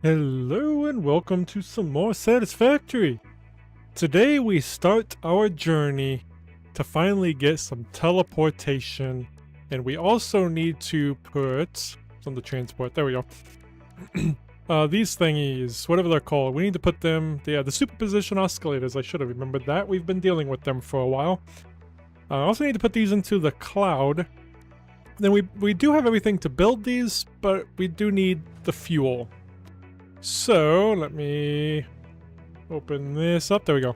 Hello and welcome to some more Satisfactory. Today we start our journey to finally get some teleportation, and we also need to put on the transport. There we go. These thingies, whatever they're called, we need to put them. The superposition oscillators. I should have remembered that. We've been dealing with them for a while. I also need to put these into the cloud. Then we do have everything to build these, but we do need the fuel. So, let me open this up. There we go.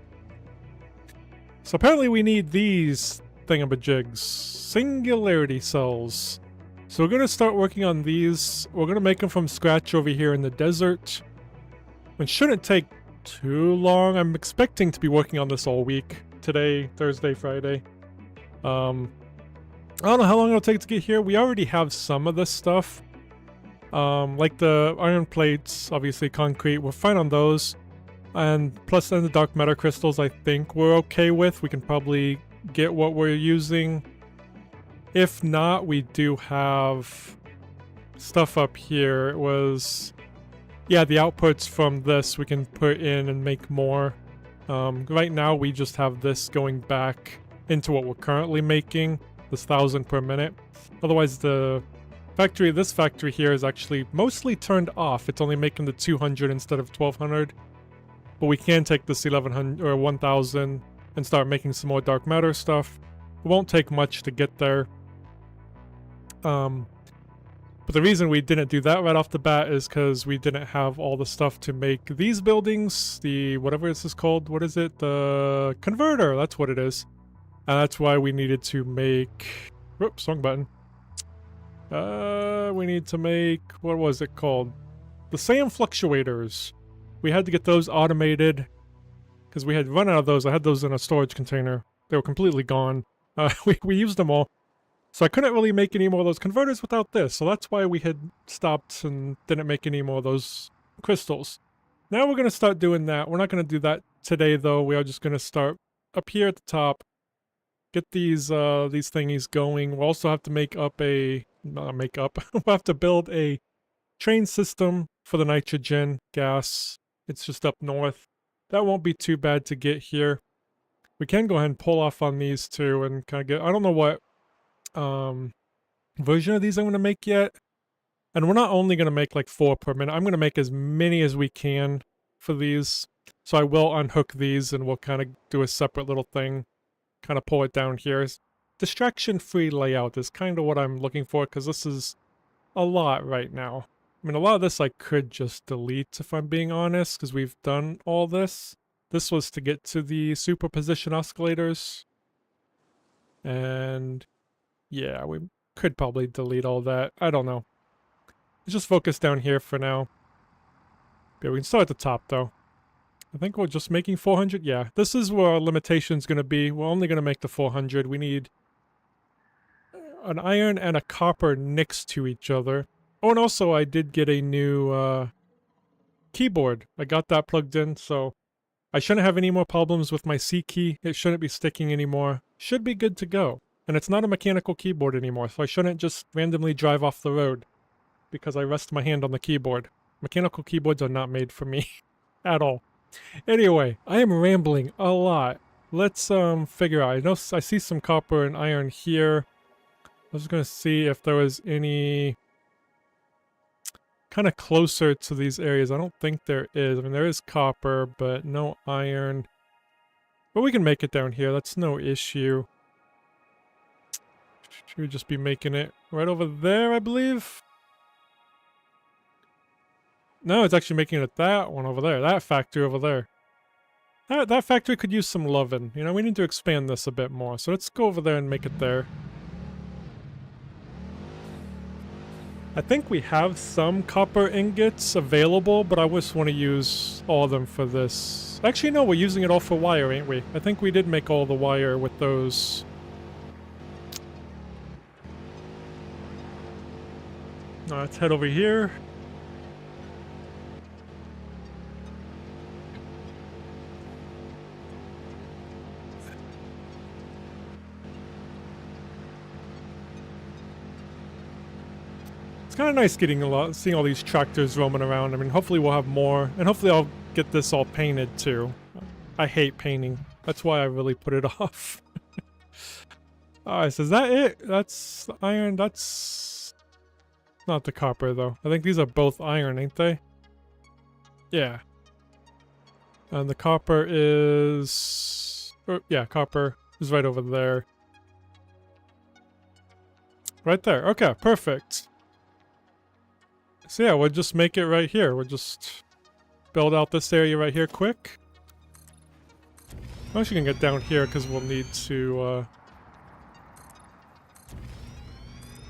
So apparently we need these thingamajigs. Singularity cells. So we're going to start working on these. We're going to make them from scratch over here in the desert. It shouldn't take too long. I'm expecting to be working on this all week. Today, Thursday, Friday. I don't know how long it'll take to get here. We already have some of this stuff. Like the iron plates, obviously concrete, we're fine on those. And plus then the dark matter crystals I think we're okay with. We can probably get what we're using. If not, we do have stuff up here. It was... yeah, the outputs from this we can put in and make more. Right now we just have this going back into what we're currently making. This 1,000 per minute. Otherwise this factory here is actually mostly turned off. It's only making the 200 instead of 1,200. But we can take this 1,100 or 1,000 and start making some more dark matter stuff. It won't take much to get there. But the reason we didn't do that right off the bat is because we didn't have all the stuff to make these buildings. The whatever this is called. What is it? The converter. That's what it is. And that's why we needed to make... whoops, wrong button. We need to make, what was it called? The SAM fluctuators. We had to get those automated because we had run out of those. I had those in a storage container. They were completely gone. We used them all. So I couldn't really make any more of those converters without this. So that's why we had stopped and didn't make any more of those crystals. Now we're going to start doing that. We're not going to do that today though. We are just going to start up here at the top. Get these thingies going. We'll also have to make up a... we'll have to build a train system for the nitrogen gas. It's just up north. That won't be too bad to get here. We can go ahead and pull off on these two and kind of get... I don't know what version of these I'm going to make yet. And we're not only going to make like 4 per minute. I'm going to make as many as we can for these. So I will unhook these and we'll kind of do a separate little thing. Kind of pull it down here. Distraction-free layout is kind of what I'm looking for, because this is a lot right now. I mean, a lot of this I could just delete, if I'm being honest, because we've done all this. This was to get to the superposition oscillators. And yeah, we could probably delete all that. I don't know. Let's just focus down here for now. Yeah, we can start at the top, though. I think we're just making 400. Yeah, this is where our limitation's going to be. We're only going to make the 400. We need an iron and a copper next to each other. Oh, and also I did get a new keyboard. I got that plugged in, so I shouldn't have any more problems with my C key. It shouldn't be sticking anymore. Should be good to go. And it's not a mechanical keyboard anymore, so I shouldn't just randomly drive off the road because I rest my hand on the keyboard. Mechanical keyboards are not made for me at all. Anyway, I am rambling a lot. Let's figure out. I see some copper and iron here. I was gonna see if there was any kind of closer to these areas. I don't think there is. I mean, there is copper, but no iron. But we can make it down here. That's no issue. Should we just be making it right over there, I believe? No, it's actually making it that one over there. That factory over there. That factory could use some loving. You know, we need to expand this a bit more. So let's go over there and make it there. I think we have some copper ingots available, but I just want to use all of them for this. Actually, no, we're using it all for wire, ain't we? I think we did make all the wire with those. Let's head over here. It's kind of nice seeing all these tractors roaming around. I mean, hopefully we'll have more, and hopefully I'll get this all painted too. I hate painting. That's why I really put it off. Alright, so is that it? That's the iron. That's not the copper though. I think these are both iron, ain't they? Yeah. And the copper is... oh, yeah, copper is right over there. Right there. Okay, perfect. So yeah, we'll just make it right here. We'll just build out this area right here quick. I'm actually gonna get down here because we'll need to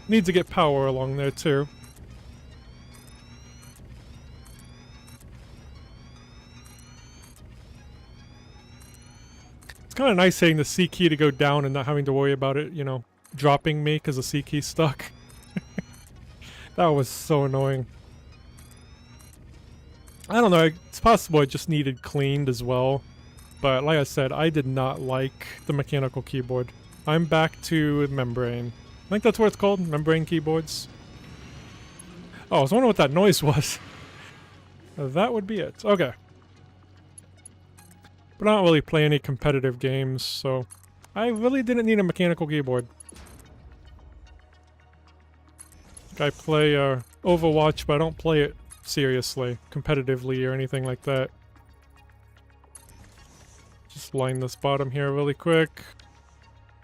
get power along there too. It's kind of nice hitting the C key to go down and not having to worry about it, you know, dropping me because the C key's stuck. That was so annoying. I don't know, it's possible it just needed cleaned as well. But like I said, I did not like the mechanical keyboard. I'm back to membrane. I think that's what it's called, membrane keyboards. Oh, I was wondering what that noise was. That would be it. Okay. But I don't really play any competitive games, so I really didn't need a mechanical keyboard. I play Overwatch, but I don't play it seriously, competitively, or anything like that. Just line this bottom here really quick.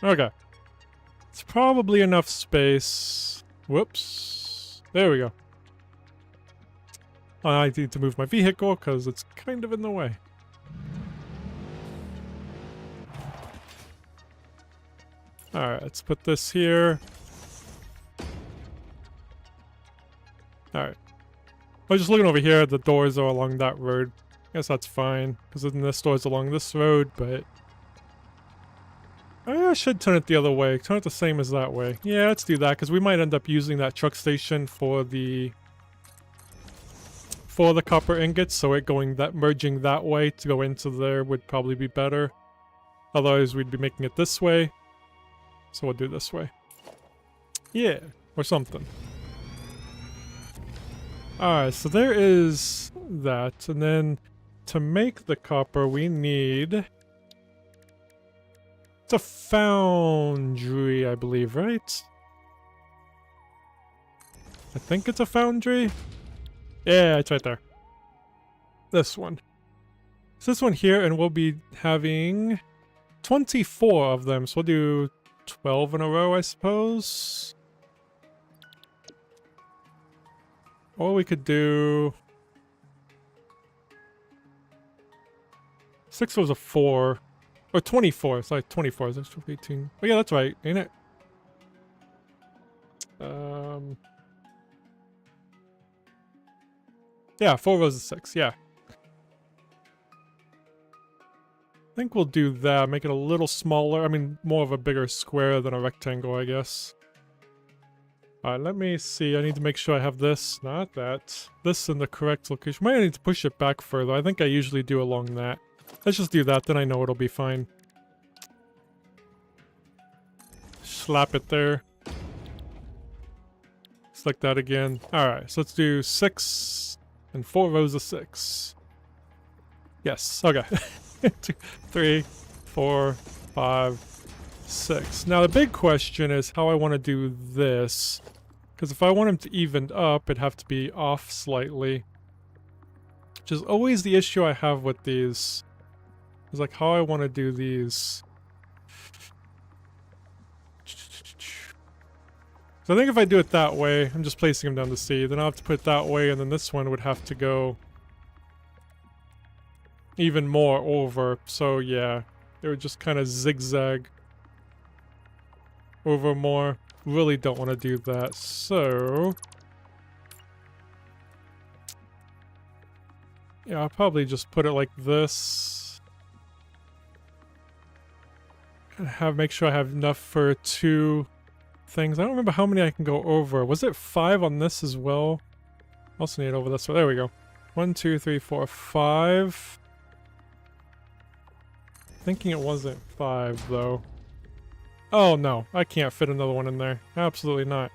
Okay. It's probably enough space. Whoops. There we go. I need to move my vehicle because it's kind of in the way. Alright, let's put this here. Alright. I was just looking over here, the doors are along that road. I guess that's fine, because then this door's along this road, but... I should turn it the other way. Turn it the same as that way. Yeah, let's do that, because we might end up using that truck station for the copper ingots, so it merging that way to go into there would probably be better. Otherwise, we'd be making it this way. So we'll do this way. Yeah, or something. Alright, so there is that, and then to make the copper we need... it's a foundry, I believe, right? I think it's a foundry? Yeah, it's right there. This one. It's this one here, and we'll be having 24 of them, so we'll do 12 in a row, I suppose. Or we could do... 6 was a 4. Or 24. It's like 24. That's 18. Oh yeah, that's right, ain't it? Yeah, 4 rows of 6, yeah. I think we'll do that, make it a little smaller. I mean, more of a bigger square than a rectangle, I guess. Alright, let me see. I need to make sure I have this, not that. This in the correct location. Might need to push it back further. I think I usually do along that. Let's just do that, then I know it'll be fine. Slap it there. Select that again. Alright, so let's do 6 and 4 rows of 6. Yes, okay. 2, 3, 4, 5, 6. Now the big question is how I want to do this. Because if I want them to even up, it'd have to be off slightly. Which is always the issue I have with these. It's like how I want to do these. So I think if I do it that way, I'm just placing them down to C, then I'll have to put it that way, and then this one would have to go even more over. So yeah, it would just kind of zigzag over more. Really don't want to do that. So yeah, I'll probably just put it like this. Make sure I have enough for 2 things. I don't remember how many I can go over. Was it 5 on this as well? Also need it over this way. There we go. 1, 2, 3, 4, 5. Thinking it wasn't 5 though. Oh no, I can't fit another one in there. Absolutely not.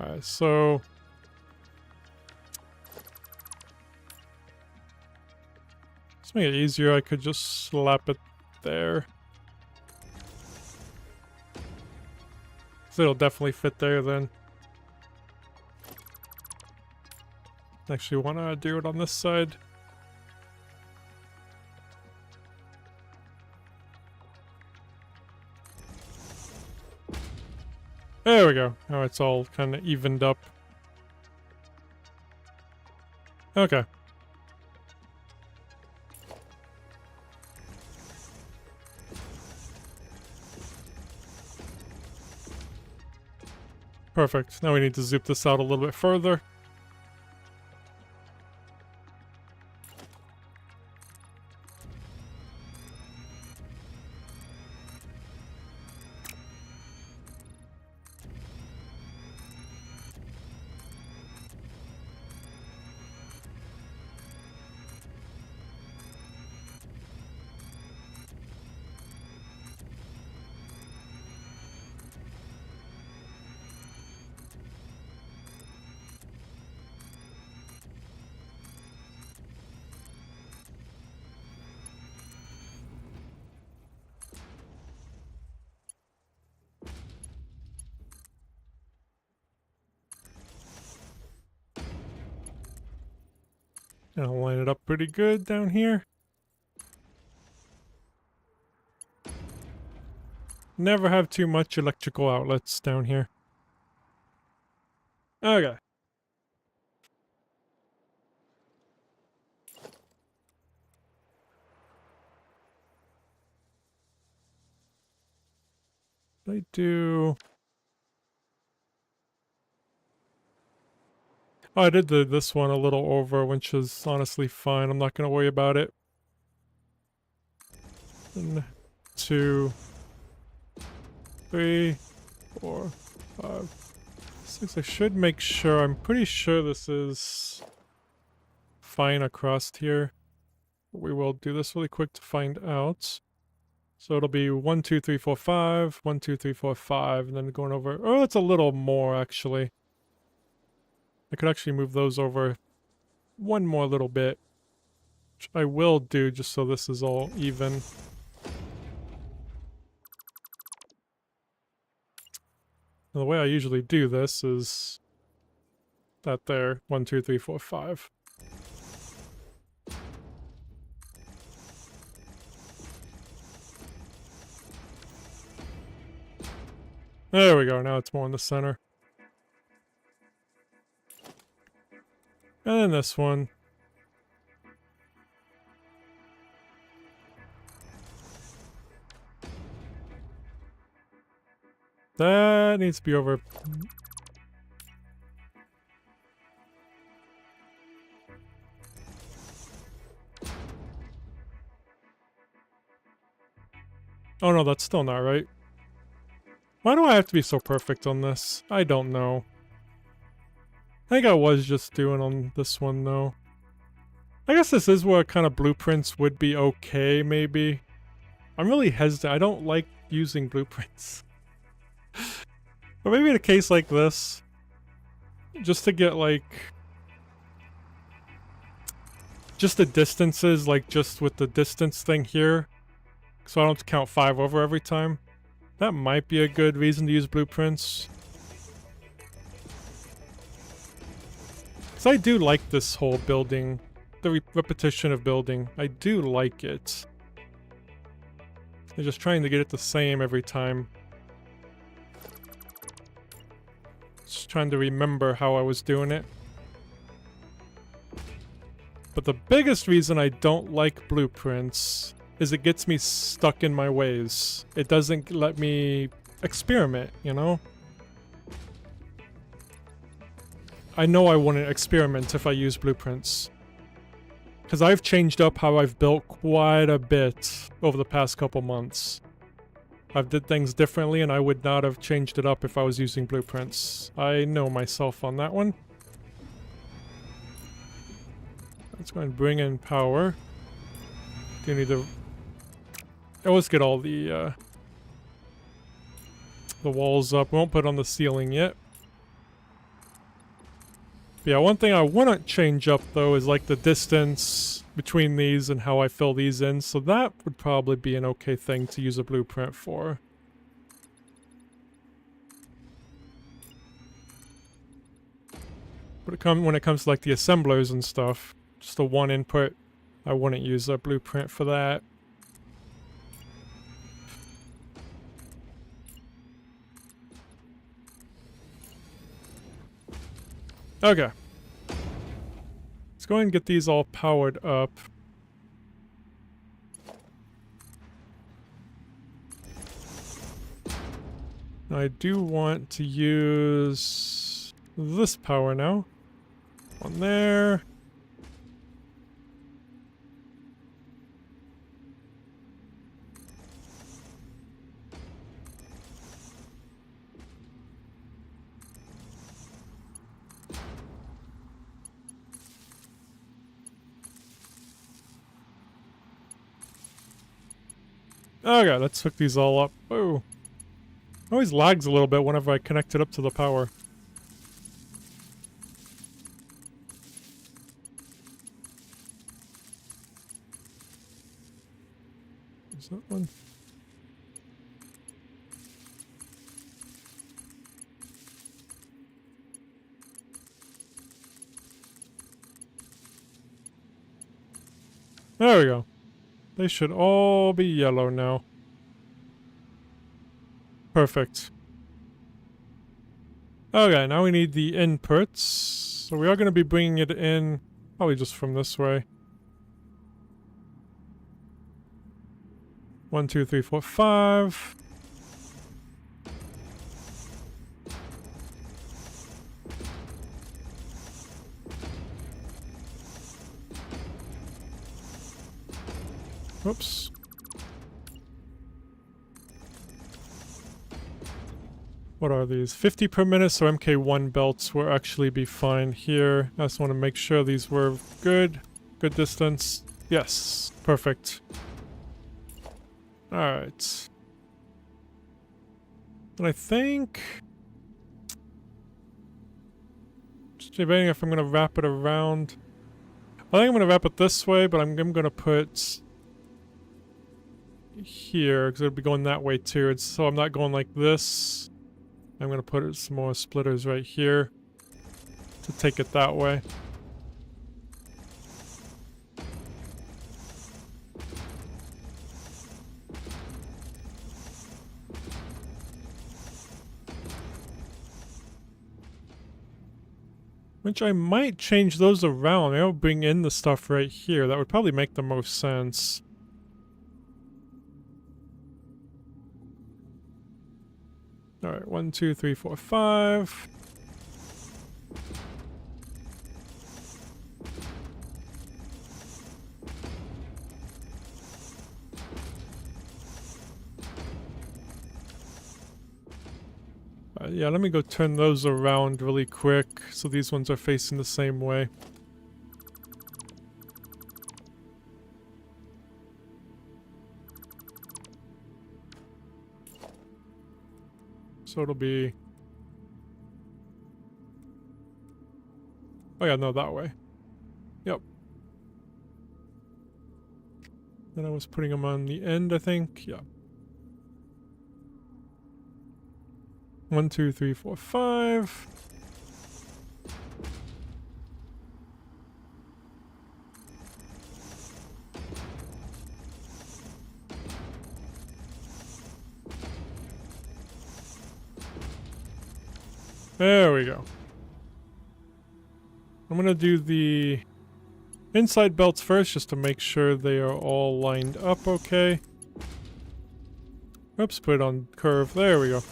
Alright, so... to make it easier, I could just slap it there. So it'll definitely fit there then. Actually want to do it on this side. There we go. Now it's all kind of evened up. Okay. Perfect. Now we need to zoom this out a little bit further. And I'll line it up pretty good down here. Never have too much electrical outlets down here. Okay. I do... oh, I did this one a little over, which is honestly fine. I'm not going to worry about it. 1, 2, 3, 4, 5, 6. I should make sure. I'm pretty sure this is fine across here. We will do this really quick to find out. So it'll be 1, 2, 3, 4, 5, 1, 2, 3, 4, 5, and then going over. Oh, that's a little more actually. I could actually move those over one more little bit, which I will do just so this is all even. Now, the way I usually do this is that there, 1, 2, 3, 4, 5. There we go, now it's more in the center. And then this one. That needs to be over. Oh no, that's still not right. Why do I have to be so perfect on this? I don't know. I think I was just doing on this one, though. I guess this is where kind of blueprints would be okay, maybe. I'm really hesitant. I don't like using blueprints. But maybe in a case like this, just to get, like... just the distances, like, just with the distance thing here. So I don't have to count 5 over every time. That might be a good reason to use blueprints. So I do like this whole building, the repetition of building. I do like it. I'm just trying to get it the same every time. Just trying to remember how I was doing it. But the biggest reason I don't like blueprints is it gets me stuck in my ways. It doesn't let me experiment, you know? I know I wouldn't experiment if I use blueprints. Because I've changed up how I've built quite a bit over the past couple months. I've did things differently and I would not have changed it up if I was using blueprints. I know myself on that one. Let's go and bring in power. Do need to... let's get all the walls up. We won't put it on the ceiling yet. Yeah, one thing I want to change up though is like the distance between these and how I fill these in, so that would probably be an okay thing to use a blueprint for. But when it comes to like the assemblers and stuff, just the one input, I wouldn't use a blueprint for that. Okay. Let's go ahead and get these all powered up. I do want to use this power now. On there. Okay, let's hook these all up. Oh. Always lags a little bit whenever I connect it up to the power. Is that one? There we go. They should all be yellow now. Perfect. Okay, now we need the inputs. So we are going to be bringing it in, probably just from this way. 1, 2, 3, 4, 5. Whoops. What are these? 50 per minute, so MK1 belts will actually be fine here. I just want to make sure these were good. Good distance. Yes, perfect. Alright. And I think... just debating if I'm going to wrap it around. I think I'm going to wrap it this way, but I'm going to put... here, because it'll be going that way too. So I'm not going like this. I'm going to put some more splitters right here to take it that way. Which I might change those around. I'll bring in the stuff right here. That would probably make the most sense. Alright, 1, 2, 3, 4, 5. Yeah, let me go turn those around really quick so these ones are facing the same way. So it'll be... oh yeah, no, that way. Yep. Then I was putting them on the end, I think. Yeah. 1, 2, 3, 4, 5. There we go. I'm gonna do the inside belts first just to make sure they are all lined up okay. Oops, put it on curve. There we go.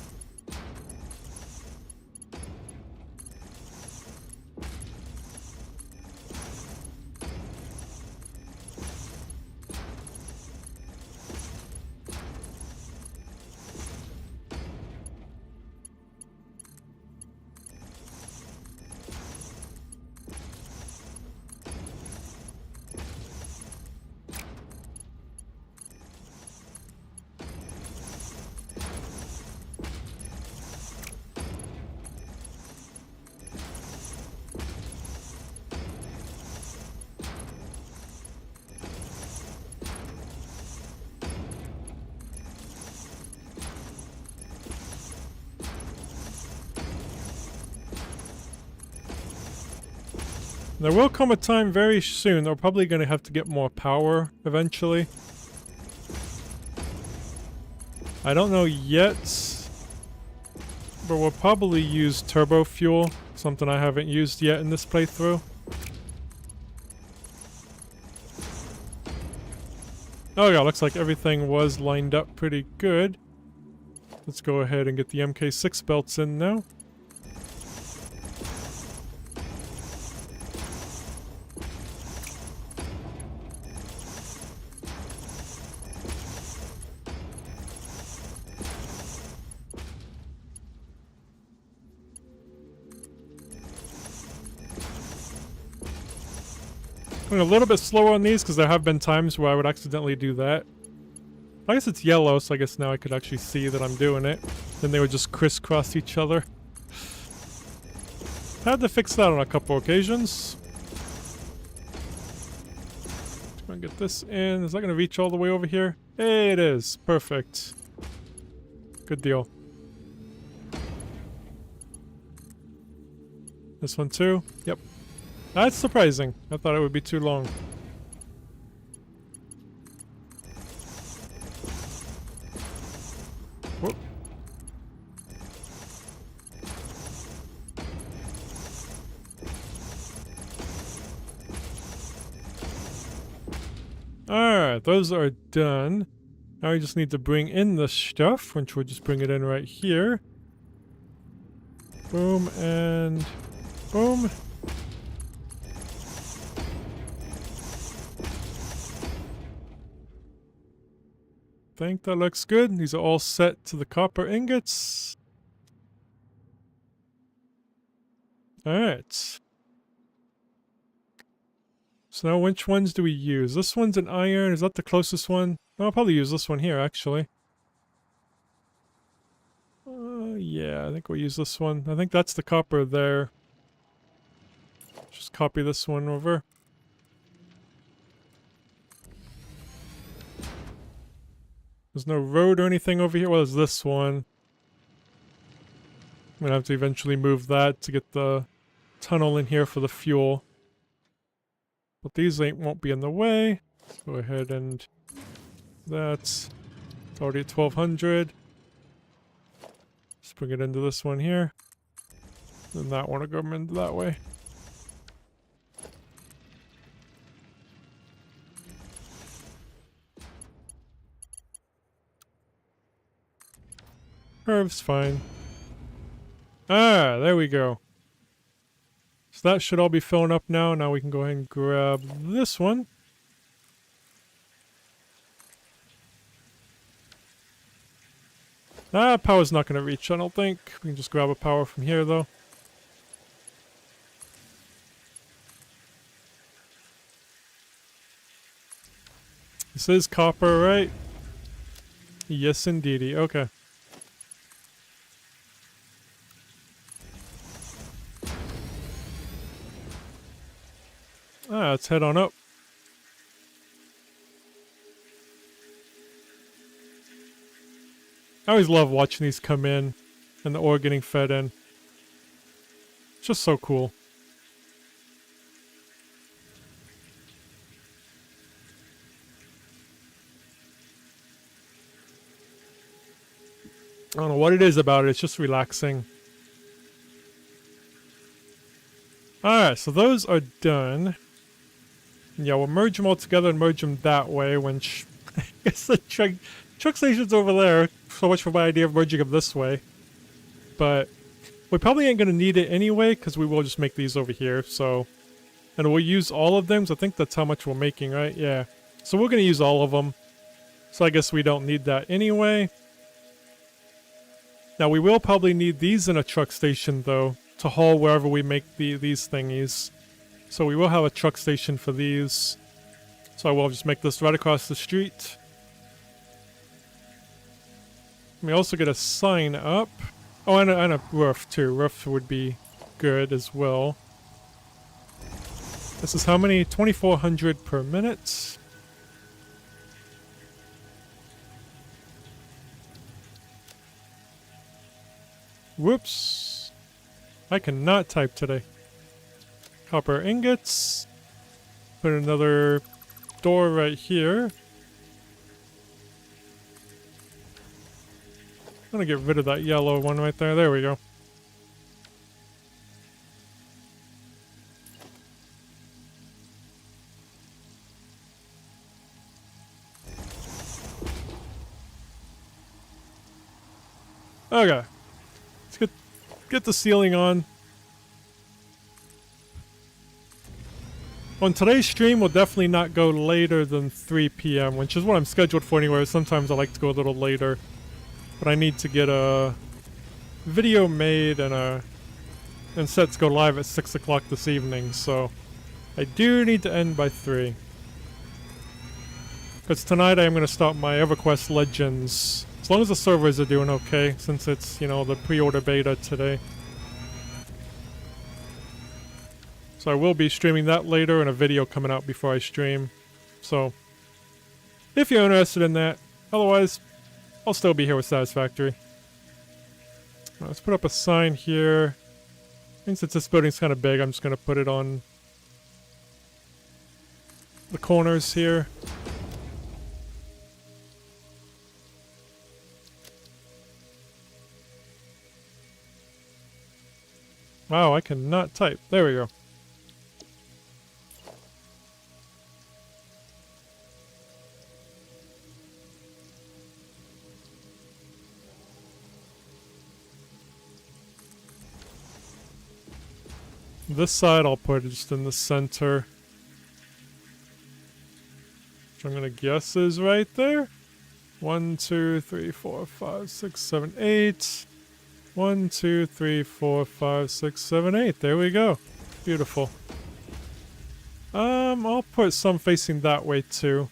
There will come a time very soon, they're probably going to have to get more power eventually. I don't know yet, but we'll probably use turbo fuel, something I haven't used yet in this playthrough. Oh yeah, looks like everything was lined up pretty good. Let's go ahead and get the MK6 belts in now. Going a little bit slower on these because there have been times where I would accidentally do that. I guess it's yellow, so I guess now I could actually see that I'm doing it. Then they would just crisscross each other. Had to fix that on a couple occasions. Just gonna get this in. Is that gonna reach all the way over here? Hey, it is. Perfect. Good deal. This one too? Yep. That's surprising. I thought it would be too long. Whoop. Alright, those are done. Now we just need to bring in the stuff, which we'll just bring it in right here. Boom and boom. I think that looks good. These are all set to the copper ingots. Alright. So now which ones do we use? This one's an iron. Is that the closest one? I'll probably use this one here, actually. Yeah, I think we'll use this one. I think that's the copper there. Just copy this one over. There's no road or anything over here. Well, there's this one. I'm gonna have to eventually move that to get the tunnel in here for the fuel. But these won't be in the way. Let's go ahead and... That's already at 1200. Let's bring it into this one here. Then that one will go into that way. Curve's fine. Ah, there we go. So that should all be filling up now. Now we can go ahead and grab this one. Ah, power's not going to reach, I don't think. We can just grab a power from here, though. This is copper, right? Yes, indeedy. Okay. Ah, let's head on up. I always love watching these come in and the ore getting fed in. It's just so cool. I don't know what it is about it, it's just relaxing. Alright, so those are done. Yeah, we'll merge them all together and merge them that way, which I guess the truck station's over there. So much for my idea of merging them this way. But we probably ain't going to need it anyway, because we will just make these over here, so... And we'll use all of them, so I think that's how much we're making, right? Yeah. So we're going to use all of them. So I guess we don't need that anyway. Now we will probably need these in a truck station, though, to haul wherever we make these thingies. So we will have a truck station for these. So I will just make this right across the street. We also get a sign up. Oh, and a roof too. Roof would be good as well. This is how many? 2400 per minute. Whoops. I cannot type today. Copper ingots. Put another door right here. I'm gonna get rid of that yellow one right there. There we go. Okay. Let's get the ceiling on. On today's stream, we'll definitely not go later than 3 p.m., which is what I'm scheduled for anyway. Sometimes I like to go a little later. But I need to get a video made and set to go live at 6 o'clock this evening, so I do need to end by 3. Because tonight I am going to start my EverQuest Legends. As long as the servers are doing okay, since it's, you know, the pre-order beta today. So I will be streaming that later and a video coming out before I stream. So, if you're interested in that, otherwise, I'll still be here with Satisfactory. Let's put up a sign here. And since this building's kind of big, I'm just going to put it on the corners here. Wow, I cannot type. There we go. This side I'll put just in the center. Which I'm gonna guess is right there. 1, 2, 3, 4, 5, 6, 7, 8. 1, 2, 3, 4, 5, 6, 7, 8. There we go. Beautiful. I'll put some facing that way too.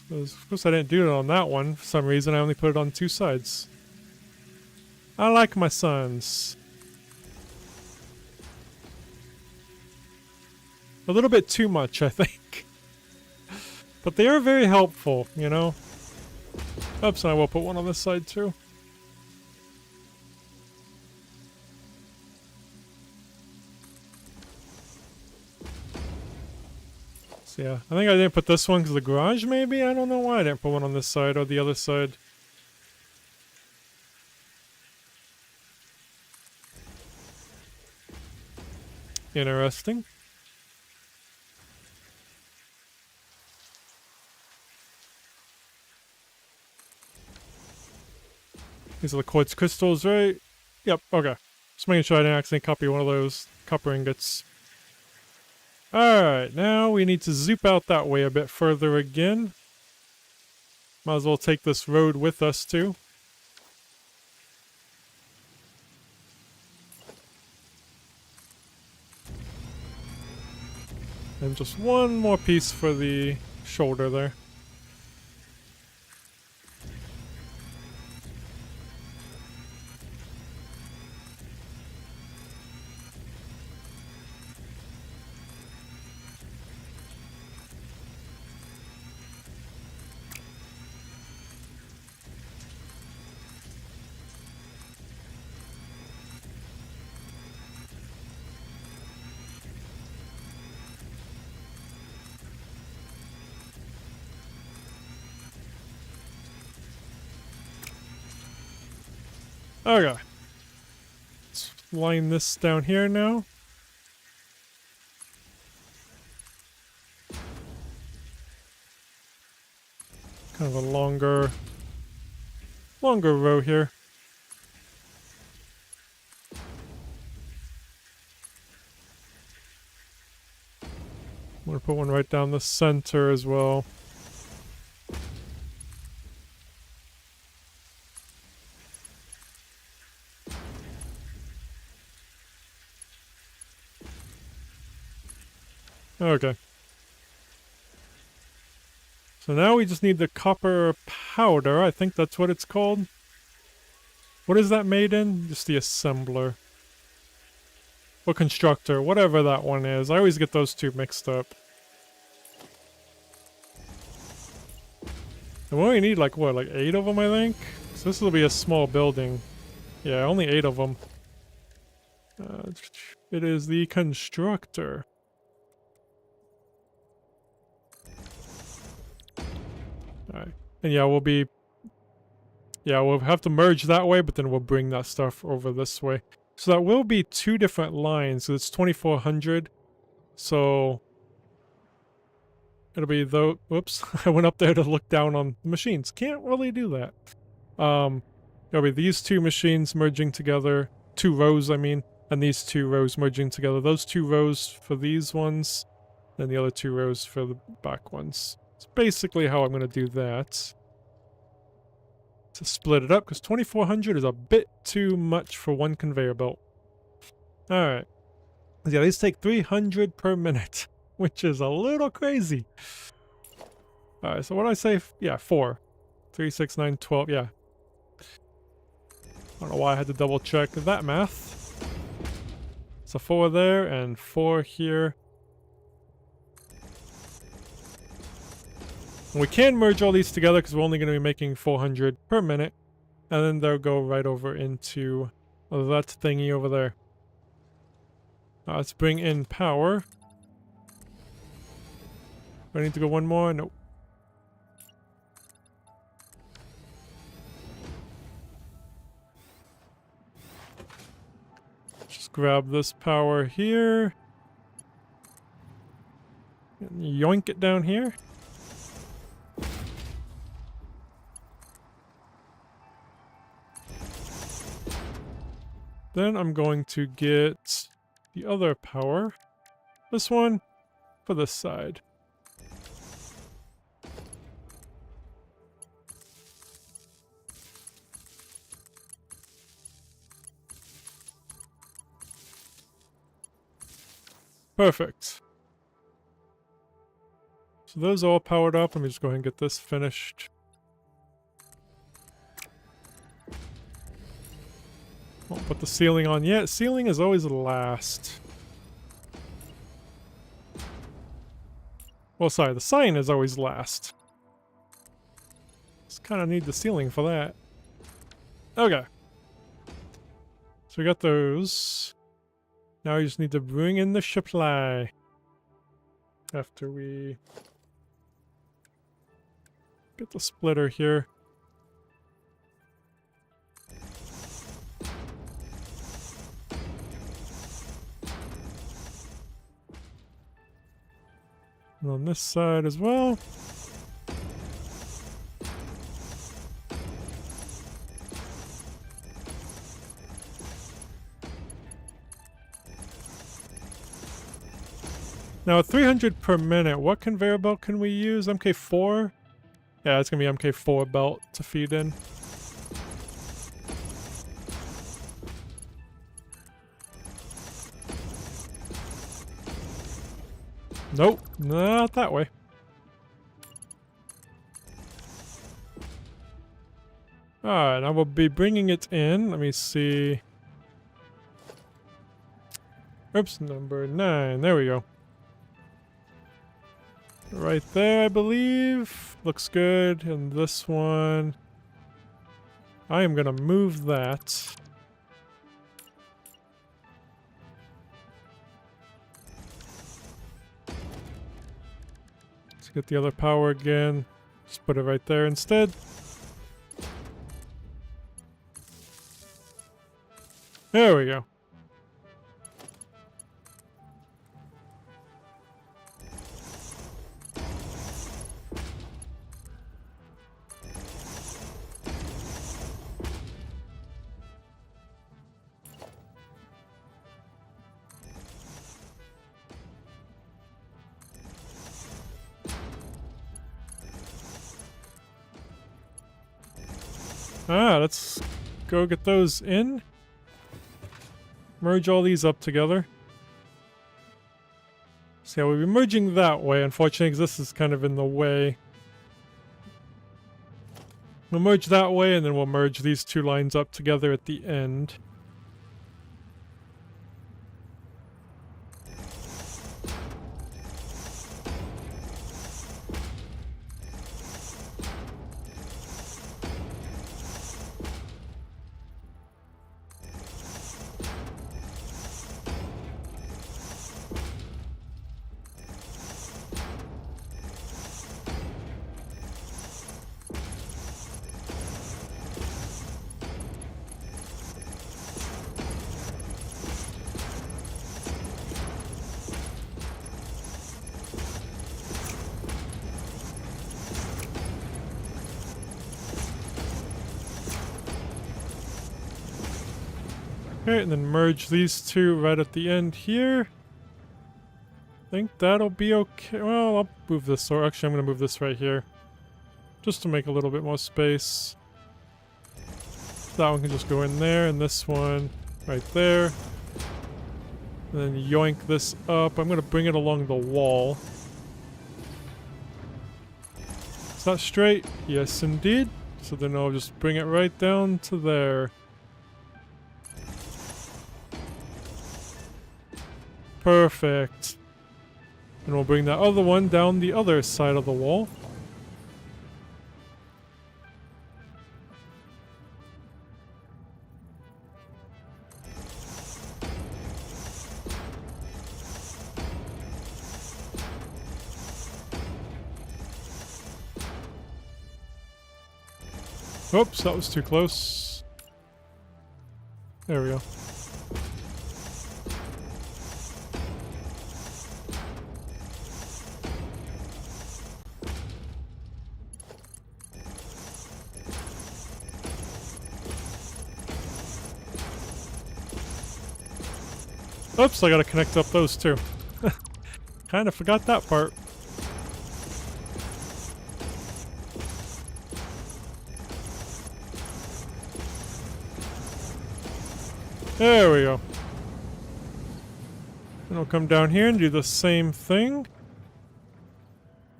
So, of course I didn't do it on that one. For some reason I only put it on 2 sides. I like my sons. A little bit too much, I think. But they are very helpful, you know? Oops, and I will put one on this side too. So yeah, I think I didn't put this one because of the garage maybe? I don't know why I didn't put one on this side or the other side. Interesting. These are the quartz crystals, right? Yep, okay. Just making sure I didn't accidentally copy one of those copper ingots. Alright, now we need to zoop out that way a bit further again. Might as well take this road with us too. And just one more piece for the shoulder there. Okay. Let's line this down here now. Kind of a longer row here. I'm gonna put one right down the center as well. Okay. So now we just need the copper powder. I think that's what it's called. What is that made in? Just the assembler. Or constructor, whatever that one is. I always get those two mixed up. And we only need like, what, like 8 of them, I think? So this will be a small building. Yeah, only 8 of them. It is the constructor. Alright. And yeah, we'll have to merge that way, but then we'll bring that stuff over this way. So that will be two different lines. So it's 2400. So it'll be though. Whoops, I went up there to look down on the machines. Can't really do that. It'll be these two machines merging together, 2 rows, I mean, and these 2 rows merging together. Those 2 rows for these ones, and the other 2 rows for the back ones. It's basically how I'm going to do that. To split it up, because 2400 is a bit too much for one conveyor belt. Alright. Yeah, these take 300 per minute, which is a little crazy. Alright, so what do I say? Yeah, 4. 3, 6, 9, 12, yeah. I don't know why I had to double check that math. So 4 there, and 4 here. And we can merge all these together because we're only going to be making 400 per minute. And then they'll go right over into that thingy over there. Let's bring in power. Do I need to go one more? Nope. Just grab this power here. And yoink it down here. Then I'm going to get the other power. This one for this side. Perfect. So those are all powered up. Let me just go ahead and get this finished. Won't put the ceiling on yet. Ceiling is always last. Well, sorry, the sign is always last. Just kind of need the ceiling for that. Okay. So we got those. Now we just need to bring in the supply. After we get the splitter here. And on this side as well. Now at 300 per minute, what conveyor belt can we use? MK4? Yeah, it's gonna be MK4 belt to feed in. Nope, not that way. Alright, I will be bringing it in. Let me see. Oops, number 9. There we go. Right there, I believe. Looks good. And this one, I am going to move that. Let's get the other power again. Just put it right there instead. There we go. Let's go get those in. Merge all these up together. So yeah, we'll be merging that way, unfortunately, because this is kind of in the way. We'll merge that way, and then we'll merge these two lines up together at the end. Okay, and then merge these two right at the end here. I think that'll be okay. Well, I'll move this, or actually I'm going to move this right here. Just to make a little bit more space. That one can just go in there, and this one right there. And then yoink this up. I'm going to bring it along the wall. Is that straight? Yes, indeed. So then I'll just bring it right down to there. Perfect. And we'll bring that other one down the other side of the wall. Oops, that was too close. There we go. Oops, I gotta connect up those two. Kinda forgot that part. There we go. And I'll come down here and do the same thing.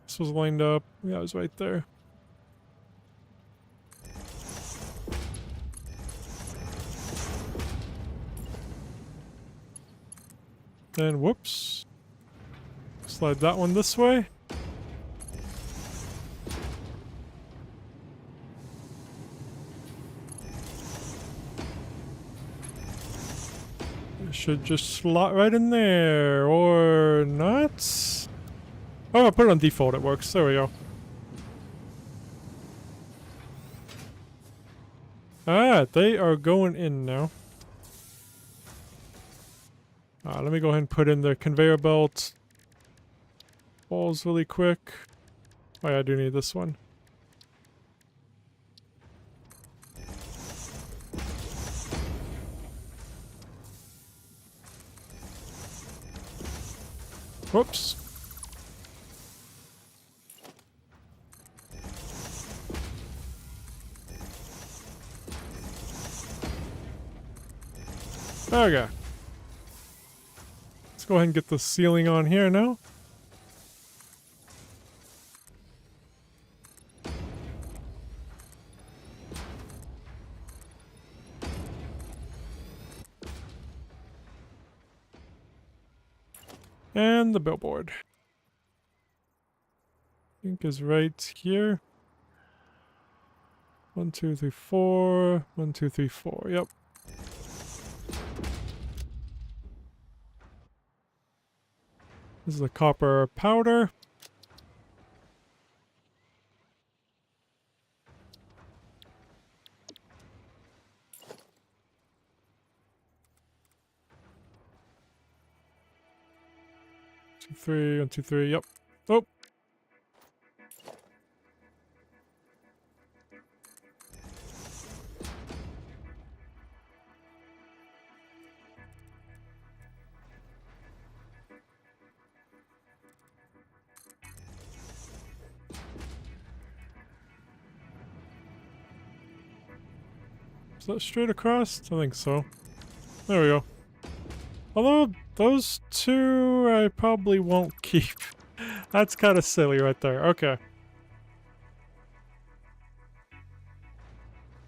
This was lined up. Yeah, it was right there. Then, whoops. Slide that one this way. It should just slot right in there, or not? Oh, I put it on default, it works. There we go. Alright, they are going in now. Let me go ahead and put in the conveyor belt balls really quick. Oh yeah, I do need this one. Whoops. Okay. Let's go ahead and get the ceiling on here now. And the billboard. I think is right here. 1, 2, 3, 4. 1, 2, 3, 4. Yep. This is the copper powder. Two, 3, 1, 2, 3. Yep. Oh. Is that straight across? I think so. There we go. Although, those two I probably won't keep. That's kind of silly right there. Okay.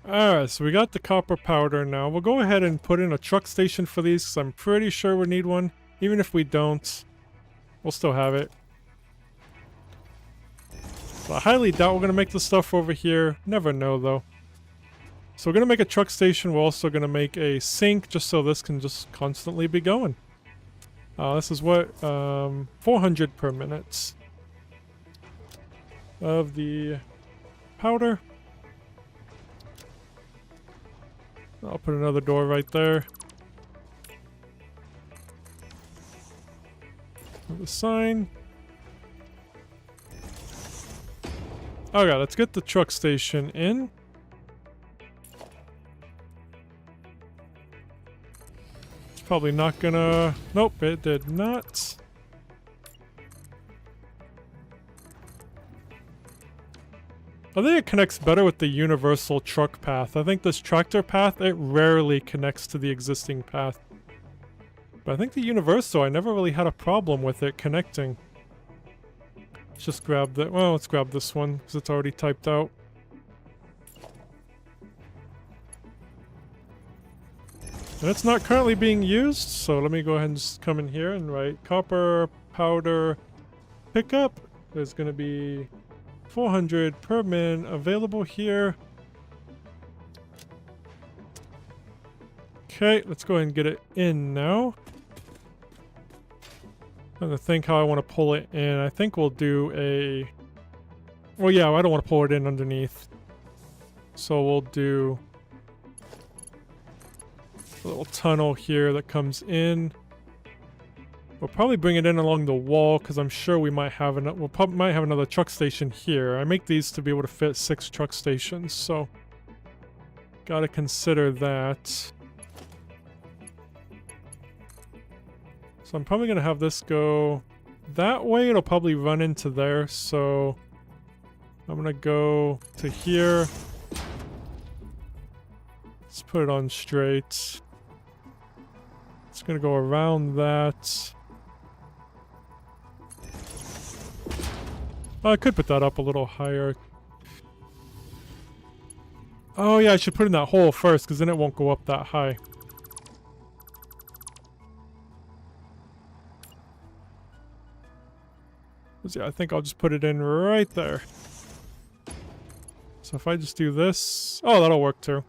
Alright, so we got the copper powder now. We'll go ahead and put in a truck station for these, because I'm pretty sure we need one. Even if we don't, we'll still have it. So I highly doubt we're going to make the stuff over here. Never know, though. So we're going to make a truck station. We're also going to make a sink, just so this can just constantly be going. This is what? 400 per minute of the powder. I'll put another door right there. The sign. Okay, let's get the truck station in. probably not gonna... Nope, it did not. I think it connects better with the universal truck path. I think this tractor path, it rarely connects to the existing path. But I think the universal, I never really had a problem with it connecting. Let's just grab that. Well, let's grab this one because it's already typed out. And it's not currently being used, so let me go ahead and just come in here and write copper powder pickup. There's going to be 400 per min available here. Okay, let's go ahead and get it in now. I'm trying to think how I want to pull it in. I think we'll do a... Well, yeah, I don't want to pull it in underneath. So we'll do a little tunnel here that comes in. We'll probably bring it in along the wall because I'm sure we might have might have another truck station here. I make these to be able to fit 6 truck stations, so gotta consider that. So I'm probably gonna have this go that way. It'll probably run into there, so I'm gonna go to here. Let's put it on straight. It's gonna go around that. I could put that up a little higher. Oh yeah, I should put it in that hole first, because then it won't go up that high. Yeah, I think I'll just put it in right there. So if I just do this... Oh, that'll work too.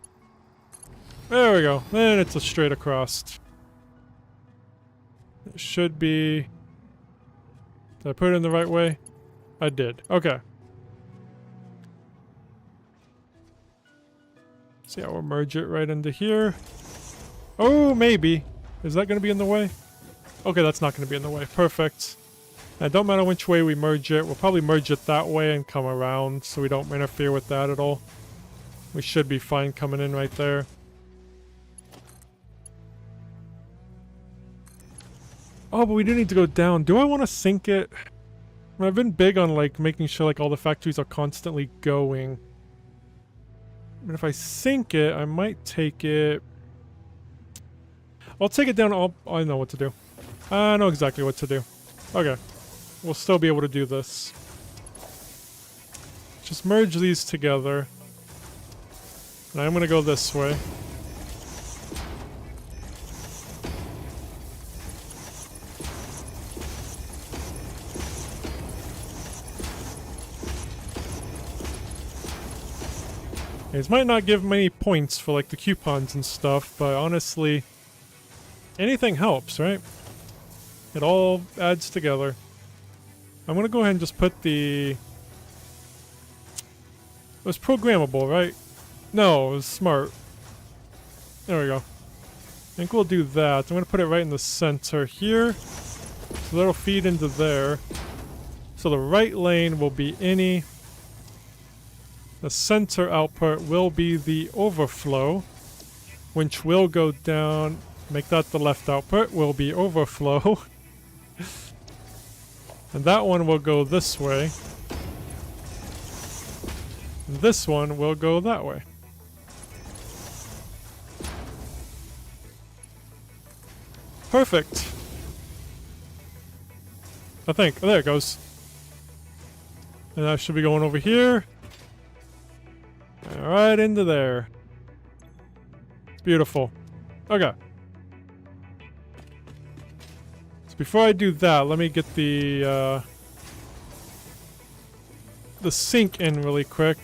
There we go. Then it's a straight across. It should be... Did I put it in the right way? I did. Okay. So yeah, we'll merge it right into here. Oh, maybe. Is that going to be in the way? Okay, that's not going to be in the way. Perfect. Now, it don't matter which way we merge it. We'll probably merge it that way and come around so we don't interfere with that at all. We should be fine coming in right there. Oh, but we do need to go down. Do I want to sink it? I mean, I've been big on like making sure like all the factories are constantly going. I mean, if I sink it, I might take it... I'll take it down. I know what to do. I know exactly what to do. Okay. We'll still be able to do this. Just merge these together. And I'm going to go this way. These might not give many points for like the coupons and stuff, but honestly, anything helps, right? It all adds together. I'm gonna go ahead and just put the... It was programmable, right? No, it was smart. There we go. I think we'll do that. I'm gonna put it right in the center here. So that'll feed into there. So the right lane will be any. The center output will be the overflow, which will go down. Make that the left output, will be overflow. And that one will go this way. And this one will go that way. Perfect. I think. Oh, there it goes. And that should be going over here. Right into there. It's beautiful. Okay. So before I do that, let me get the sink in really quick.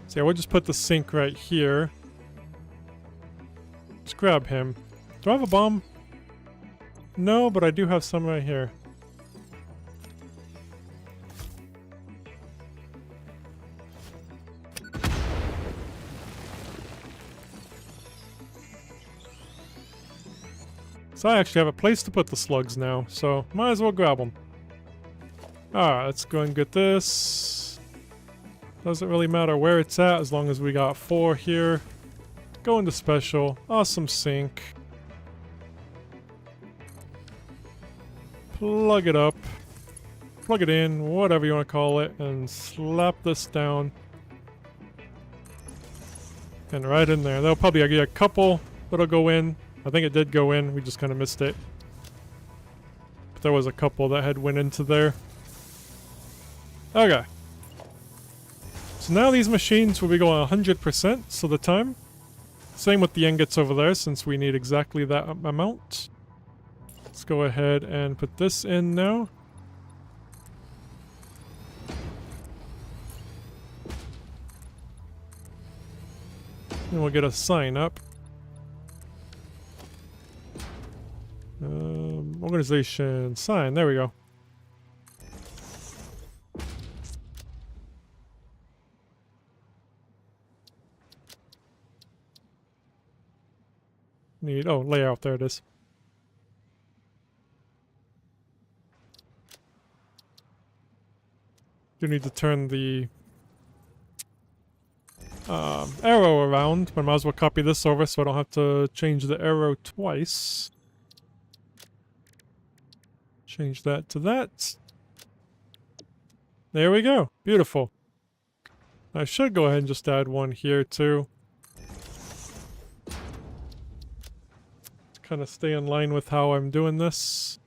So yeah, we'll just put the sink right here. Let's grab him. Do I have a bomb? No, but I do have some right here. So I actually have a place to put the slugs now, so might as well grab them. Alright, let's go and get this. Doesn't really matter where it's at as long as we got 4 here. Go into special. Awesome sink. plug it up, plug it in, whatever you want to call it, and slap this down. And right in there. There'll probably be a couple that'll go in. I think it did go in, we just kind of missed it. But there was a couple that had went into there. Okay. So now these machines will be going 100% of the time. Same with the ingots over there, since we need exactly that amount. Let's go ahead and put this in now. And we'll get a sign up. Organization sign, there we go. Need, oh, layout, there it is. Do need to turn the arrow around, but I might as well copy this over so I don't have to change the arrow twice. Change that to that. There we go. Beautiful. I should go ahead and just add one here too. To kind of stay in line with how I'm doing this.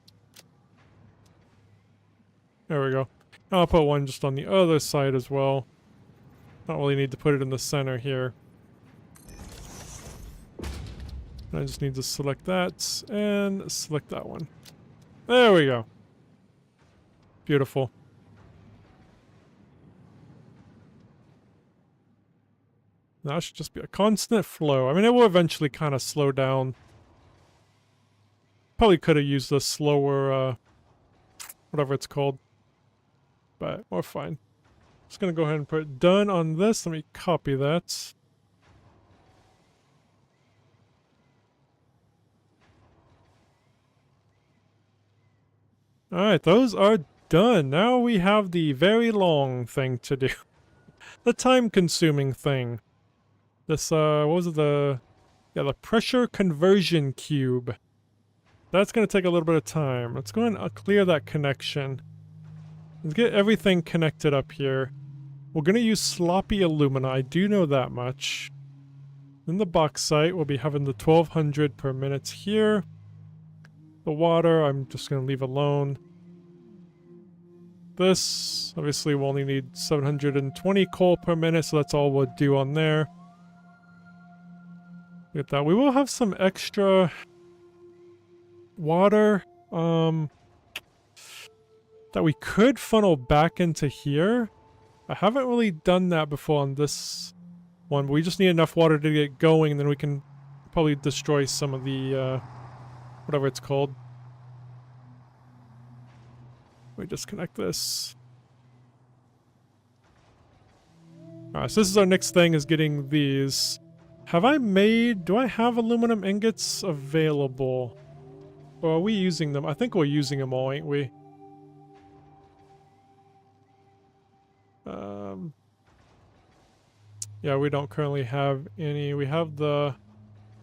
There we go. I'll put one just on the other side as well. Don't really need to put it in the center here. I just need to select that and select that one. There we go. Beautiful. Now it should just be a constant flow. I mean, it will eventually kind of slow down. Probably could have used the slower, whatever it's called. But we're fine. Just gonna go ahead and put done on this. Let me copy that. Alright, those are done. Now we have the very long thing to do. The time-consuming thing. This, what was it, the pressure conversion cube. That's gonna take a little bit of time. Let's go ahead and clear that connection. Let's get everything connected up here. We're gonna use sloppy alumina, I do know that much. Then the bauxite, we'll be having the 1200 per minute here. The water, I'm just gonna leave alone. This, obviously we'll only need 720 coal per minute, so that's all we'll do on there. Look at that. We will have some extra water, that we could funnel back into here. I haven't really done that before on this one, but we just need enough water to get going, and then we can probably destroy some of the, whatever it's called. Let me disconnect this. Alright, so this is our next thing, is getting these. Have I made... do I have aluminum ingots available? Or are we using them? I think we're using them all, ain't we? Yeah, we don't currently have any. We have the...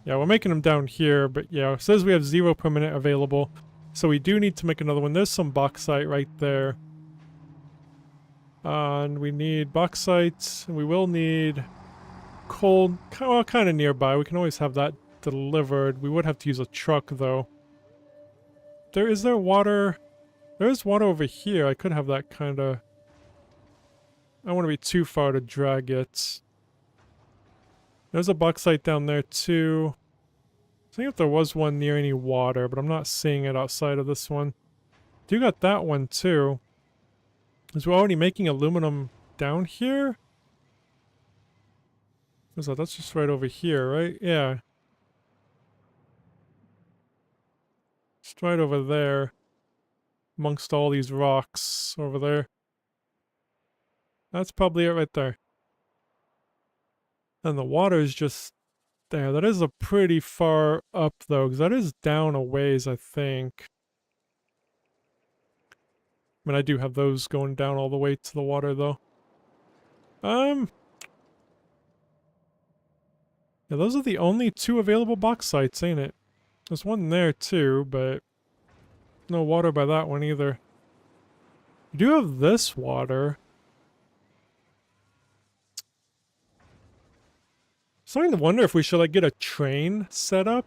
yeah, we're making them down here, but yeah, it says we have 0 per minute available. So we do need to make another one. There's some bauxite right there. And we need bauxite, and we will need coal, well, kind of nearby. We can always have that delivered. We would have to use a truck, though. Is there water? There is water over here. I could have that kind of... I don't want to be too far to drag it. There's a bauxite down there too. I think if there was one near any water, but I'm not seeing it outside of this one. Do got that one too. Is we're already making aluminum down here? What's that? That's just right over here, right? Yeah. Just right over there. Amongst all these rocks over there. That's probably it right there. And the water is just there. That is a pretty far up though, because that is down a ways, I think. I mean, I do have those going down all the way to the water though. Yeah, those are the only 2 available bauxites, ain't it? There's one there too, but... no water by that one either. We do have this water. Starting to wonder if we should like get a train set up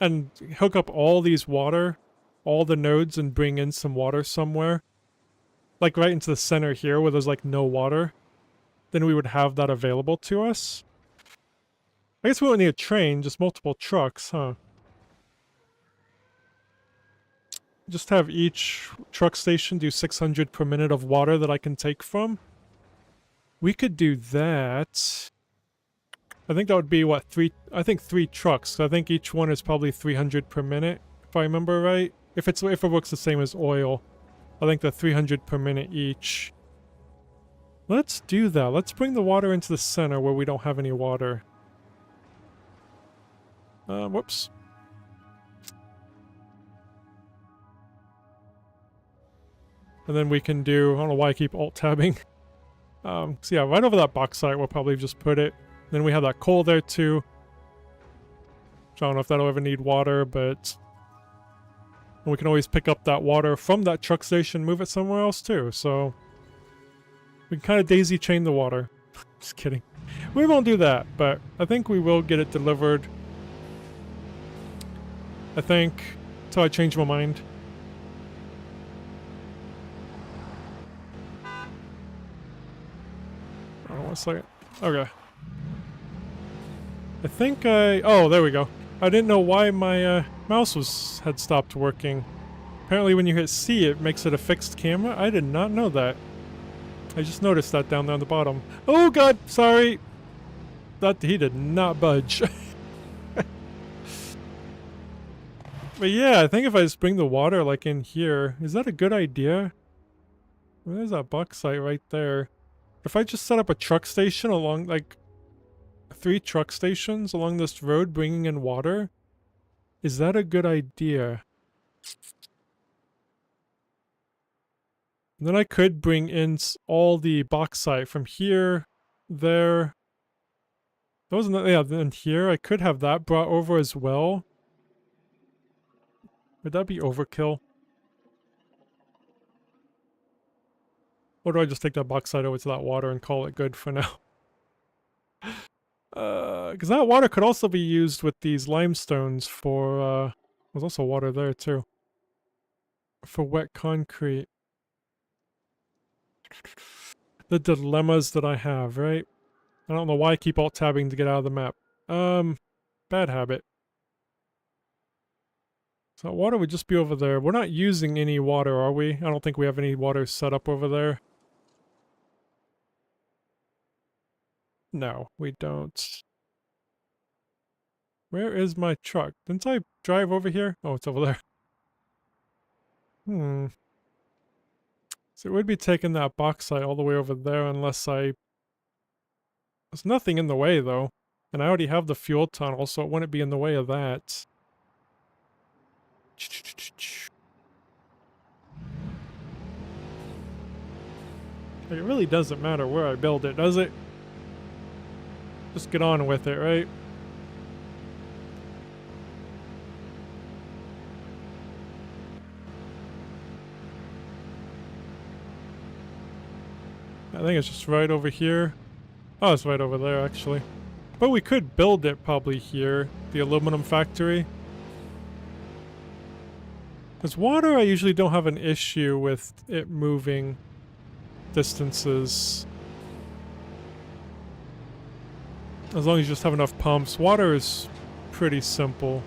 and hook up all these water, all the nodes, and bring in some water somewhere. Like right into the center here where there's like no water. Then we would have that available to us. I guess we won't need a train, just multiple trucks, huh? Just have each truck station do 600 per minute of water that I can take from. We could do that. I think that would be, what, three trucks. I think each one is probably 300 per minute, if I remember right. If it works the same as oil. I think they're 300 per minute each. Let's do that. Let's bring the water into the center where we don't have any water. Whoops. And then we can do, I don't know why I keep alt-tabbing. So yeah, right over that bauxite we'll probably just put it. Then we have that coal there too. I don't know if that'll ever need water, but we can always pick up that water from that truck station and move it somewhere else too, so we can kind of daisy chain the water. Just kidding. We won't do that, but I think we will get it delivered. I think, until I change my mind. Oh, 1 second. Okay. I think oh, there we go. I didn't know why my mouse had stopped working. Apparently when you hit C, it makes it a fixed camera. I did not know that. I just noticed that down there on the bottom. Oh god, sorry! He did not budge. But yeah, I think if I just bring the water like in here, is that a good idea? Well, there's that bauxite right there. If I just set up a truck station along, like, 3 truck stations along this road bringing in water, is that a good idea? And then I could bring in all the bauxite from here, there. Yeah, then here, I could have that brought over as well. Would that be overkill? Or do I just take that bauxite over to that water and call it good for now? Because that water could also be used with these limestones for, there's also water there too. For wet concrete. The dilemmas that I have, right? I don't know why I keep alt-tabbing to get out of the map. Bad habit. So water would just be over there. We're not using any water, are we? I don't think we have any water set up over there. No, we don't. Where is my truck? Didn't I drive over here? Oh, it's over there. So it would be taking that bauxite all the way over there unless There's nothing in the way, though. And I already have the fuel tunnel, so it wouldn't be in the way of that. It really doesn't matter where I build it, does it? Just get on with it, right? I think it's just right over here. Oh, it's right over there, actually. But we could build it probably here, the aluminum factory. Because water, I usually don't have an issue with it moving distances. As long as you just have enough pumps. Water is pretty simple.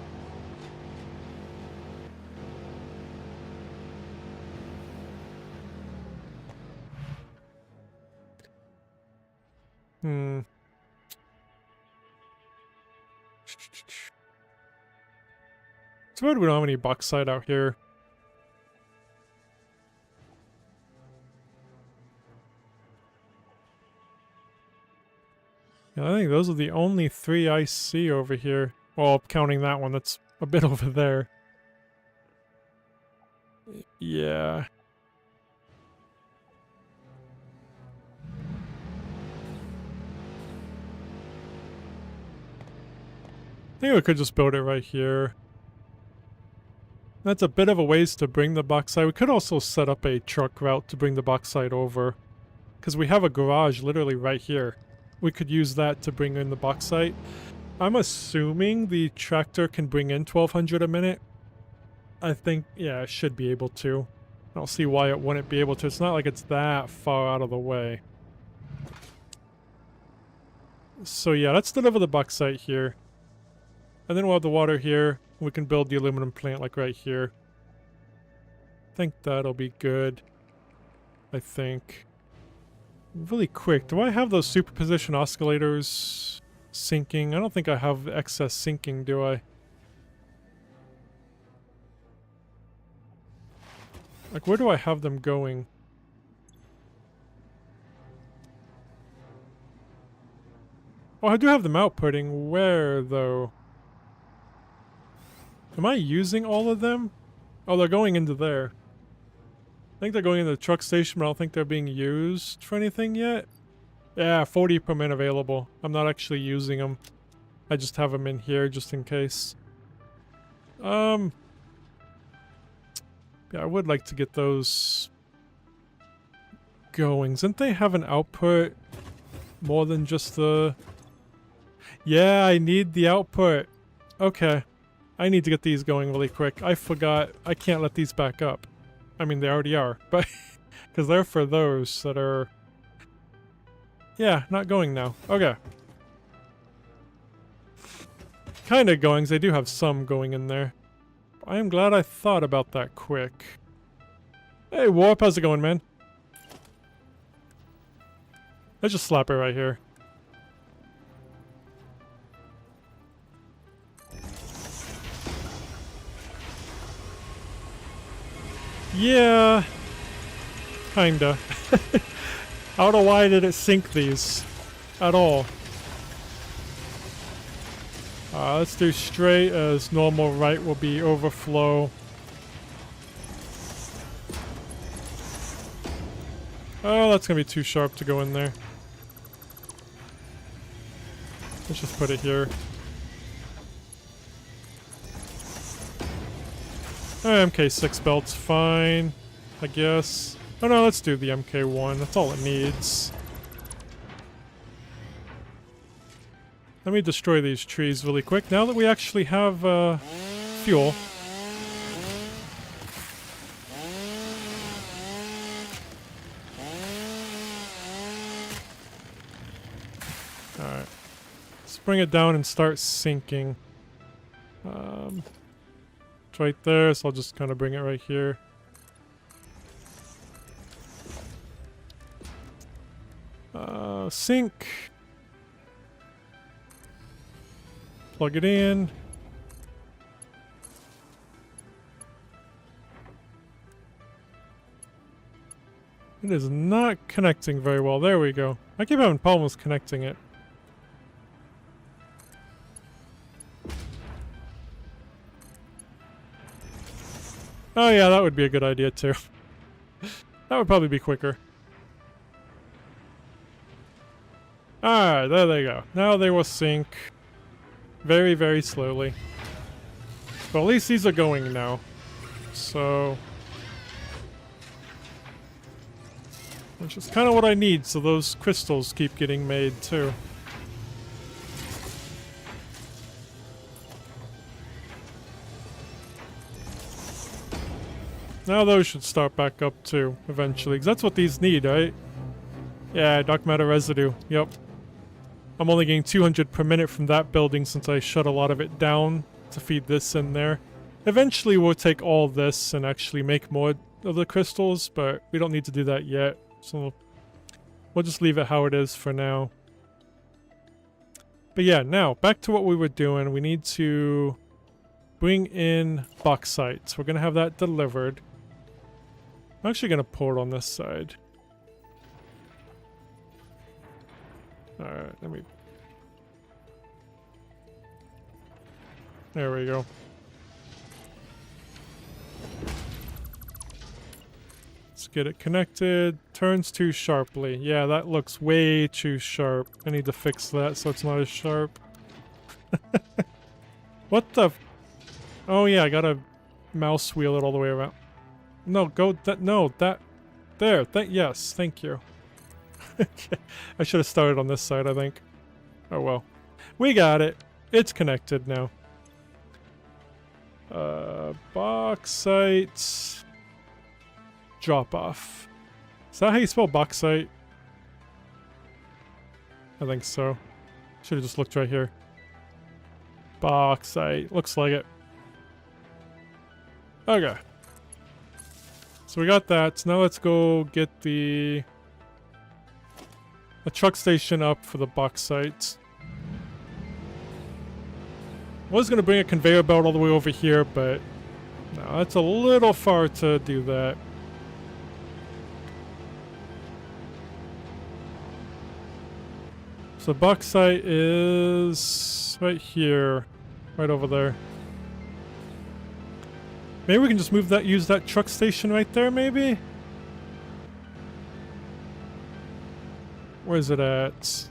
Too bad we don't have any bauxite out here. Yeah, I think those are the only 3 I see over here. Well, counting that one, that's a bit over there. Yeah. I think we could just build it right here. That's a bit of a ways to bring the bauxite. We could also set up a truck route to bring the bauxite over. Because we have a garage literally right here. We could use that to bring in the bauxite. I'm assuming the tractor can bring in 1,200 a minute. I think, yeah, it should be able to. I don't see why it wouldn't be able to. It's not like it's that far out of the way. So yeah, let's deliver the bauxite here. And then we'll have the water here. We can build the aluminum plant like right here. I think that'll be good. I think. Really quick, do I have those superposition oscillators sinking? I don't think I have excess sinking, do I? Like, where do I have them going? Oh, I do have them outputting. Where, though? Am I using all of them? Oh, they're going into there. I think they're going into the truck station, but I don't think they're being used for anything yet. Yeah, 40 per minute available. I'm not actually using them. I just have them in here just in case. Yeah, I would like to get those going. Didn't they have an output more than just the... Yeah, I need the output. Okay. I need to get these going really quick. I forgot. I can't let these back up. I mean, they already are, but... Because they're for those that are... Yeah, not going now. Okay. Kinda going, 'cause they do have some going in there. I am glad I thought about that quick. Hey, Warp, how's it going, man? Let's just slap it right here. Yeah. Kinda. I don't know why did it sink these at all. Let's do straight as normal. Right will be overflow. Oh, that's gonna be too sharp to go in there. Let's just put it here. MK6 belt's fine, I guess. Oh no, let's do the MK1. That's all it needs. Let me destroy these trees really quick now that we actually have fuel. Alright. Let's bring it down and start sinking. It's right there, so I'll just kind of bring it right here. Sink. Plug it in. It is not connecting very well. There we go. I keep having problems connecting it. Oh yeah, that would be a good idea too. That would probably be quicker. Alright, there they go. Now they will sink. Very, very slowly. But at least these are going now. So... which is kind of what I need, so those crystals keep getting made too. Now those should start back up too, eventually, because that's what these need, right? Yeah, dark matter residue, yep. I'm only getting 200 per minute from that building since I shut a lot of it down to feed this in there. Eventually we'll take all this and actually make more of the crystals, but we don't need to do that yet. So we'll just leave it how it is for now. But yeah, now back to what we were doing. We need to bring in bauxite. So we're going to have that delivered. I'm actually going to pour it on this side. Alright, let me... There we go. Let's get it connected. Turns too sharply. Yeah, that looks way too sharp. I need to fix that so it's not as sharp. What the... Oh yeah, I gotta mouse wheel it all the way around. No, go that. No, that. There. Yes. Thank you. Okay. I should have started on this side, I think. Oh well. We got it. It's connected now. Bauxite. Drop off. Is that how you spell bauxite? I think so. Should have just looked right here. Bauxite. Looks like it. Okay. So we got that. So now let's go get the truck station up for the bauxite. I was going to bring a conveyor belt all the way over here, but no, that's a little far to do that. So bauxite is right here, right over there. Maybe we can just move that, use that truck station right there, maybe? Where is it at?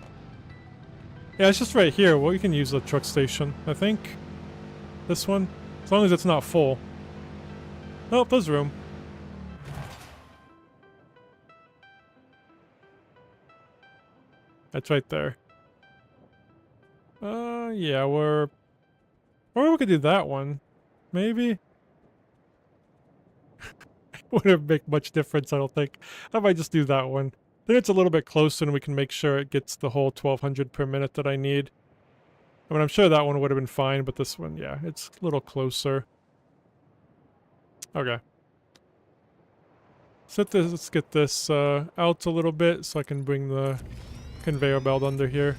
Yeah, it's just right here. Well, you can use the truck station, I think. This one. As long as it's not full. Oh, there's room. That's right there. Yeah, or we could do that one. Maybe? Wouldn't make much difference, I don't think. I might just do that one. Then it's a little bit closer and we can make sure it gets the whole 1200 per minute that I need. I mean, I'm sure that one would have been fine, but this one, yeah, it's a little closer. Okay. Let's get this out a little bit so I can bring the conveyor belt under here.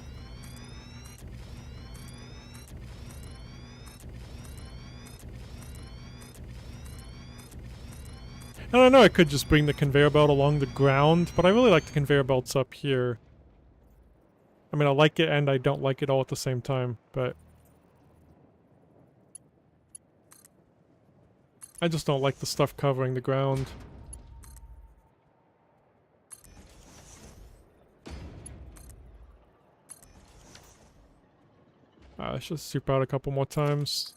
I don't know, I could just bring the conveyor belt along the ground, but I really like the conveyor belts up here. I mean, I like it and I don't like it all at the same time, but I just don't like the stuff covering the ground. Let's just soup out a couple more times.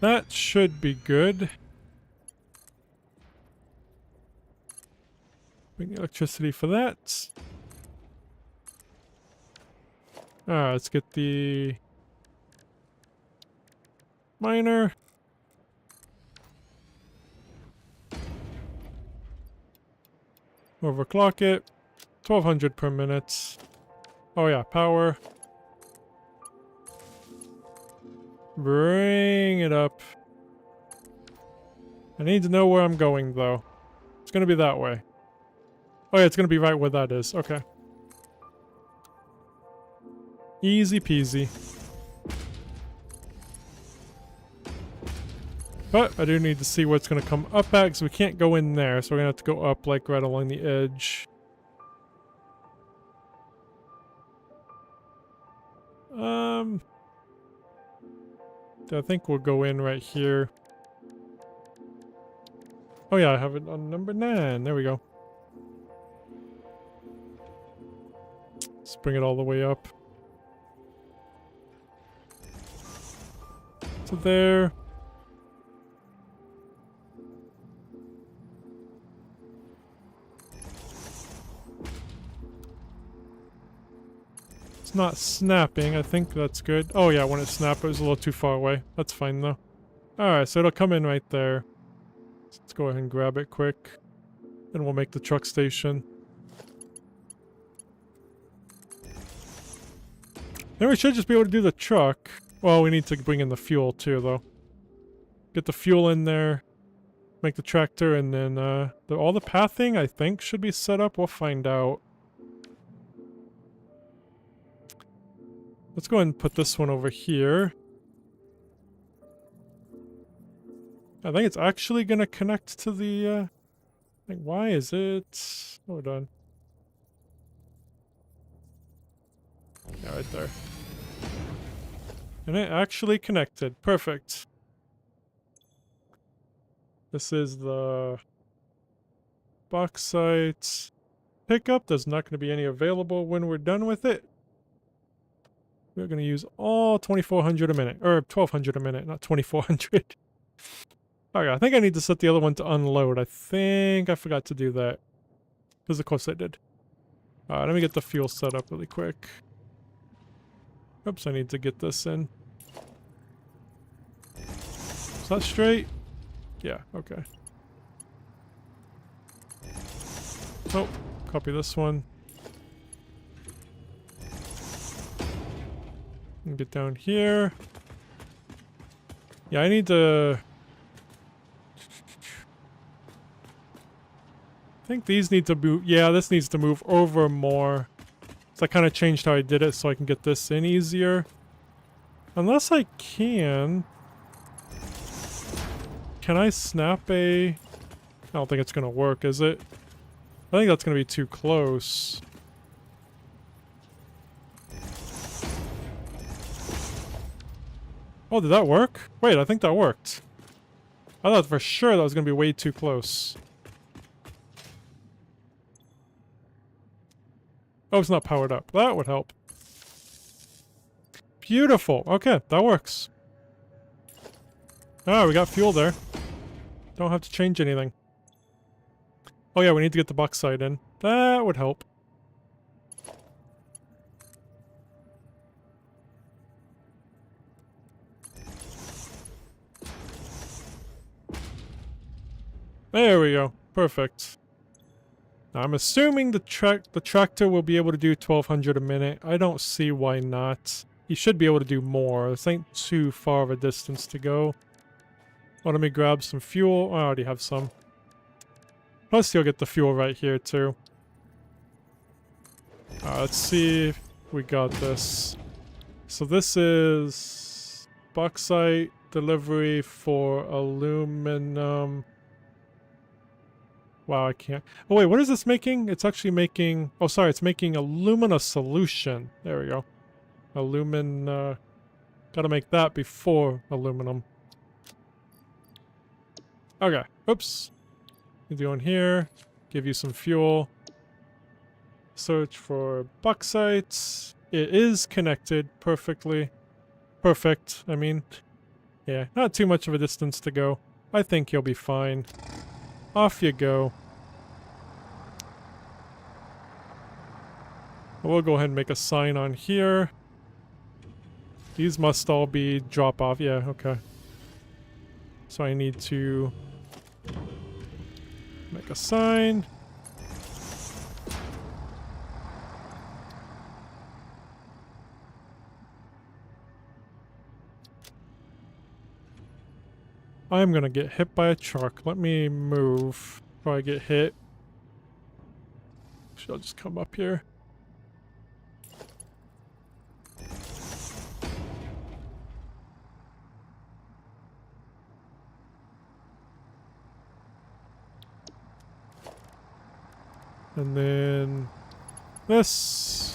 That should be good. Bring electricity for that. Alright, let's get the miner. Overclock it. 1200 per minute. Oh yeah, power. Bring it up. I need to know where I'm going, though. It's gonna be that way. Oh yeah, it's gonna be right where that is. Okay. Easy peasy. But I do need to see what's gonna come up at, because we can't go in there, so we're gonna have to go up, like, right along the edge. I think we'll go in right here. Oh yeah, I have it on number 9. There we go. Let's bring it all the way up. To there. It's not snapping. I think that's good. Oh yeah, when it snapped, it was a little too far away. That's fine though. Alright, so it'll come in right there. Let's go ahead and grab it quick. And we'll make the truck station. Then we should just be able to do the truck. Well, we need to bring in the fuel too, though. Get the fuel in there. Make the tractor, and then all the pathing, I think, should be set up. We'll find out. Let's go ahead and put this one over here. I think it's actually going to connect to the... like, why is it... Hold on. Yeah, right there. And it actually connected. Perfect. This is the bauxite pickup. There's not going to be any available when we're done with it. We're going to use all 2,400 a minute, or 1,200 a minute, not 2,400. Okay, I think I need to set the other one to unload. I think I forgot to do that. Because of course I did. Alright, let me get the fuel set up really quick. Oops, I need to get this in. Is that straight? Yeah, okay. Oh, copy this one. And get down here. Yeah, I need to... I think these need to move... Yeah, this needs to move over more. So I kind of changed how I did it so I can get this in easier. Unless I can... Can I snap a... I don't think it's going to work, is it? I think that's going to be too close. Oh, did that work? Wait, I think that worked. I thought for sure that was going to be way too close. Oh, it's not powered up. That would help. Beautiful. Okay, that works. Ah, we got fuel there. Don't have to change anything. Oh yeah, we need to get the bauxite in. That would help. There we go. Perfect. Now, I'm assuming the tractor will be able to do 1,200 a minute. I don't see why not. He should be able to do more. This ain't too far of a distance to go. Oh, let me grab some fuel. I already have some. Plus, you'll get the fuel right here, too. Let's see if we got this. So this is bauxite delivery for aluminum. Wow, I can't. Oh wait, what is this making? It's actually making... Oh, sorry, it's making alumina solution. There we go. Gotta make that before aluminum. Okay, oops. You go in here, give you some fuel. Search for bauxite. It is connected perfectly. Perfect, I mean. Yeah, not too much of a distance to go. I think you'll be fine. Off you go. We'll go ahead and make a sign on here. These must all be drop off. Yeah, okay. So I need to make a sign. I'm gonna get hit by a truck. Let me move before I get hit. I'll just come up here. And then this.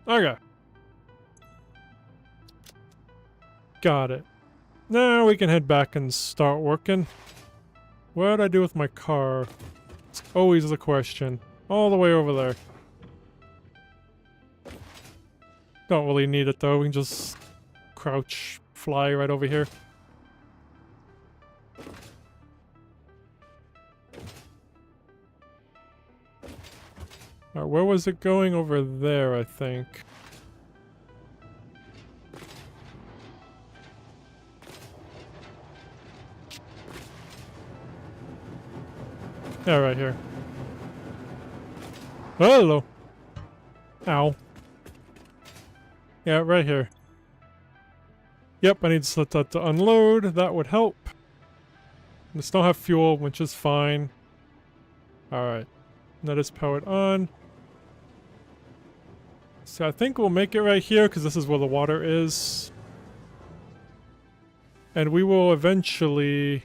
Okay. Got it. Now we can head back and start working. What did I do with my car? It's always the question. All the way over there. Don't really need it though, we can just crouch, fly right over here. Alright, where was it going? Over there, I think. Yeah, right here. Hello. Ow. Yeah, right here. Yep, I need to set that to unload. That would help. I still have fuel, which is fine. Alright. That is powered on. So I think we'll make it right here because this is where the water is. And we will eventually...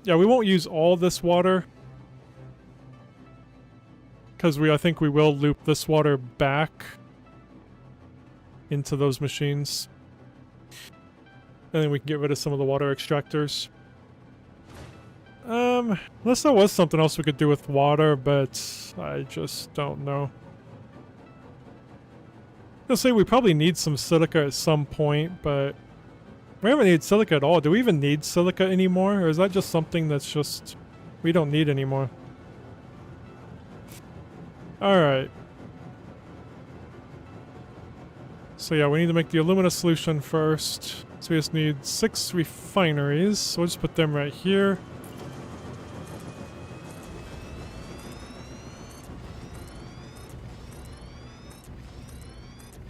Yeah, we won't use all this water. Because I think we will loop this water back into those machines. And then we can get rid of some of the water extractors. Unless there was something else we could do with water, but I just don't know. I'll say we probably need some silica at some point, but we haven't needed silica at all. Do we even need silica anymore? Or is that just something that's just we don't need anymore? Alright. So yeah, we need to make the alumina solution first. So we just need 6 refineries. So we'll just put them right here.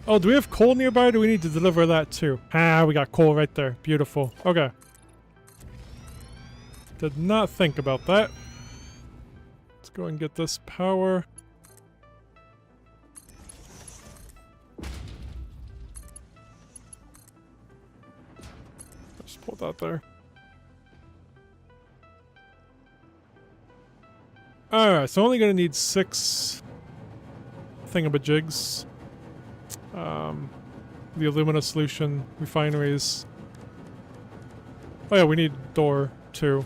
Oh, do we have coal nearby? Do we need to deliver that too? Ah, we got coal right there. Beautiful. Okay. Did not think about that. Let's go and get this power. Just pull that there. Alright, so only gonna need 6 thingamajigs. The alumina solution, refineries. Oh yeah, we need door too.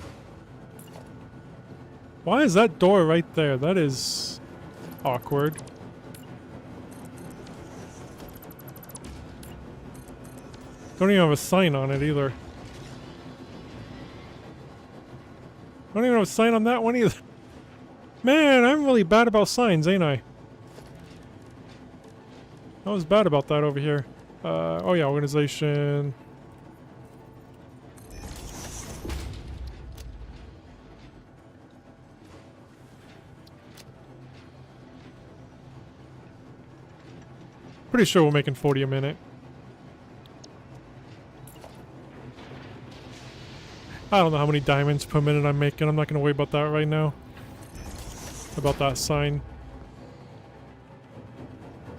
Why is that door right there? That is awkward. Don't even have a sign on it either. Don't even have a sign on that one either. Man, I'm really bad about signs, ain't I? I was bad about that over here. Oh yeah, organization. Pretty sure we're making 40 a minute. I don't know how many diamonds per minute I'm making. I'm not going to worry about that right now. About that sign.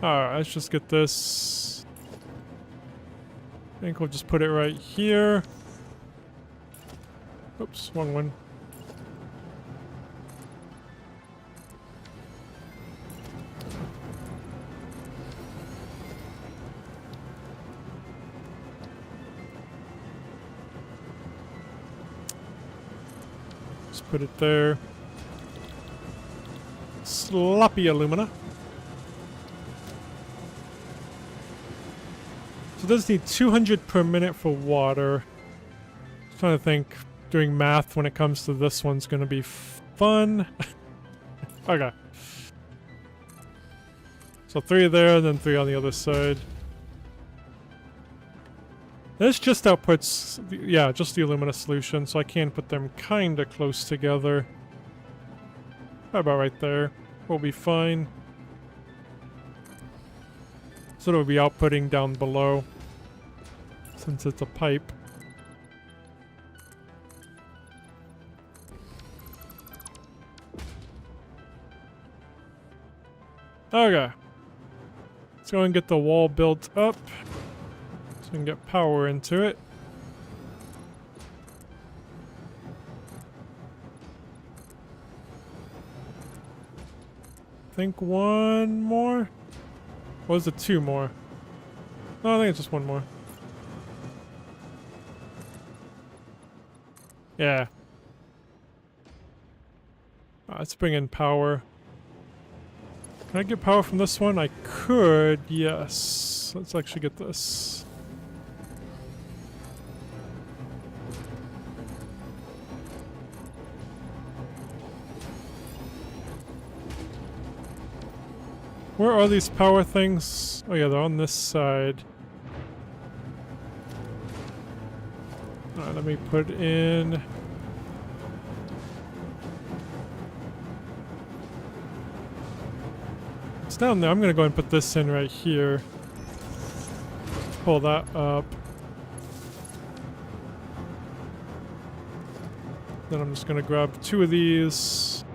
Alright, let's just get this. I think we'll just put it right here. Oops, wrong one. Just put it there. Sloppy alumina. So it does need 200 per minute for water. Just trying to think, doing math when it comes to this one's gonna be fun. Okay. So 3 there, and then 3 on the other side. This just outputs, yeah, just the alumina solution, so I can put them kinda close together. About right there. We'll be fine. So it'll be outputting down below, since it's a pipe. Okay. Let's go and get the wall built up, so we can get power into it. I think 1 more? Or is it 2 more? No, I think it's just 1 more. Yeah. Let's bring in power. Can I get power from this one? I could, yes. Let's actually get this. Where are these power things? Oh yeah, they're on this side. Alright, let me put in... It's down there. I'm gonna go and put this in right here. Pull that up. Then I'm just gonna grab 2 of these.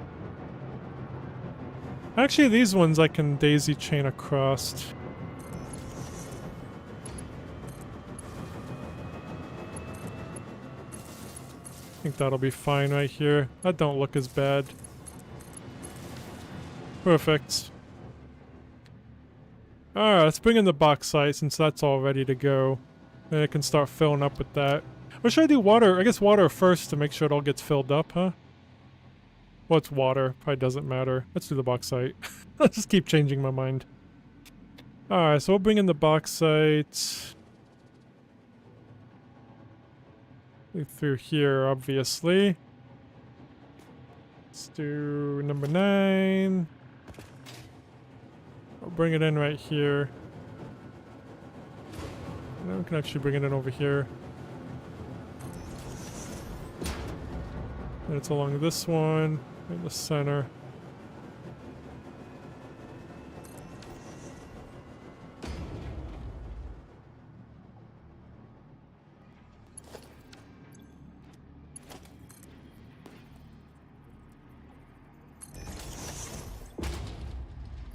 Actually, these ones I can daisy chain across. I think that'll be fine right here. That don't look as bad. Perfect. Alright, let's bring in the bauxite since that's all ready to go. Then I can start filling up with that. Or should I do water? I guess water first to make sure it all gets filled up, huh? Well, it's water. Probably doesn't matter. Let's do the bauxite. Let's just keep changing my mind. Alright, so we'll bring in the bauxite. Through here, obviously. Let's do number 9. I'll bring it in right here. And then we can actually bring it in over here. And it's along this one, in the center.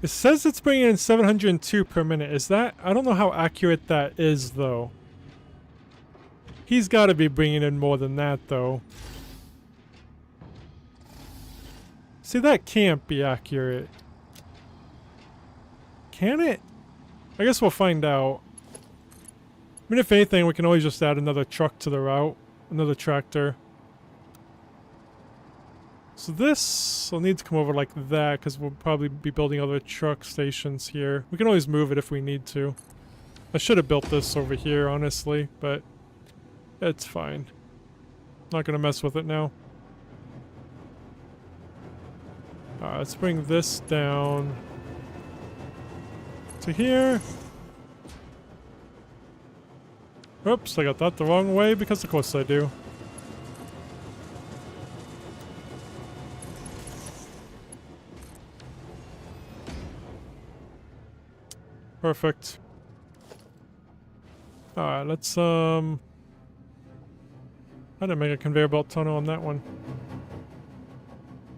It says it's bringing in 702 per minute. Is that... I don't know how accurate that is, though. He's got to be bringing in more than that, though. See, that can't be accurate. Can it? I guess we'll find out. I mean, if anything, we can always just add another truck to the route. Another tractor. So this will need to come over like that, because we'll probably be building other truck stations here. We can always move it if we need to. I should have built this over here, honestly, but it's fine. Not gonna mess with it now. Alright, let's bring this down to here. Oops, I got that the wrong way, because of course I do. Perfect. Alright, let's I didn't make a conveyor belt tunnel on that one.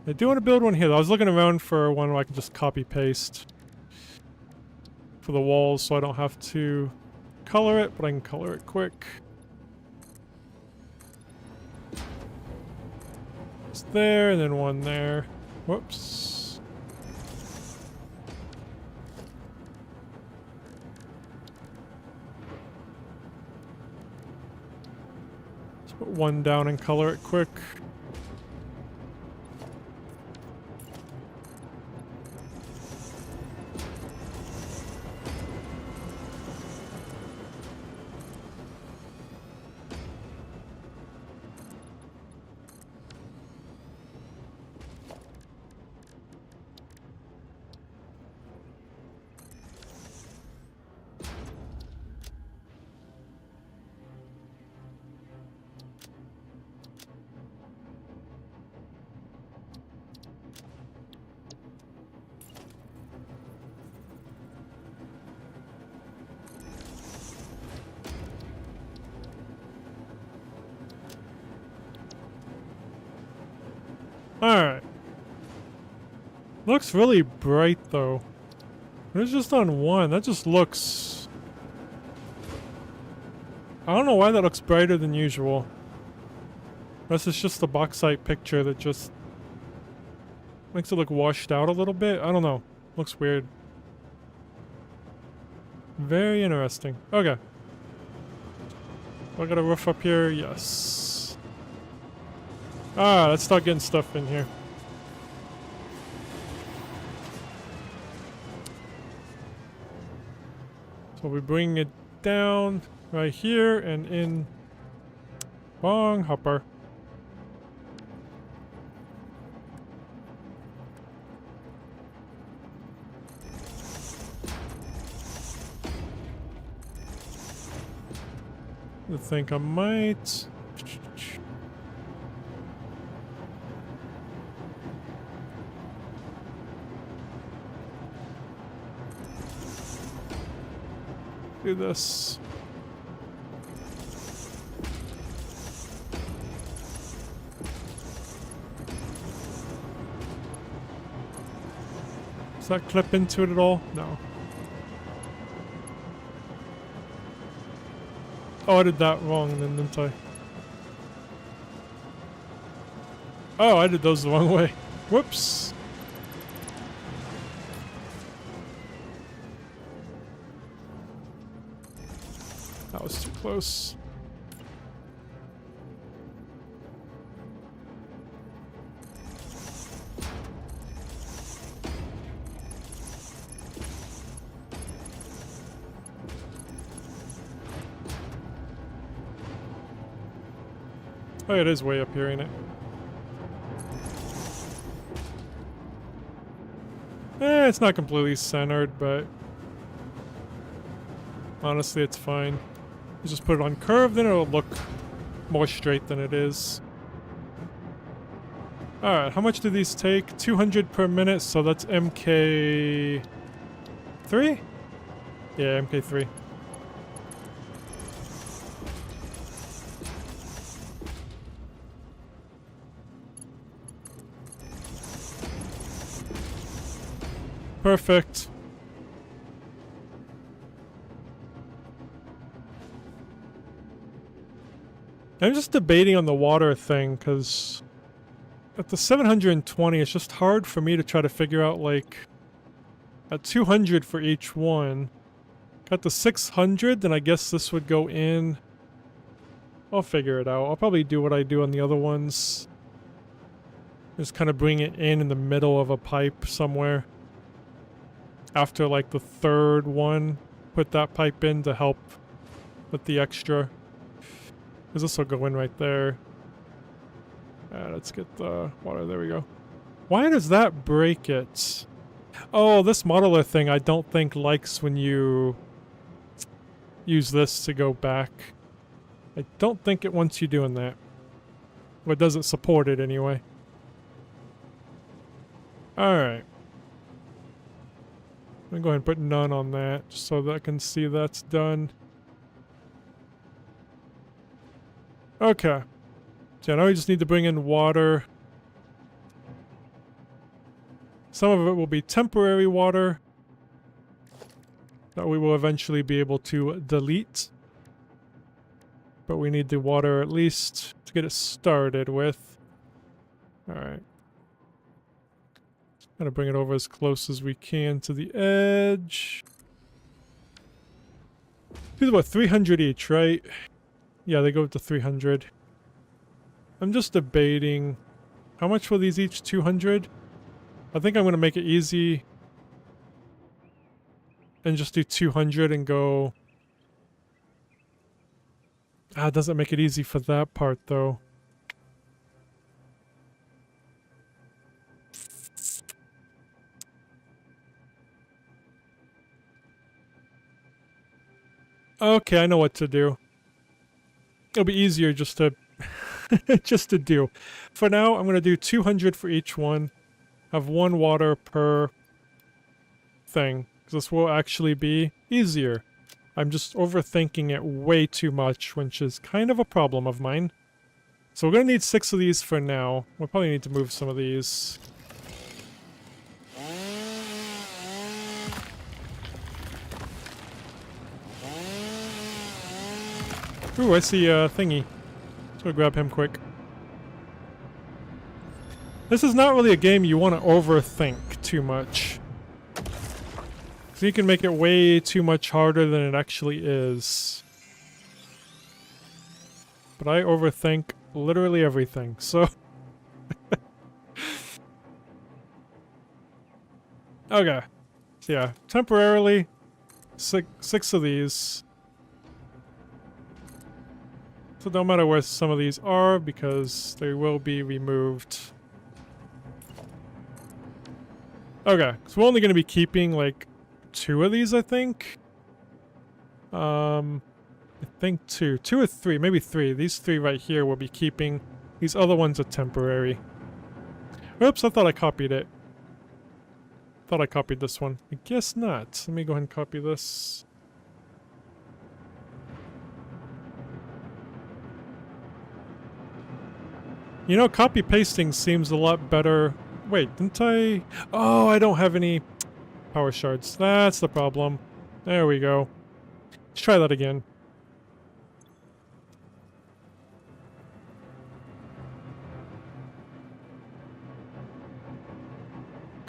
I do want to build one here though. I was looking around for one where I can just copy paste for the walls so I don't have to color it, but I can color it quick. It's there, and then one there. Whoops. Put one down and color it quick. Alright. Looks really bright though. It's just on one. That just looks... I don't know why that looks brighter than usual. Unless it's just the bauxite picture that just makes it look washed out a little bit. I don't know. Looks weird. Very interesting. Okay. I got a roof up here? Yes. Ah, let's start getting stuff in here. So we bring it down right here and in. Bong hopper. I think I might. Do this. Does that clip into it at all? No. Oh, I did that wrong then, didn't I? Oh, I did those the wrong way. Whoops. That was too close. Oh, it is way up here, ain't it? It's not completely centered, but honestly, it's fine. You just put it on curve, then it'll look more straight than it is. Alright, how much do these take? 200 per minute, so that's MK3? Yeah, MK3. Perfect. I'm just debating on the water thing, because at the 720, it's just hard for me to try to figure out, like, at 200 for each one. Got the 600, then I guess this would go in. I'll figure it out. I'll probably do what I do on the other ones. Just kind of bring it in the middle of a pipe somewhere. After, like, the third one, put that pipe in to help with the extra. Because this will go in right there. Let's get the water. There we go. Why does that break it? Oh, this modeler thing I don't think likes when you use this to go back. I don't think it wants you doing that. Or it doesn't support it anyway. Alright. I'm gonna go ahead and put none on that, just so that I can see that's done. Okay. So now we just need to bring in water. Some of it will be temporary water that we will eventually be able to delete. But we need the water at least to get it started with. Alright. Gotta bring it over as close as we can to the edge. These are about 300 each, right? Yeah, they go up to 300. I'm just debating. How much will these each? 200? I think I'm gonna make it easy. And just do 200 and go... Ah, it doesn't make it easy for that part, though. Okay, I know what to do. It'll be easier just to just to do. For now, I'm going to do 200 for each one. Have one water per thing. Because this will actually be easier. I'm just overthinking it way too much, which is kind of a problem of mine. So we're going to need 6 of these for now. We'll probably need to move some of these. Ooh, I see a thingy. Let's go grab him quick. This is not really a game you want to overthink too much. So you can make it way too much harder than it actually is. But I overthink literally everything, so... Okay. So yeah, temporarily, six of these. So no matter where some of these are, because they will be removed. Okay, so we're only going to be keeping, like, 2 of these, I think. I think 2. 2 or 3, maybe 3. These 3 right here we'll be keeping. These other ones are temporary. Oops, I thought I copied it. Thought I copied this one. I guess not. Let me go ahead and copy this. You know, copy pasting seems a lot better. Wait, didn't I? Oh, I don't have any. power shards. That's the problem. There we go. Let's try that again.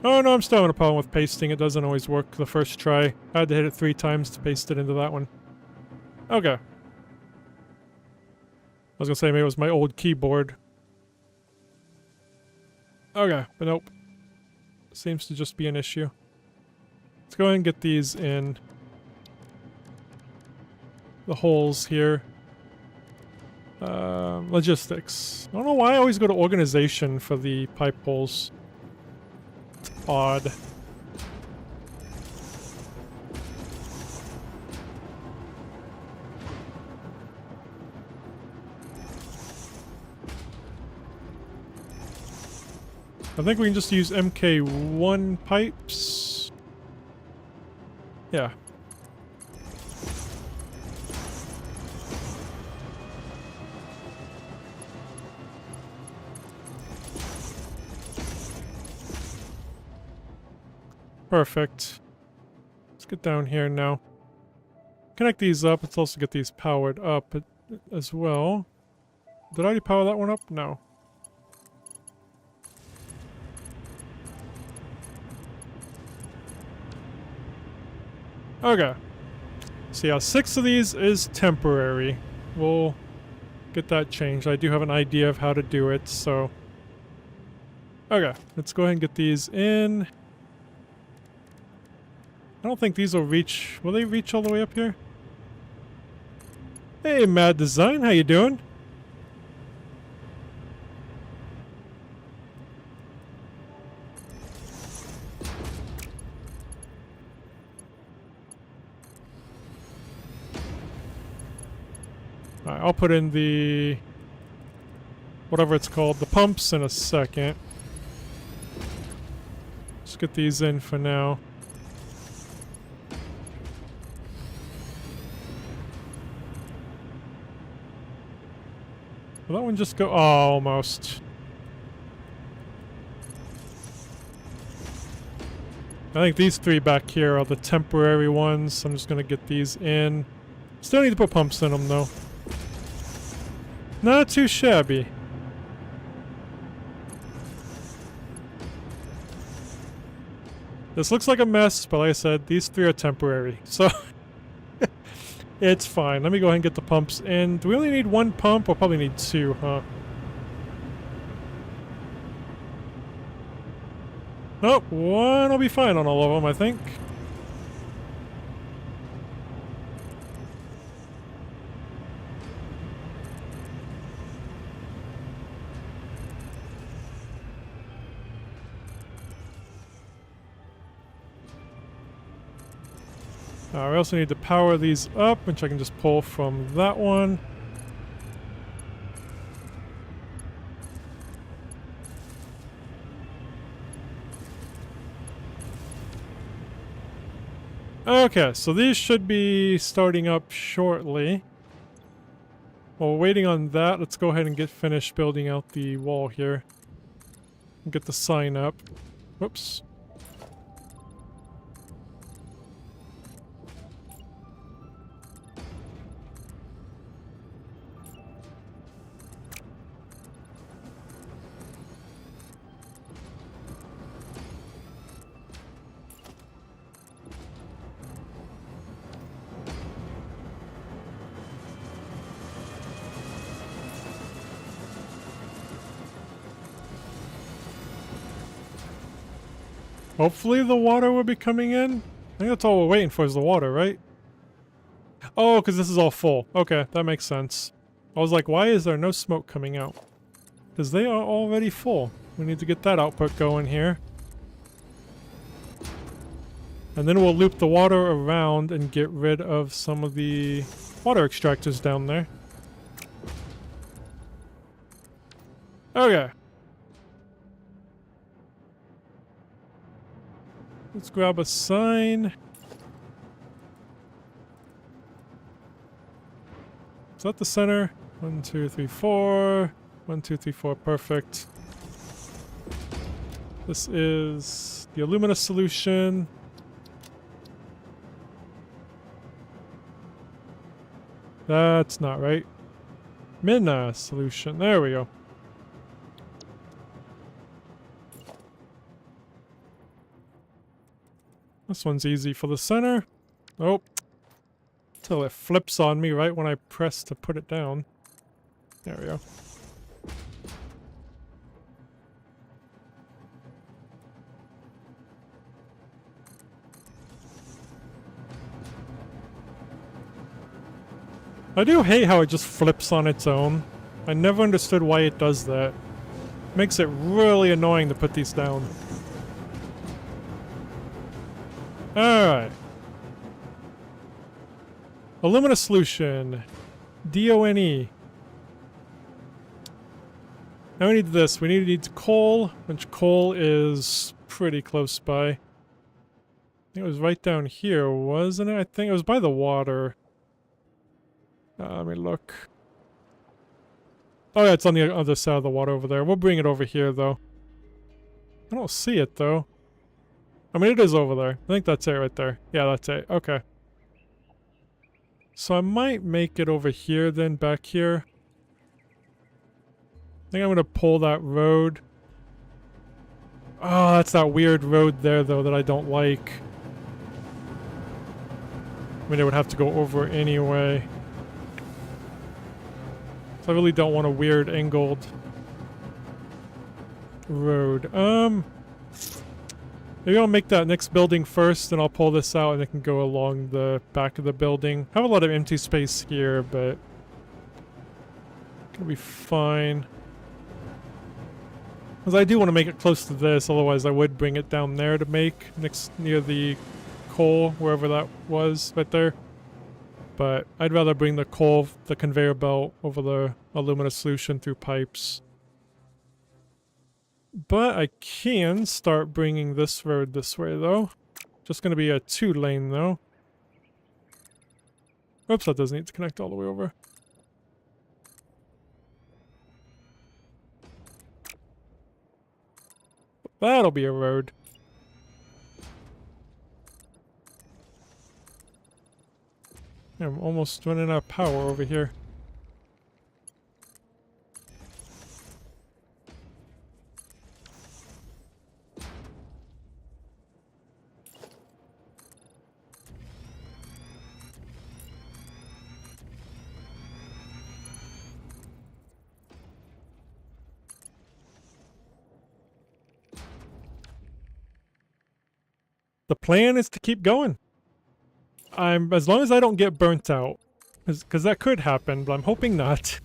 Oh no, I'm still having a problem with pasting. It doesn't always work the first try. I had to hit it 3 times to paste it into that one. Okay. I was gonna say maybe it was my old keyboard. Okay, but nope. Seems to just be an issue. Let's go ahead and get these in the holes here. Logistics. I don't know why I always go to organization for the pipe holes. It's odd. I think we can just use MK1 pipes. Yeah. Perfect. Let's get down here now. Connect these up. Let's also get these powered up as well. Did I already power that one up? No. Okay. So yeah, 6 of these is temporary. We'll get that changed. I do have an idea of how to do it, so... Okay, let's go ahead and get these in. I don't think these will reach... Will they reach all the way up here? Hey, Mad Design, how you doing? Alright, I'll put in the... whatever it's called, the pumps in a second. Let's get these in for now. Will that one just go? Oh, almost. I think these 3 back here are the temporary ones. I'm just gonna get these in. Still need to put pumps in them though. Not too shabby. This looks like a mess, but like I said, these 3 are temporary. So... it's fine. Let me go ahead and get the pumps in. Do we only need 1 pump? We'll probably need 2, huh? Nope, 1 will be fine on all of them, I think. We also need to power these up, which I can just pull from that one. Okay, so these should be starting up shortly. While we're waiting on that, let's go ahead and get finished building out the wall here. Get the sign up. Whoops. Hopefully the water will be coming in. I think that's all we're waiting for is the water, right? Oh, because this is all full. Okay, that makes sense. I was like, why is there no smoke coming out? Because they are already full. We need to get that output going here. And then we'll loop the water around and get rid of some of the water extractors down there. Okay. Let's grab a sign. Is that the center? 1, 2, 3, 4. 1, 2, 3, 4. Perfect. This is the alumina solution. That's not right. Mina solution. There we go. This one's easy for the center. Oh. Till it flips on me right when I press to put it down. There we go. I do hate how it just flips on its own. I never understood why it does that. Makes it really annoying to put these down. Alright. Alumina solution. DONE. Now we need this. We need coal, which coal is pretty close by. I think it was right down here, wasn't it? I think it was by the water. Let me look. Oh yeah, it's on the other side of the water over there. We'll bring it over here, though. I don't see it, though. I mean, it is over there. I think that's it right there. Yeah, that's it. Okay. So I might make it over here, then back here. I think I'm gonna pull that road. Oh, that's that weird road there, though, that I don't like. I mean, it would have to go over anyway. So I really don't want a weird angled road. Maybe I'll make that next building first, and I'll pull this out and it can go along the back of the building. I have a lot of empty space here, but it'll be fine. Because I do want to make it close to this, otherwise I would bring it down there to make next near the coal, wherever that was, right there. But I'd rather bring the coal, the conveyor belt, over the alumina solution through pipes. But I can start bringing this road this way, though. Just going to be a 2-lane, though. Oops, that doesn't need to connect all the way over. That'll be a road. I'm almost running out of power over here. The plan is to keep going. As long as I don't get burnt out, because that could happen, but I'm hoping not.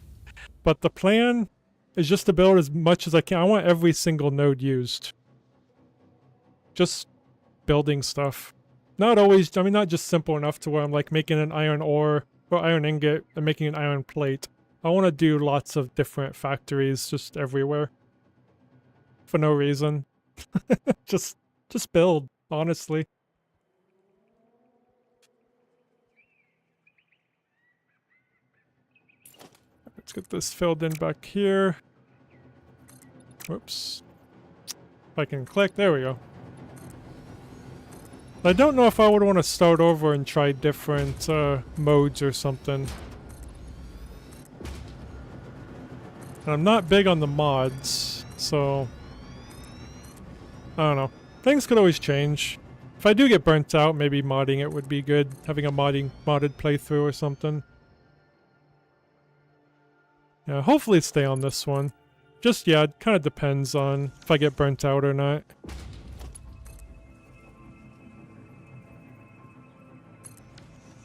But the plan is just to build as much as I can. I want every single node used. Just building stuff. Not always, I mean, not just simple enough to where I'm like making an iron ore or iron ingot and making an iron plate. I want to do lots of different factories just everywhere. For no reason. just build, honestly. Let's get this filled in back here. Whoops. If I can click, there we go. I don't know if I would want to start over and try different modes or something. And I'm not big on the mods, so I don't know. Things could always change. If I do get burnt out, maybe modding it would be good. Having a modded playthrough or something. Yeah, hopefully stay on this one. Just, yeah, it kind of depends on if I get burnt out or not.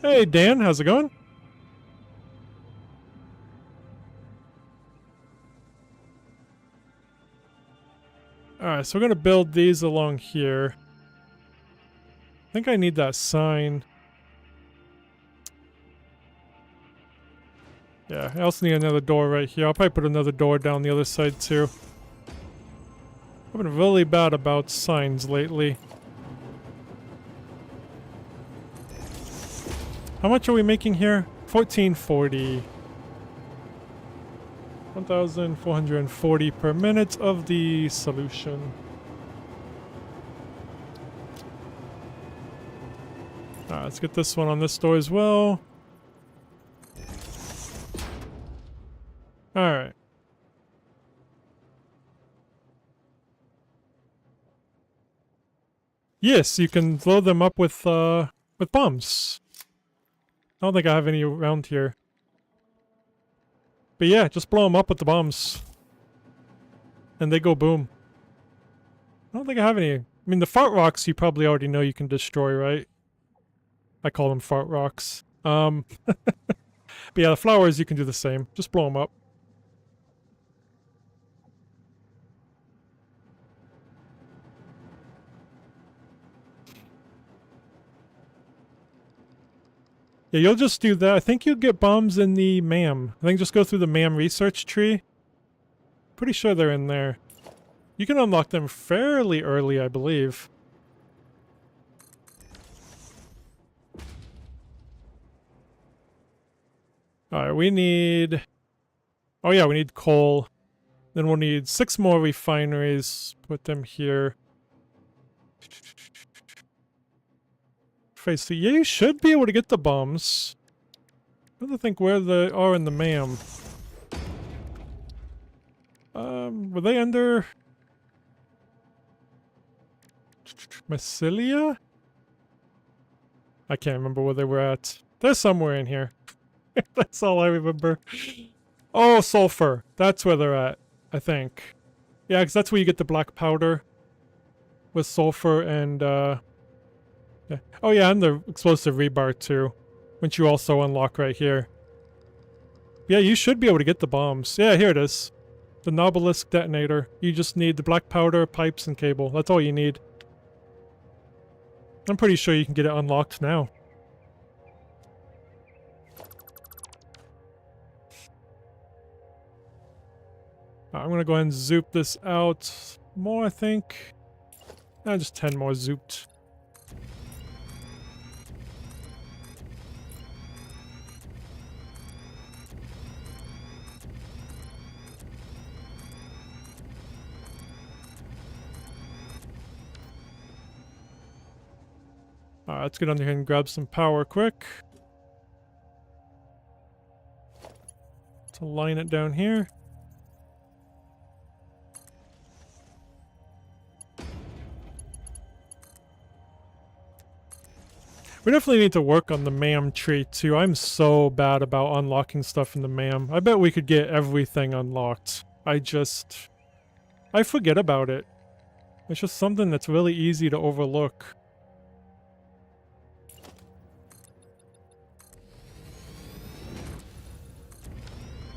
Hey Dan, how's it going? Alright, so we're gonna build these along here. I think I need that sign. Yeah, I also need another door right here. I'll probably put another door down the other side too. I've been really bad about signs lately. How much are we making here? 1440. 1,440 per minute of the solution. Alright, let's get this one on this door as well. Yes, you can blow them up with bombs. I don't think I have any around here. But yeah, just blow them up with the bombs. And they go boom. I don't think I have any. I mean, the fart rocks you probably already know you can destroy, right? I call them fart rocks. But yeah, the flowers you can do the same. Just blow them up. Yeah, you'll just do that. I think you'll get bombs in the MAM. I think just go through the MAM research tree. Pretty sure they're in there. You can unlock them fairly early, I believe. Alright, we need... Oh yeah, we need coal. Then we'll need 6 more refineries. Put them here. Face, yeah, you should be able to get the bombs. I don't think where they are in the MAM. Were they under... Massilia? I can't remember where they were at. They're somewhere in here. That's all I remember. Oh, sulfur. That's where they're at, I think. Yeah, because that's where you get the black powder. With sulfur and, yeah. Oh yeah, and the explosive rebar too. Which you also unlock right here. Yeah, you should be able to get the bombs. Yeah, here it is. The Nobelisk detonator. You just need the black powder, pipes, and cable. That's all you need. I'm pretty sure you can get it unlocked now. I'm gonna go ahead and zoop this out more, I think. Just 10 more zooped. Alright, let's get under here and grab some power quick. To line it down here. We definitely need to work on the MAM tree too. I'm so bad about unlocking stuff in the MAM. I bet we could get everything unlocked. I forget about it. It's just something that's really easy to overlook.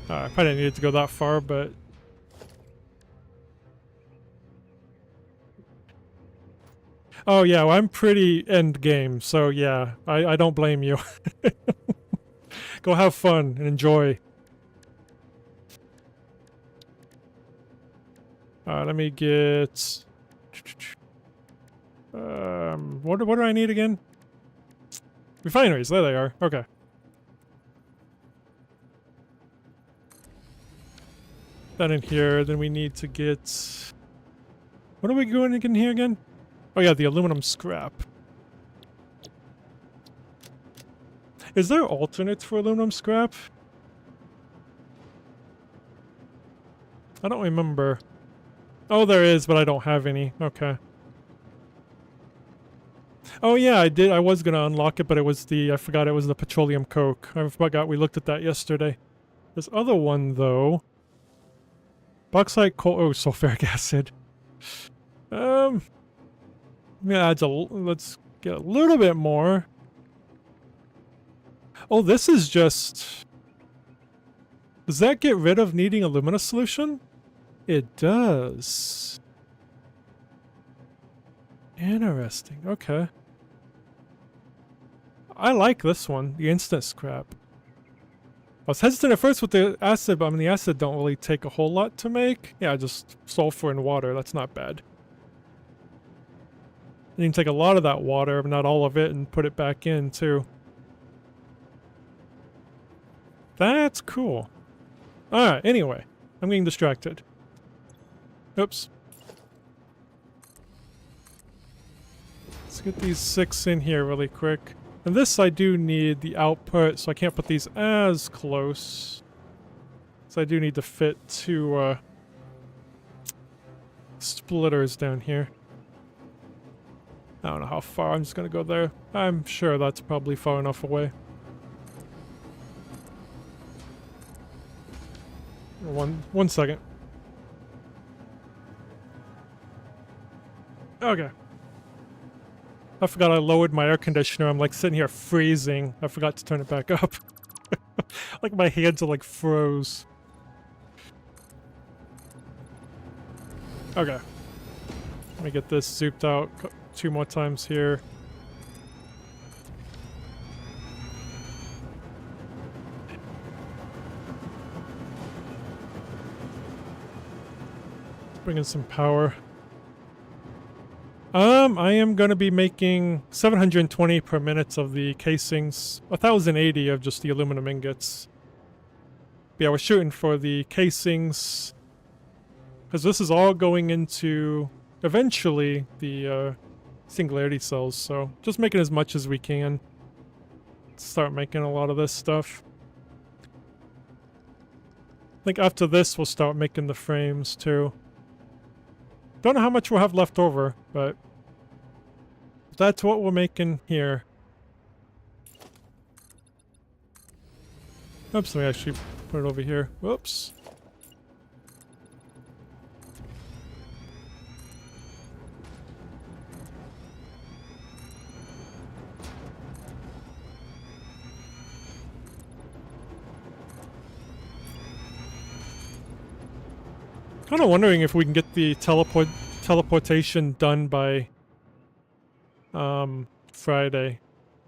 I probably didn't need to go that far, but... Oh yeah, well, I'm pretty end game, so yeah, I don't blame you. Go have fun and enjoy. Let me get... what do I need again? Refineries, there they are. Okay. That in here, then we need to get... What are we going in here again? Oh yeah, the aluminum scrap. Is there alternates for aluminum scrap? I don't remember. Oh, there is, but I don't have any. Okay. Oh yeah, I was gonna unlock it, but it was I forgot it was the petroleum coke. I forgot we looked at that yesterday. This other one, though... Bauxite coal... Oh, sulfuric acid. Yeah, let's get a little bit more. Oh, this is just... Does that get rid of needing a lumina solution? It does. Interesting, okay. I like this one, the instant scrap. I was hesitant at first with the acid, but I mean the acid don't really take a whole lot to make. Yeah, just sulfur and water, that's not bad. You can take a lot of that water, but not all of it, and put it back in, too. That's cool. Alright, anyway. I'm getting distracted. Oops. Let's get these 6 in here really quick. And this I do need the output, so I can't put these as close. So I do need to fit 2 splitters down here. I don't know how far. I'm just gonna go there. I'm sure that's probably far enough away. One second. Okay. I forgot I lowered my air conditioner. I'm like sitting here freezing. I forgot to turn it back up. Like my hands are like froze. Okay. Let me get this zooped out 2 more times here. Bring in some power. I am gonna be making 720 per minute of the casings, 1080 of just the aluminum ingots. But yeah, we're shooting for the casings, because this is all going into, eventually, the singularity cells, so just making as much as we can. Start making a lot of this stuff. I think after this we'll start making the frames too. Don't know how much we'll have left over, but that's what we're making here. Oops, let me actually put it over here. Whoops. Kind of wondering if we can get the teleportation done by Friday.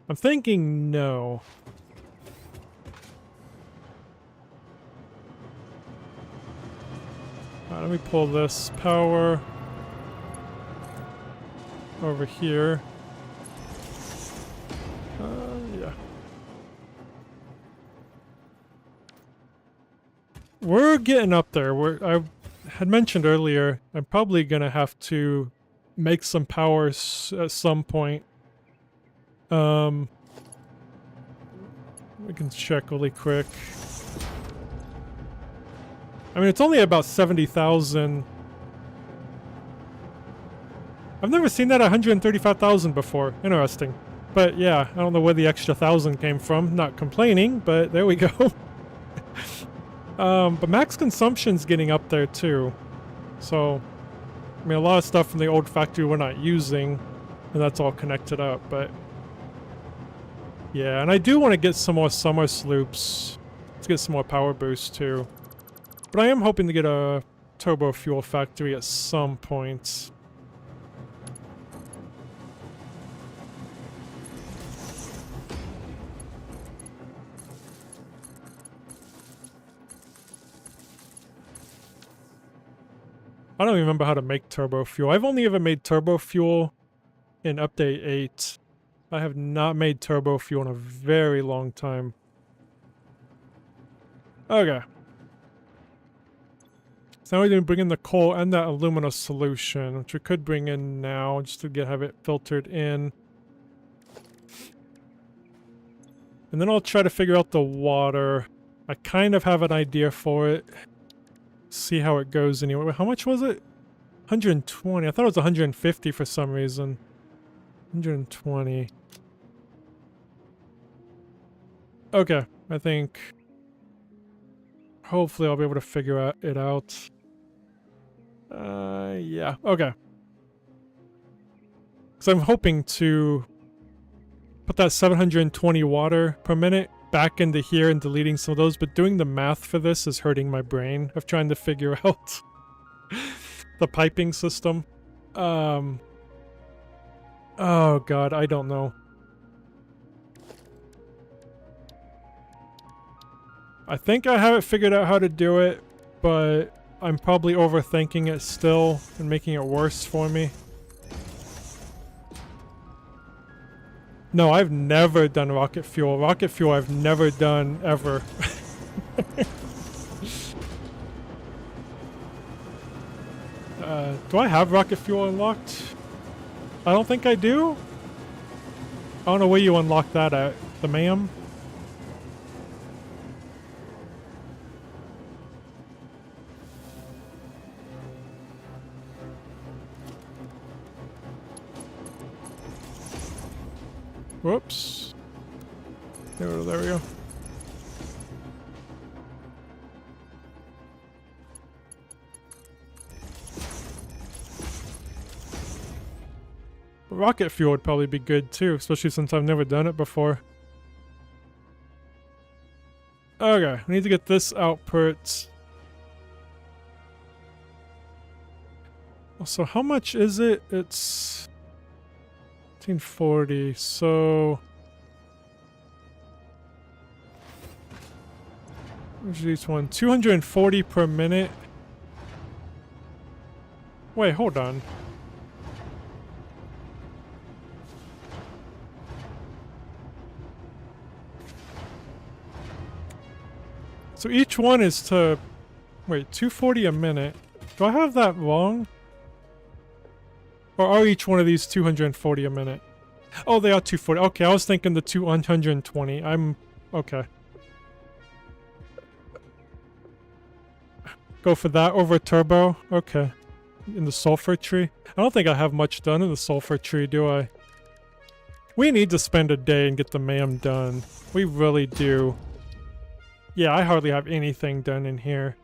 I'm thinking no. Alright, let me pull this power over here. Yeah. We're getting up there. I had mentioned earlier, I'm probably gonna have to make some power at some point. We can check really quick. I mean, it's only about 70,000. I've never seen that 135,000 before. Interesting. But yeah, I don't know where the extra 1,000 came from. Not complaining, but there we go. But max consumption's getting up there too. So, I mean, a lot of stuff from the old factory we're not using, and that's all connected up, but yeah, and I do want to get some more summer sloops to get some more power boost too. But I am hoping to get a turbo fuel factory at some point. I don't even remember how to make turbo fuel. I've only ever made turbo fuel in update 8. I have not made turbo fuel in a very long time. Okay. So now we're going to bring in the coal and that alumina solution, which we could bring in now just to have it filtered in. And then I'll try to figure out the water. I kind of have an idea for it. See how it goes anyway. How much was it? 120. I thought it was 150 for some reason. 120. Okay, I think hopefully I'll be able to figure it out. Yeah, okay. So I'm hoping to put that 720 water per minute back into here and deleting some of those, but doing the math for this is hurting my brain of trying to figure out the piping system. Oh god, I don't know. I think I have it figured out how to do it, but I'm probably overthinking it still and making it worse for me. No, I've never done rocket fuel. Rocket fuel I've never done, ever. Do I have rocket fuel unlocked? I don't think I do. I don't know where you unlock that at. The ma'am? Whoops. There we go. Rocket fuel would probably be good too, especially since I've never done it before. Okay, we need to get this output. So how much is it? It's 1840, so... Where's each one? 240 per minute. Wait, hold on. So each one is to... Wait, 240 a minute. Do I have that wrong? Or are each one of these 240 a minute? Oh, they are 240. Okay, I was thinking the 220. I'm... Okay. Go for that over turbo? Okay. In the sulfur tree? I don't think I have much done in the sulfur tree, do I? We need to spend a day and get the MAM done. We really do. Yeah, I hardly have anything done in here.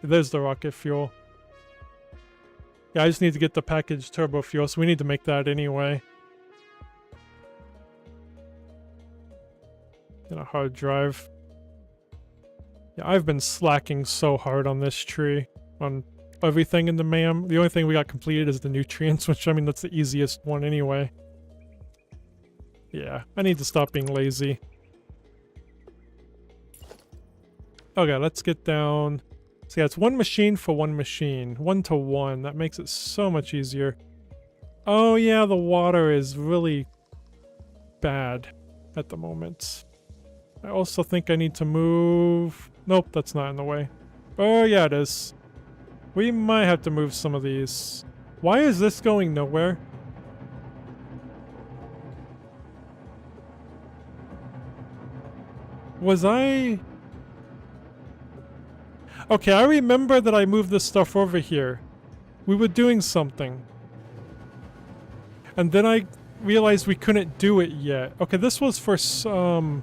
There's the rocket fuel. Yeah, I just need to get the packaged turbo fuel, so we need to make that anyway. And a hard drive. Yeah, I've been slacking so hard on this tree. On everything in the MAM. The only thing we got completed is the nutrients, which, I mean, that's the easiest one anyway. Yeah, I need to stop being lazy. Okay, let's get down. So yeah, it's one machine for one machine. 1 to 1. That makes it so much easier. Oh yeah, the water is really bad at the moment. I also think I need to move... Nope, that's not in the way. Oh yeah, it is. We might have to move some of these. Why is this going nowhere? Was I... Okay, I remember that I moved this stuff over here. We were doing something. And then I realized we couldn't do it yet. Okay, this was for some...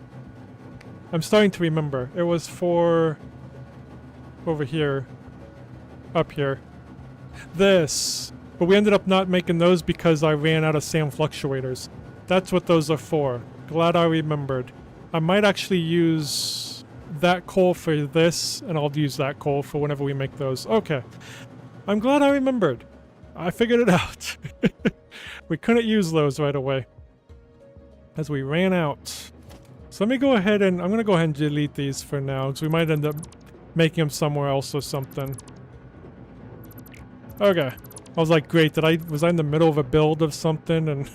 I'm starting to remember. It was for... over here. Up here. This. But we ended up not making those because I ran out of SAM fluctuators. That's what those are for. Glad I remembered. I might actually use... that coal for this, and I'll use that coal for whenever we make those. Okay. I'm glad I remembered. I figured it out. We couldn't use those right away. As we ran out. So let me go ahead and... I'm going to go ahead and delete these for now, because we might end up making them somewhere else or something. Okay. I was like, great, was I in the middle of a build of something? And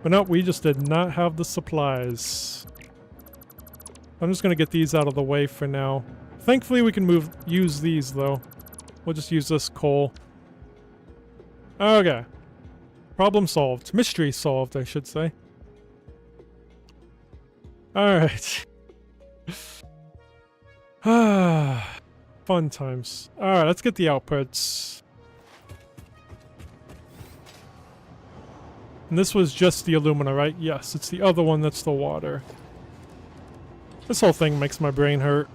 but no, we just did not have the supplies. I'm just going to get these out of the way for now. Thankfully, we can use these, though. We'll just use this coal. Okay. Problem solved. Mystery solved, I should say. Alright. Fun times. Alright, let's get the outputs. And this was just the alumina, right? Yes, it's the other one that's the water. This whole thing makes my brain hurt.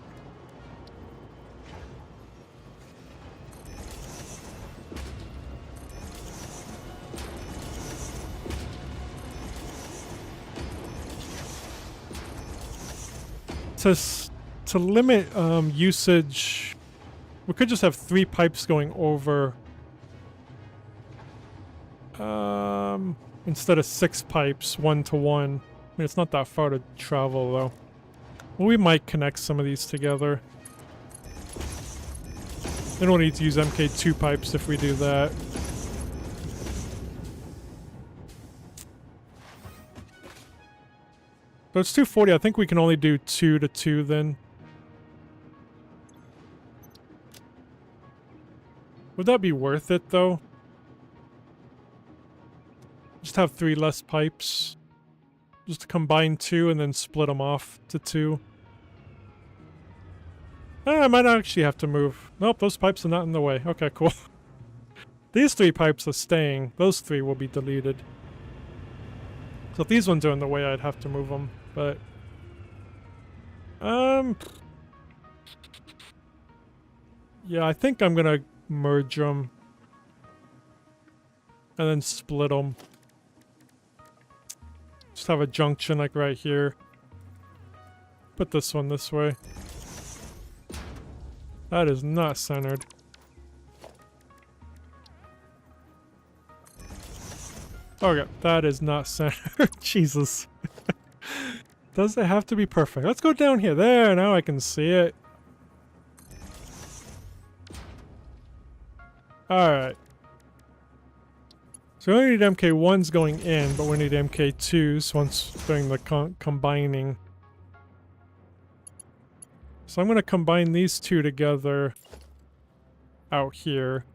To limit usage, we could just have 3 pipes going over instead of 6 pipes, 1 to 1. I mean, it's not that far to travel, though. Well, we might connect some of these together. We don't need to use MK2 pipes if we do that. But it's 240. I think we can only do 2 to 2 then. Would that be worth it, though? Just have 3 less pipes. Just to combine 2 and then split them off to 2. I might actually have to move. Nope, those pipes are not in the way. Okay, cool. These 3 pipes are staying. Those 3 will be deleted. So if these ones are in the way, I'd have to move them, but... Yeah, I think I'm gonna merge them. And then split them. Just have a junction like right here. Put this one this way. That is not centered. Okay, that is not centered. Jesus. Does it have to be perfect? Let's go down here. There, now I can see it. Alright. So we only need MK1s going in, but we need MK2s once doing the combining. So I'm going to combine these two together out here.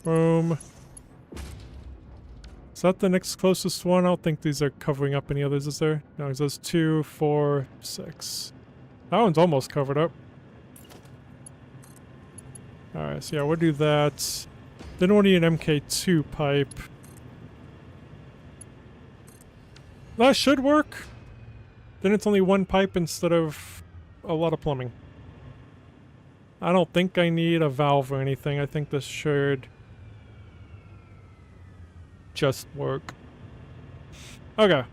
Boom. Is that the next closest one? I don't think these are covering up any others, is there? No, it says 2, 4, 6. That one's almost covered up. Alright, so yeah, we'll do that. Then we'll need an MK2 pipe. That should work. Then it's only one pipe instead of a lot of plumbing. I don't think I need a valve or anything. I think this should just work. Okay.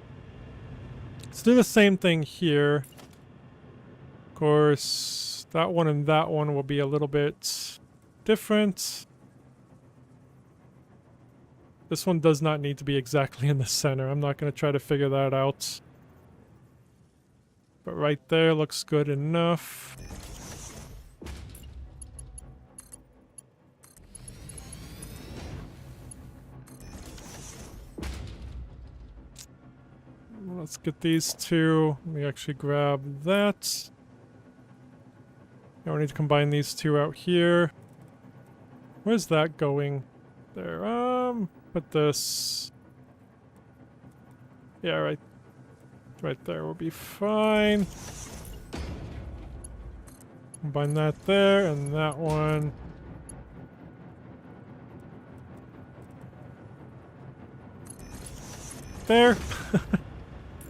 Let's do the same thing here. Of course, that one and that one will be a little bit different. This one does not need to be exactly in the center. I'm not going to try to figure that out. But right there looks good enough. Let's get these two. Let me actually grab that. Now we need to combine these two out here. Where's that going? There. Put this. Yeah, right there will be fine. Combine that there and that one. There.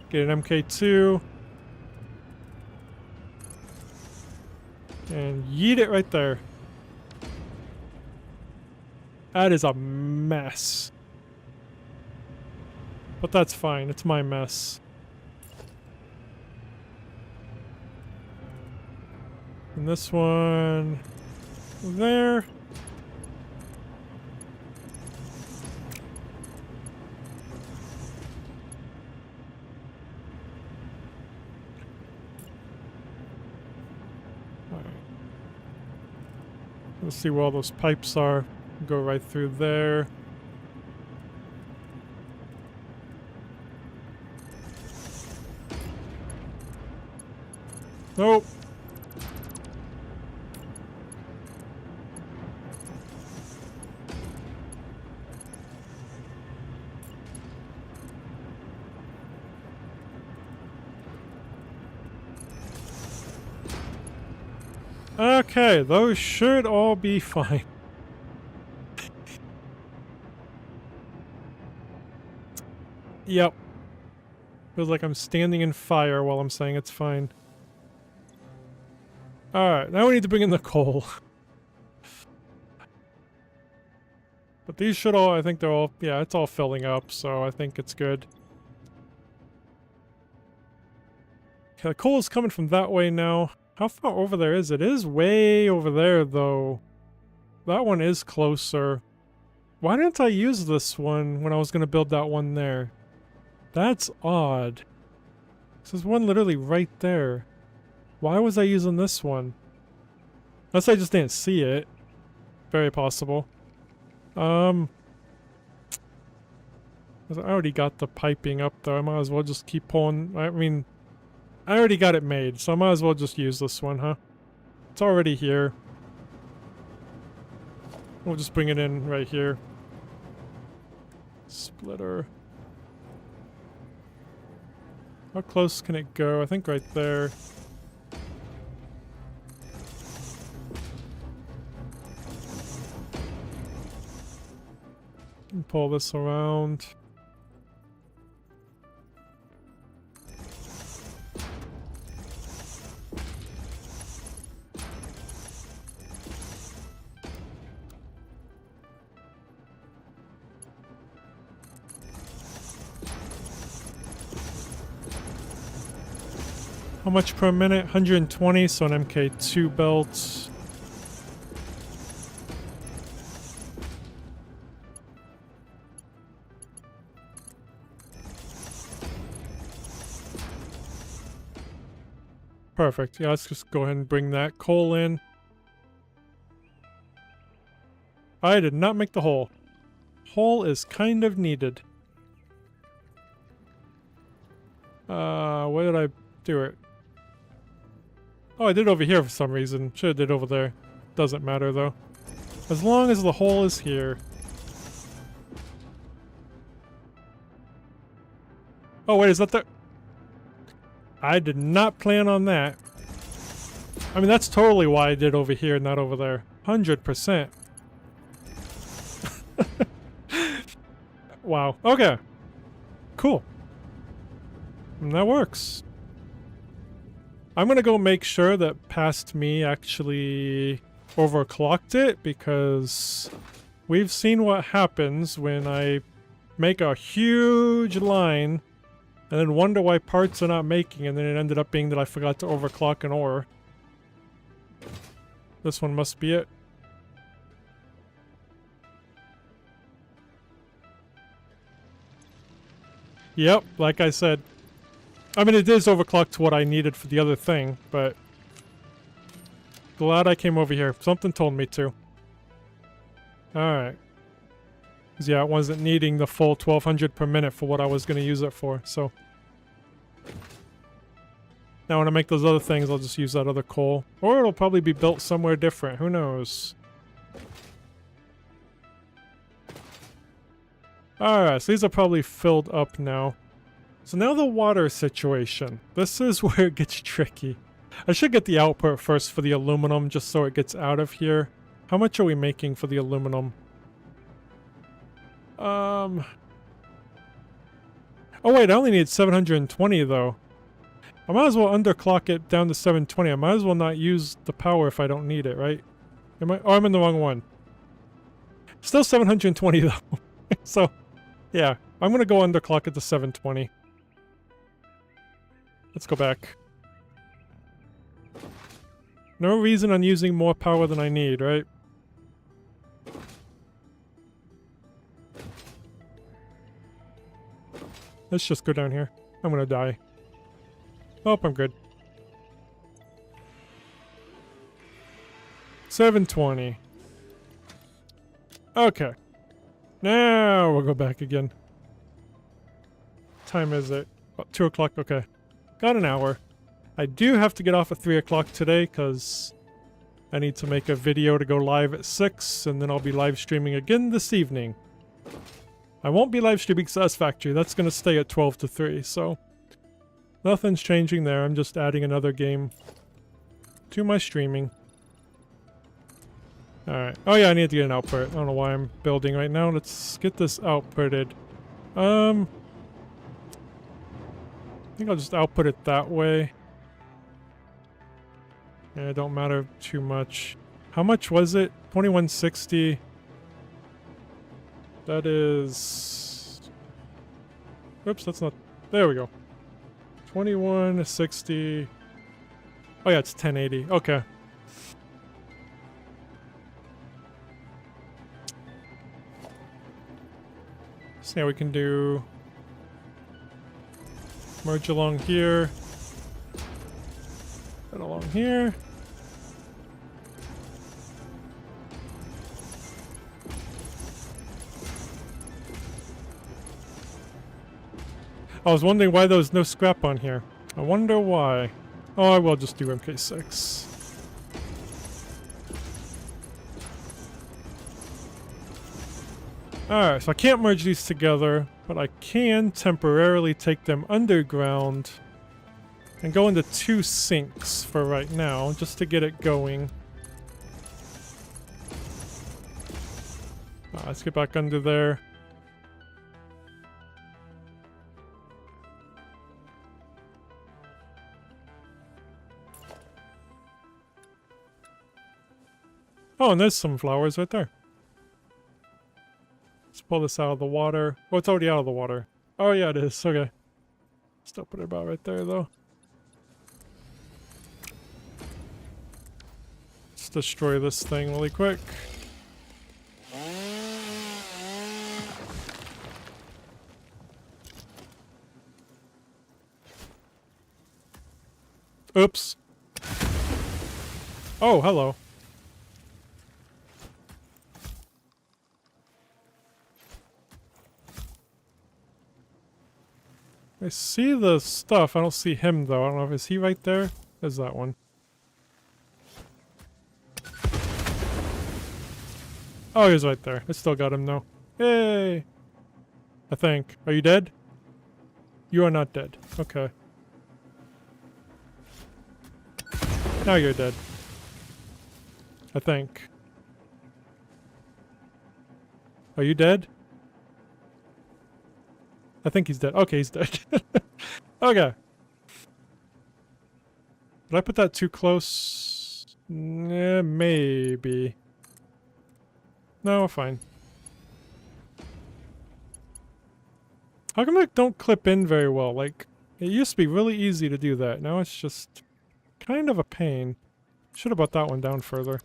Get an MK2. And yeet it right there. That is a mess. But that's fine, it's my mess. And this one... there. Let's see where all those pipes are. Go right through there. Nope. Okay, those should all be fine. Yep. Feels like I'm standing in fire while I'm saying it's fine. Alright, now we need to bring in the coal. But these should all, I think they're all, yeah, it's all filling up, so I think it's good. Okay, the coal is coming from that way now. How far over there is it? It is way over there, though. That one is closer. Why didn't I use this one when I was going to build that one there? That's odd. There's one literally right there. Why was I using this one? Unless I just didn't see it. Very possible. I already got the piping up there. I might as well just keep pulling. I mean... I already got it made, so I might as well just use this one, huh? It's already here. We'll just bring it in right here. Splitter. How close can it go? I think right there. And pull this around. How much per minute? 120, so an MK2 belt. Perfect. Yeah, let's just go ahead and bring that coal in. I did not make the hole. Hole is kind of needed. Where did I do it? Oh, I did over here for some reason. Should have did over there. Doesn't matter though. As long as the hole is here. Oh wait, is that the... I did not plan on that. I mean, that's totally why I did over here, not over there. 100%. Wow. Okay. Cool. And that works. I'm gonna go make sure that past me actually overclocked it, because we've seen what happens when I make a huge line and then wonder why parts are not making, and then it ended up being that I forgot to overclock an ore. This one must be it. Yep, like I said. I mean, it is overclocked to what I needed for the other thing, but... glad I came over here. Something told me to. Alright. Yeah, it wasn't needing the full 1200 per minute for what I was going to use it for, so... now when I make those other things, I'll just use that other coal. Or it'll probably be built somewhere different. Who knows? Alright, so these are probably filled up now. So now the water situation. This is where it gets tricky. I should get the output first for the aluminum, just so it gets out of here. How much are we making for the aluminum? Oh wait, I only need 720 though. I might as well underclock it down to 720. I might as well not use the power if I don't need it, right? Am I? Oh, I'm in the wrong one. Still 720 though. So, yeah. I'm gonna go underclock it to 720. Let's go back. No reason on using more power than I need, right? Let's just go down here. I'm gonna die. Oh, I'm good. 720. Okay. Now we'll go back again. Time is it? Oh, 2 o'clock, okay. Got an hour. I do have to get off at 3 o'clock today because I need to make a video to go live at 6, and then I'll be live streaming again this evening. I won't be live streaming Satisfactory. That's going to stay at 12 to 3, so nothing's changing there. I'm just adding another game to my streaming. Alright. Oh yeah, I need to get an output. I don't know why I'm building right now. Let's get this outputted. I think I'll just output it that way. Yeah, it don't matter too much. How much was it? 2160. That is... oops, that's not... there we go. 2160. Oh yeah, it's 1080. Okay. So now we can do... merge along here. And along here. I was wondering why there was no scrap on here. I wonder why. Oh, I will just do MK6. Alright, so I can't merge these together, but I can temporarily take them underground and go into 2 sinks for right now, just to get it going. Let's get back under there. Oh, and there's some flowers right there. Let's pull this out of the water. Oh, it's already out of the water. Oh, yeah, it is. Okay. Still put it about right there, though. Let's destroy this thing really quick. Oops. Oh, hello. I see the stuff. I don't see him, though. I don't know if is he right there? There's that one. Oh, he's right there. I still got him, though. Yay! I think. Are you dead? You are not dead. Okay. Now you're dead. I think. Are you dead? I think he's dead. Okay, he's dead. Okay. Did I put that too close? Yeah, maybe. No, fine. How come I don't clip in very well? Like, it used to be really easy to do that. Now it's just kind of a pain. Should have brought that one down further.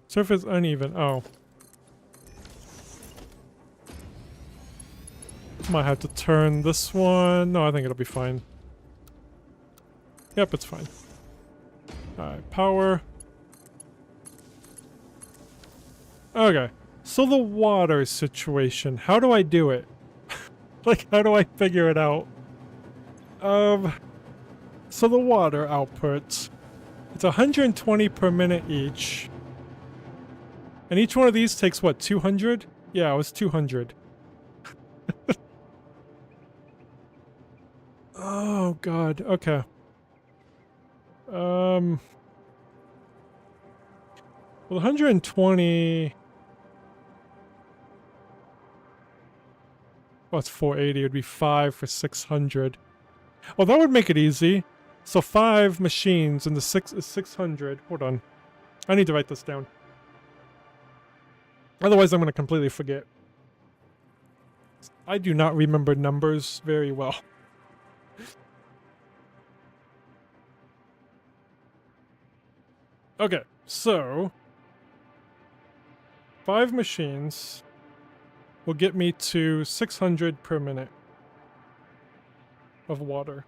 Surface uneven. Oh. Might have to turn this one. No, I think it'll be fine. Yep, it's fine. Alright, power. Okay. So the water situation. How do I do it? Like, how do I figure it out? So the water output. It's 120 per minute each. And each one of these takes, what, 200? Yeah, it was 200. Oh, God. Okay. Well, 120... Oh, it's 480. It would be 5 for 600. Well, that would make it easy. So 5 machines and the 6 is 600. Hold on. I need to write this down. Otherwise, I'm going to completely forget. I do not remember numbers very well. Okay, so 5 machines will get me to 600 per minute of water.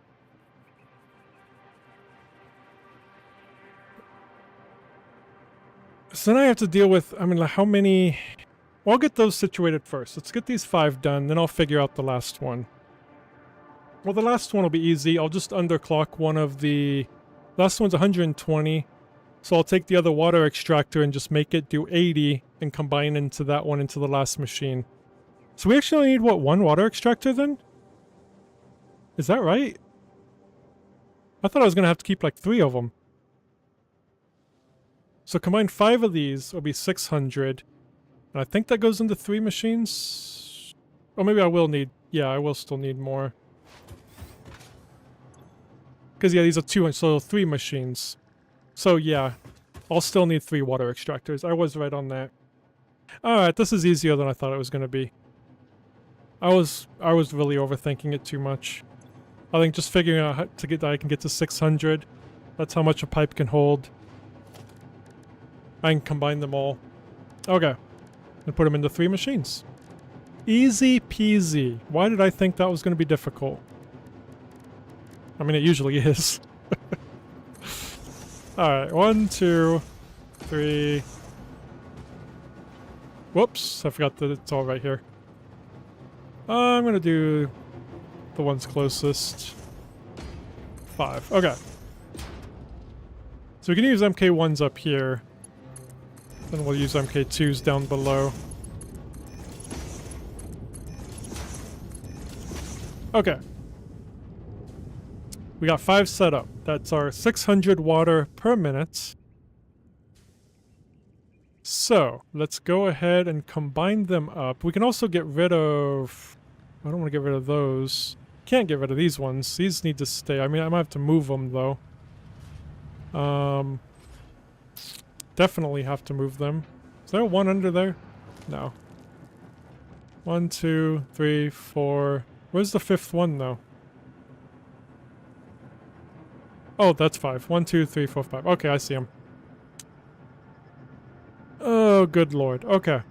So then I have to deal with, I mean, like how many... Well, I'll get those situated first. Let's get these 5 done, then I'll figure out the last one. Well, the last one will be easy. I'll just underclock one of the... Last one's 120. So I'll take the other water extractor and just make it do 80 and combine into that one into the last machine. So we actually need, what, 1 water extractor then? Is that right? I thought I was going to have to keep like 3 of them. So combine 5 of these will be 600. And I think that goes into 3 machines? Or maybe I will need... Yeah, I will still need more. Because yeah, these are 2, so 3 machines. So yeah, I'll still need 3 water extractors. I was right on that. Alright, this is easier than I thought it was going to be. I was really overthinking it too much. I think just figuring out how to get that I can get to 600. That's how much a pipe can hold. I can combine them all. Okay. And put them into 3 machines. Easy peasy. Why did I think that was going to be difficult? I mean, it usually is. Alright, 1, 2, 3. Whoops, I forgot that it's all right here. I'm gonna do the ones closest. 5. Okay. So we can use MK1s up here. Then we'll use MK2s down below. Okay. We got 5 set up. That's our 600 water per minute. So, let's go ahead and combine them up. We can also get rid of... I don't want to get rid of those. Can't get rid of these ones. These need to stay. I mean, I might have to move them, though. Definitely have to move them. Is there one under there? No. 1, 2, 3, 4... Where's the 5th one, though? Oh, that's 5. 1, 2, 3, 4, 5. Okay, I see him. Oh, good lord. Okay.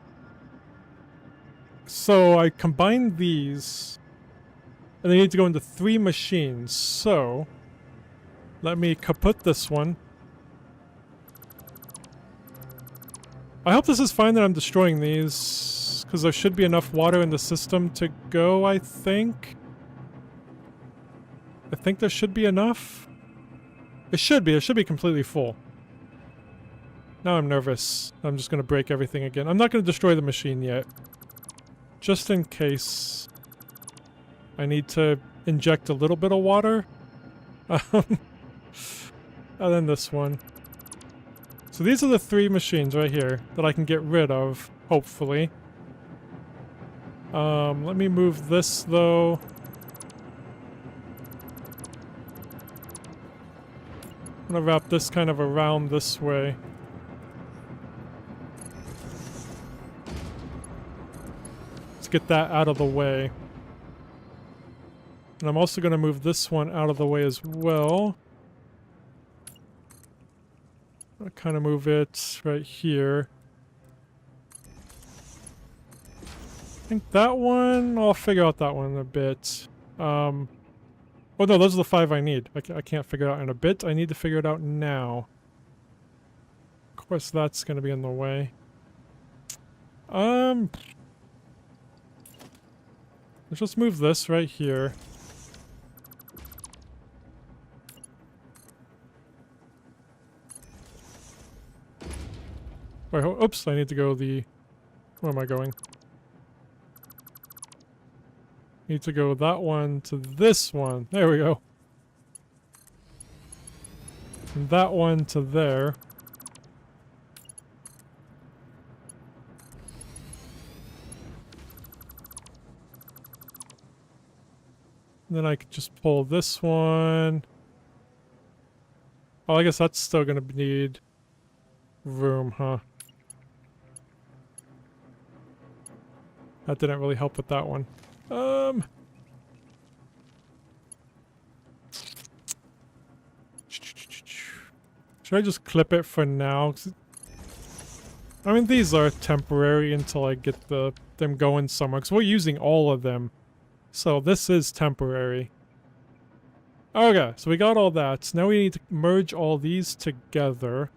So, I combined these. And they need to go into 3 machines. So, let me kaput this one. I hope this is fine that I'm destroying these. Because there should be enough water in the system to go, I think. I think there should be enough. It should be. It should be completely full. Now I'm nervous. I'm just going to break everything again. I'm not going to destroy the machine yet. Just in case I need to inject a little bit of water. And then this one. So these are the 3 machines right here that I can get rid of, hopefully. Let me move this, though. I'm gonna wrap this kind of around this way. Let's get that out of the way. And I'm also gonna move this one out of the way as well. I'm gonna kind of move it right here. I think that one, I'll figure out that one in a bit. Oh no, those are the 5 I need. I can't figure it out in a bit. I need to figure it out now. Of course, that's going to be in the way. Let's just move this right here. Wait, oops, I need to go the... Where am I going? Need to go that one to this one. There we go. And that one to there. And then I could just pull this one. Oh, I guess that's still gonna need room, huh? That didn't really help with that one. Should I just clip it for now? I mean, these are temporary until I get them going somewhere, because we're using all of them. So this is temporary. Okay, so we got all that. Now we need to merge all these together.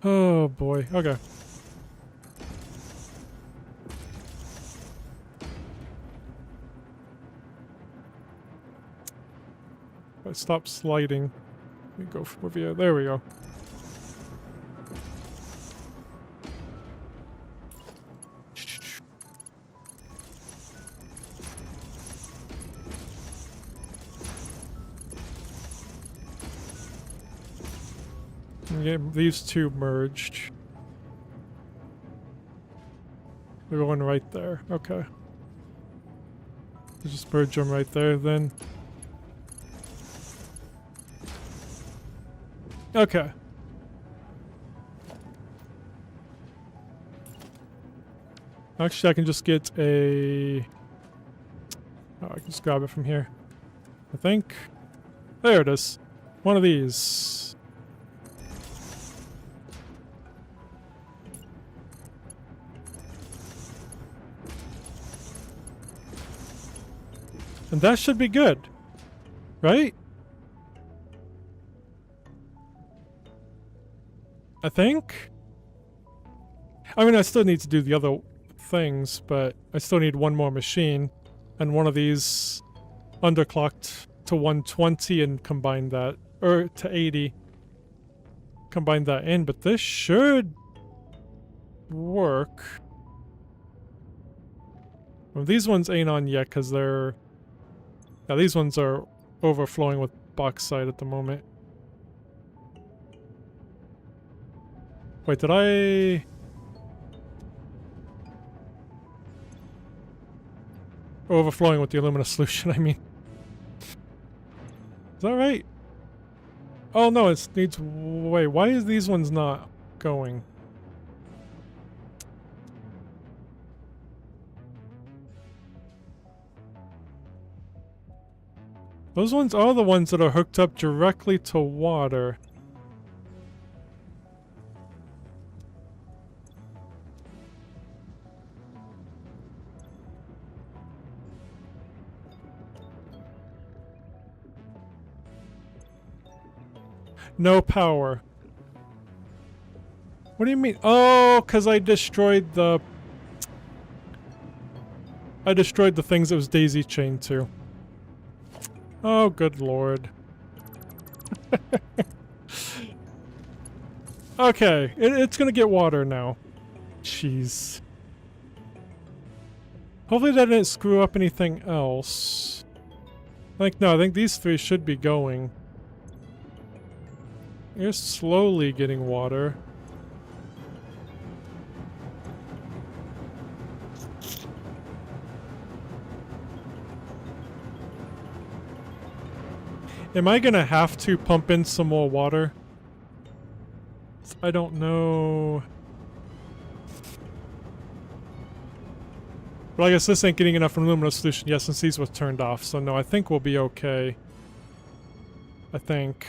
Oh boy, okay. If I stop sliding, we go over here. There we go. Get these 2 merged. They're going right there. Okay. Just merge them right there then. Okay. Actually, I can just get a... Oh, I can just grab it from here. I think. There it is. One of these. And that should be good. Right? I think? I mean, I still need to do the other things, but I still need one more machine. And one of these underclocked to 120 and combine that. Or to 80. Combine that in, but this should work. Well, these ones ain't on yet because they're... Yeah, these ones are overflowing with bauxite at the moment. Wait, did I... Overflowing with the alumina solution, I mean. Is that right? Oh no, it needs... Wait, why is these ones not going? Those ones are the ones that are hooked up directly to water. No power. What do you mean? Oh, because I destroyed the... I destroyed the things it was daisy chained to. Oh, good lord. Okay, it's gonna get water now. Jeez. Hopefully that didn't screw up anything else. No, I think these three should be going. You're slowly getting water. Am I gonna have to pump in some more water? I don't know. But I guess this ain't getting enough alumina solution yet since these were turned off. So no, I think we'll be okay. I think.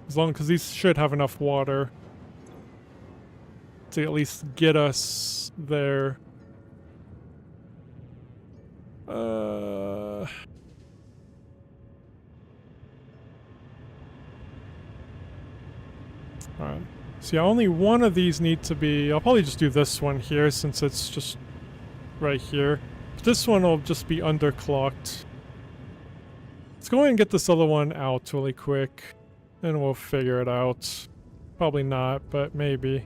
As long as these should have enough water to at least get us there. Alright. So yeah, only one of these need to be... I'll probably just do this one here since it's just right here. This one will just be underclocked. Let's go ahead and get this other one out really quick. And we'll figure it out. Probably not, but maybe.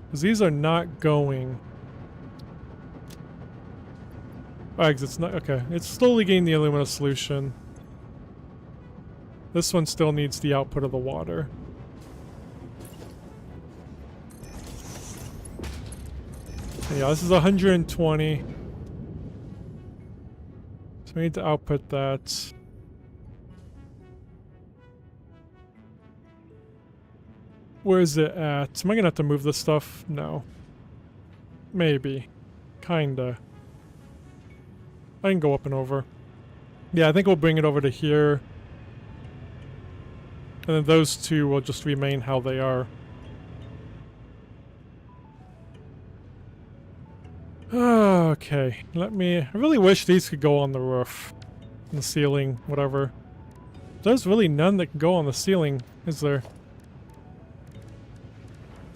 Because these are not going. Because it's not... Okay, it's slowly getting the alumina solution. This one still needs the output of the water. Yeah, this is 120. So we need to output that. Where is it at? Am I gonna have to move this stuff? No. Maybe. Kinda. I can go up and over. Yeah, I think we'll bring it over to here. And then those two will just remain how they are. Okay, let me... I really wish these could go on the roof. On the ceiling, whatever. There's really none that can go on the ceiling, is there?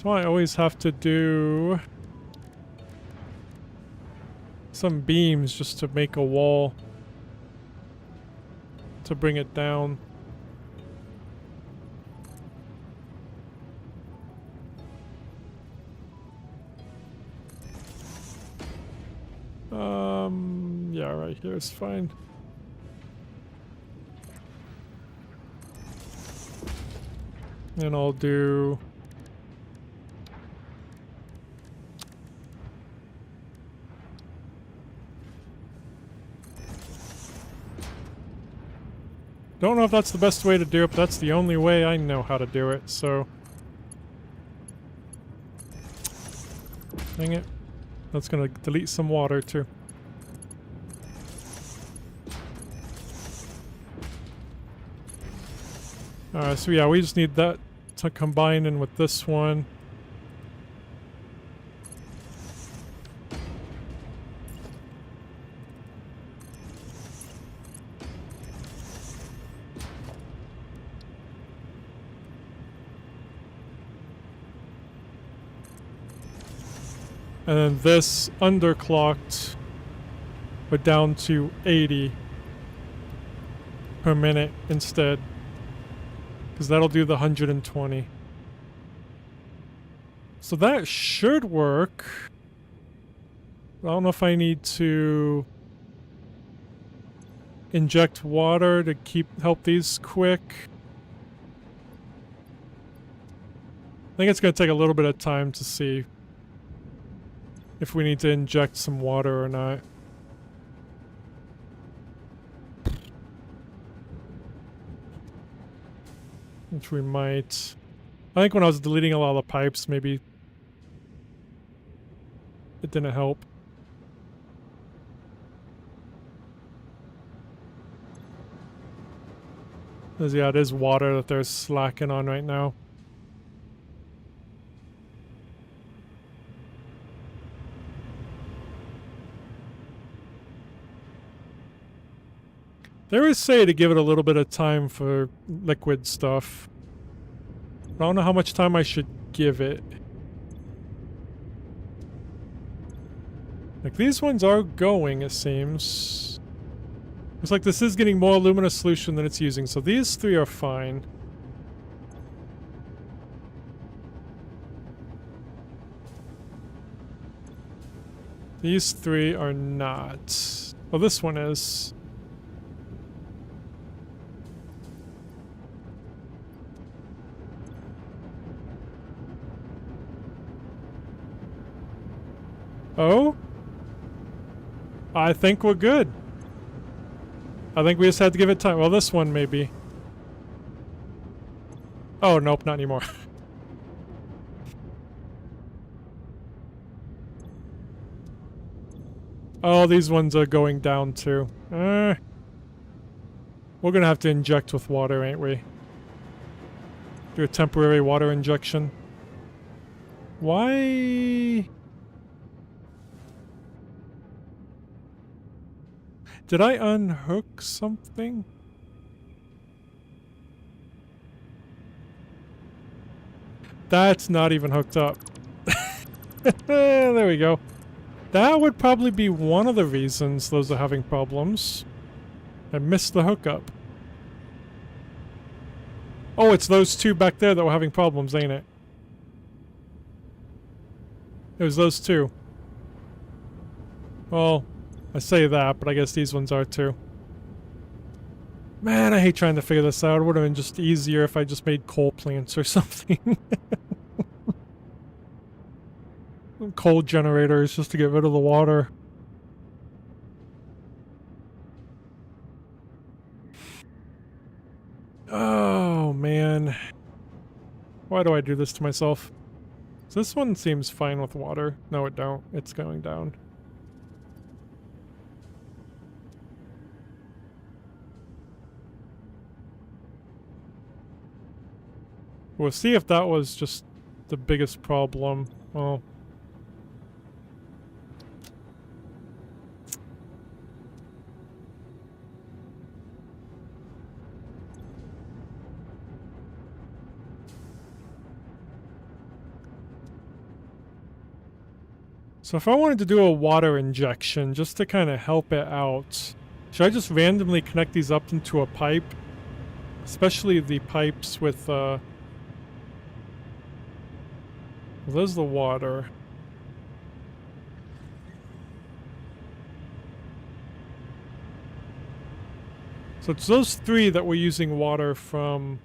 So I always have to do... some beams just to make a wall. To bring it down. Yeah, right here is fine. And I'll do... Don't know if that's the best way to do it, but that's the only way I know how to do it, so... Dang it. That's gonna delete some water, too. Alright, so yeah, we just need that to combine in with this one. And then this underclocked, but down to 80 per minute instead. Because that'll do the 120. So that should work. I don't know if I need to inject water to help these quick. I think it's going to take a little bit of time to see if we need to inject some water or not. Which we might. I think when I was deleting a lot of the pipes, maybe it didn't help. Because yeah, it is water that they're slacking on right now. They always say to give it a little bit of time for liquid stuff. I don't know how much time I should give it. Like, these ones are going, it seems. Looks like this is getting more luminous solution than it's using, so these three are fine. These three are not. Well, this one is. Oh? I think we're good. I think we just had to give it time. Well, this one maybe. Oh, nope, not anymore. Oh, these ones are going down too. We're gonna have to inject with water, ain't we? Do a temporary water injection. Why? Did I unhook something? That's not even hooked up. There we go. That would probably be one of the reasons those are having problems. I missed the hookup. Oh, it's those two back there that were having problems, ain't it? It was those two. Well, I say that, but I guess these ones are too. Man, I hate trying to figure this out. It would have been just easier if I just made coal plants or something. Coal generators just to get rid of the water. Oh, man. Why do I do this to myself? This one seems fine with water. No, it don't. It's going down. We'll see if that was just the biggest problem. Well... So if I wanted to do a water injection just to kind of help it out, should I just randomly connect these up into a pipe? Especially the pipes with, well, there's the water. So it's those three that we're using water from.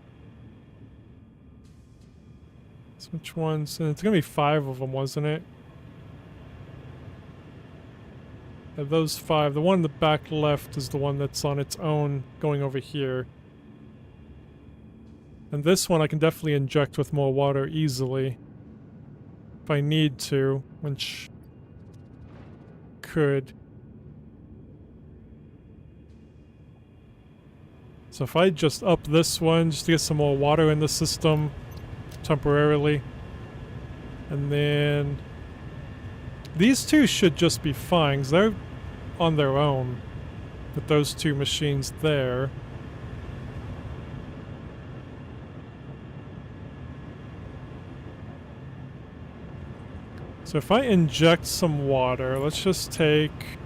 So which ones? It's gonna be 5 of them, wasn't it? Those 5. The one in the back left is the one that's on its own going over here. And this one I can definitely inject with more water easily. If I need to, which could. So if I just up this one just to get some more water in the system temporarily. And then these two should just be fine, 'cause they're on their own with those two machines there. So if I inject some water, let's just take...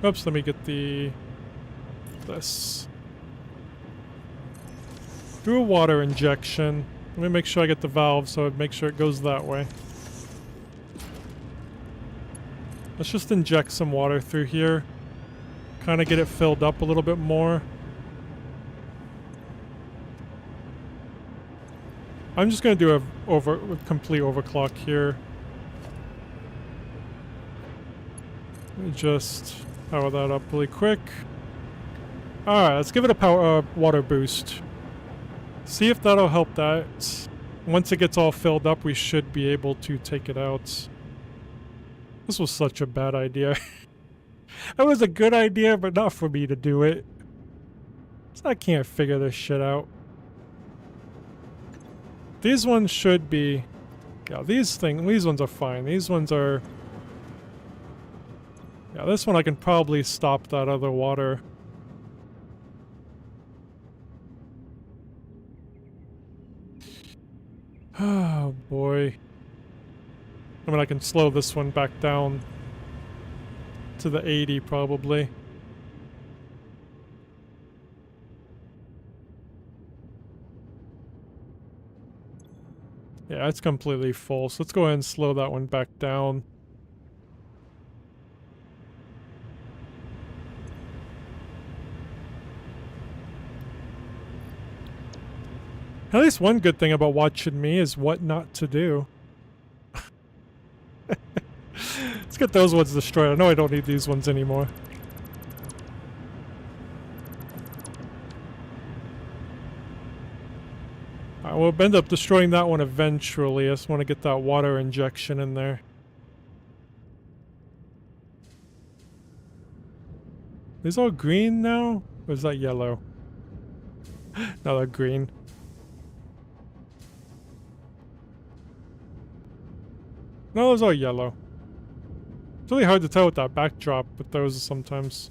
Oops, let me get this. Do a water injection. Let me make sure I get the valve so I'd make sure it goes that way. Let's just inject some water through here. kind of get it filled up a little bit more. I'm just going to do a complete overclock here. Let me just power that up really quick. Alright, let's give it a water boost. See if that'll help that. Once it gets all filled up, we should be able to take it out. This was such a bad idea. It was a good idea, but not for me to do it. So I can't figure this shit out. These ones should be... Yeah, these ones are fine. These ones are... Yeah, this one I can probably stop that other water. Oh boy. I mean, I can slow this one back down to the 80 probably. Yeah, it's completely full, so let's go ahead and slow that one back down. At least one good thing about watching me is what not to do. Let's get those ones destroyed. I know I don't need these ones anymore. Alright, we'll end up destroying that one eventually. I just want to get that water injection in there. Is all green now? Or is that yellow? No, they're green. No, those are yellow. It's really hard to tell with that backdrop with those sometimes.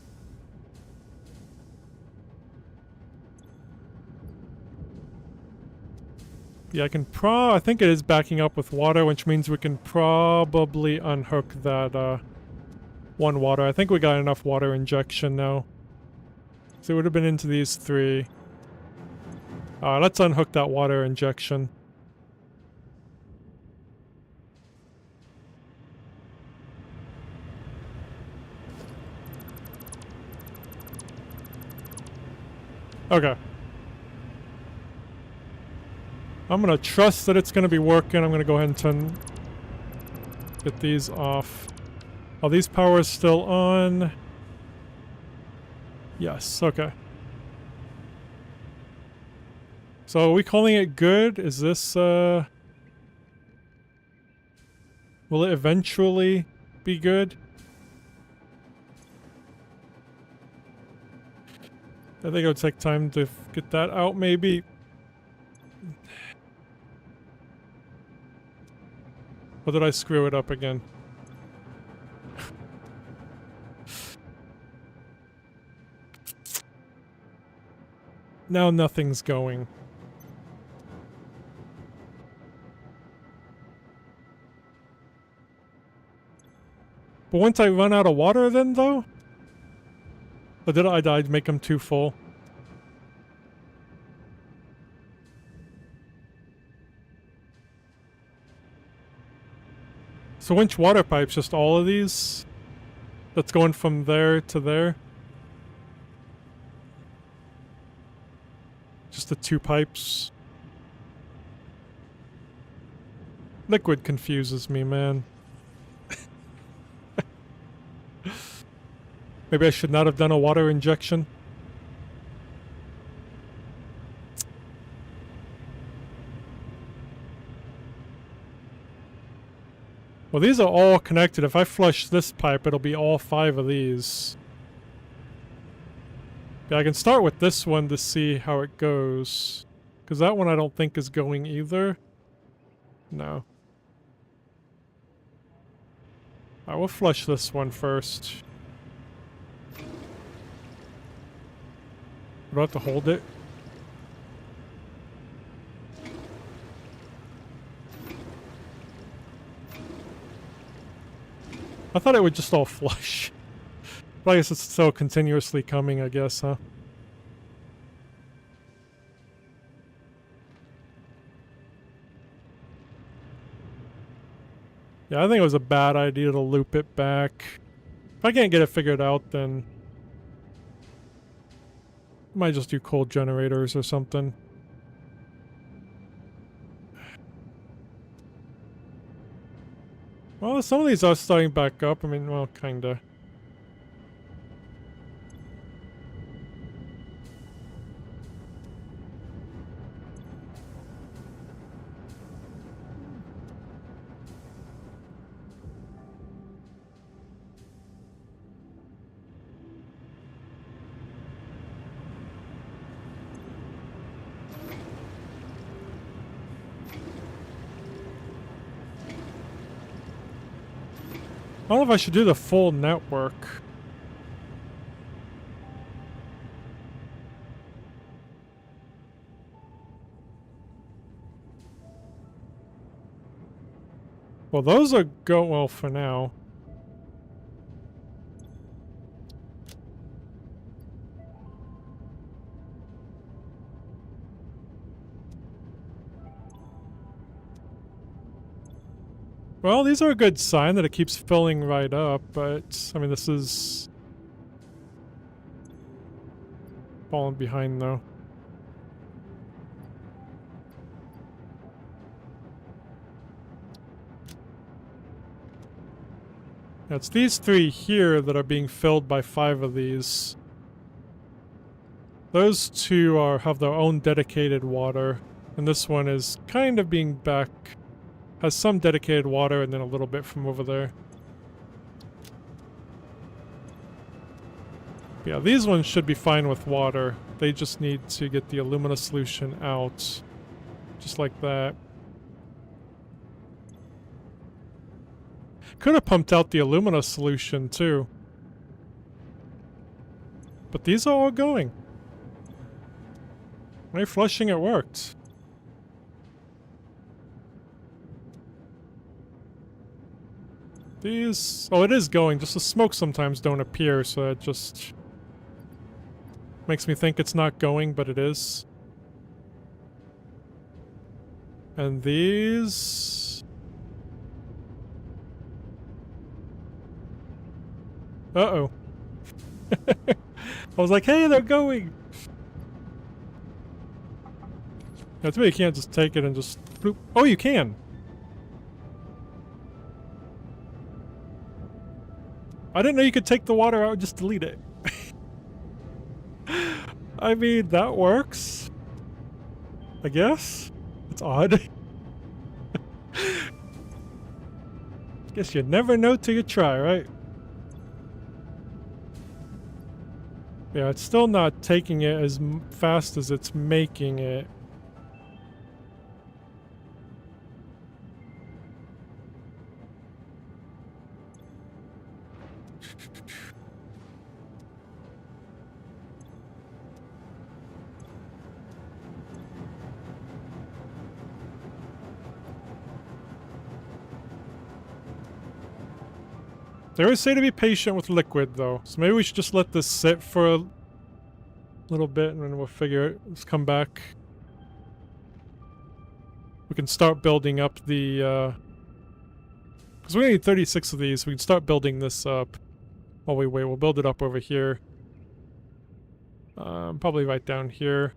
Yeah, I think it is backing up with water, which means we can probably unhook that, one water. I think we got enough water injection now. So it would have been into these three. Let's unhook that water injection. Okay. I'm gonna trust that it's gonna be working. I'm gonna go ahead and get these off. Are these powers still on? Yes, okay. So are we calling it good? Is this, will it eventually be good? I think it would take time to get that out, maybe. Or did I screw it up again? Now nothing's going. But once I run out of water then, though? Or did I make them too full? So which water pipes? Just all of these? That's going from there to there? Just the two pipes? Liquid confuses me, man. Maybe I should not have done a water injection. Well, these are all connected. If I flush this pipe, it'll be all 5 of these. Yeah, I can start with this one to see how it goes. Because that one I don't think is going either. No. I will flush this one first. Do I have to hold it? I thought it would just all flush. But I guess it's still continuously coming, I guess, huh? Yeah, I think it was a bad idea to loop it back. If I can't get it figured out, then Might just do coal generators or something. Well, some of these are starting back up. I mean, well, kinda. I don't know if I should do the full network. Well, those are well for now. Well, these are a good sign that it keeps filling right up, but I mean, this is falling behind though. Yeah, it's these 3 here that are being filled by 5 of these. Those 2 have their own dedicated water, and this one is kind of being has some dedicated water and then a little bit from over there. Yeah, these ones should be fine with water. They just need to get the alumina solution out. Just like that. Could have pumped out the alumina solution too. But these are all going. My flushing, it worked. These... oh, it is going. Just the smoke sometimes don't appear, so it just... makes me think it's not going, but it is. And these... uh-oh. I was like, hey, they're going! That's why you can't just take it and just... bloop. Oh, you can! I didn't know you could take the water out and just delete it. I mean, that works. I guess. It's odd. Guess you never know till you try, right? Yeah, it's still not taking it as fast as it's making it. They always say to be patient with liquid, though. So maybe we should just let this sit for a little bit, and then we'll figure it. Let's come back. We can start building up the, because we need 36 of these. We can start building this up. While we wait, we'll build it up over here. Probably right down here.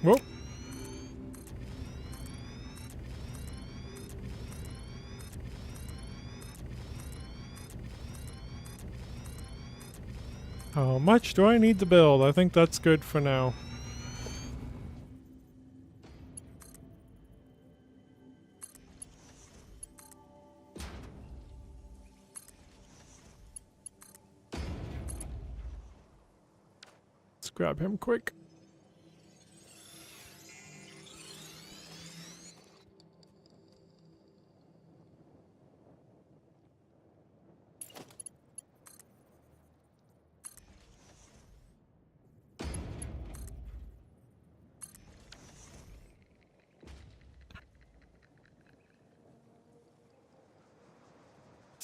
Whoa. How much do I need to build? I think that's good for now. Let's grab him quick.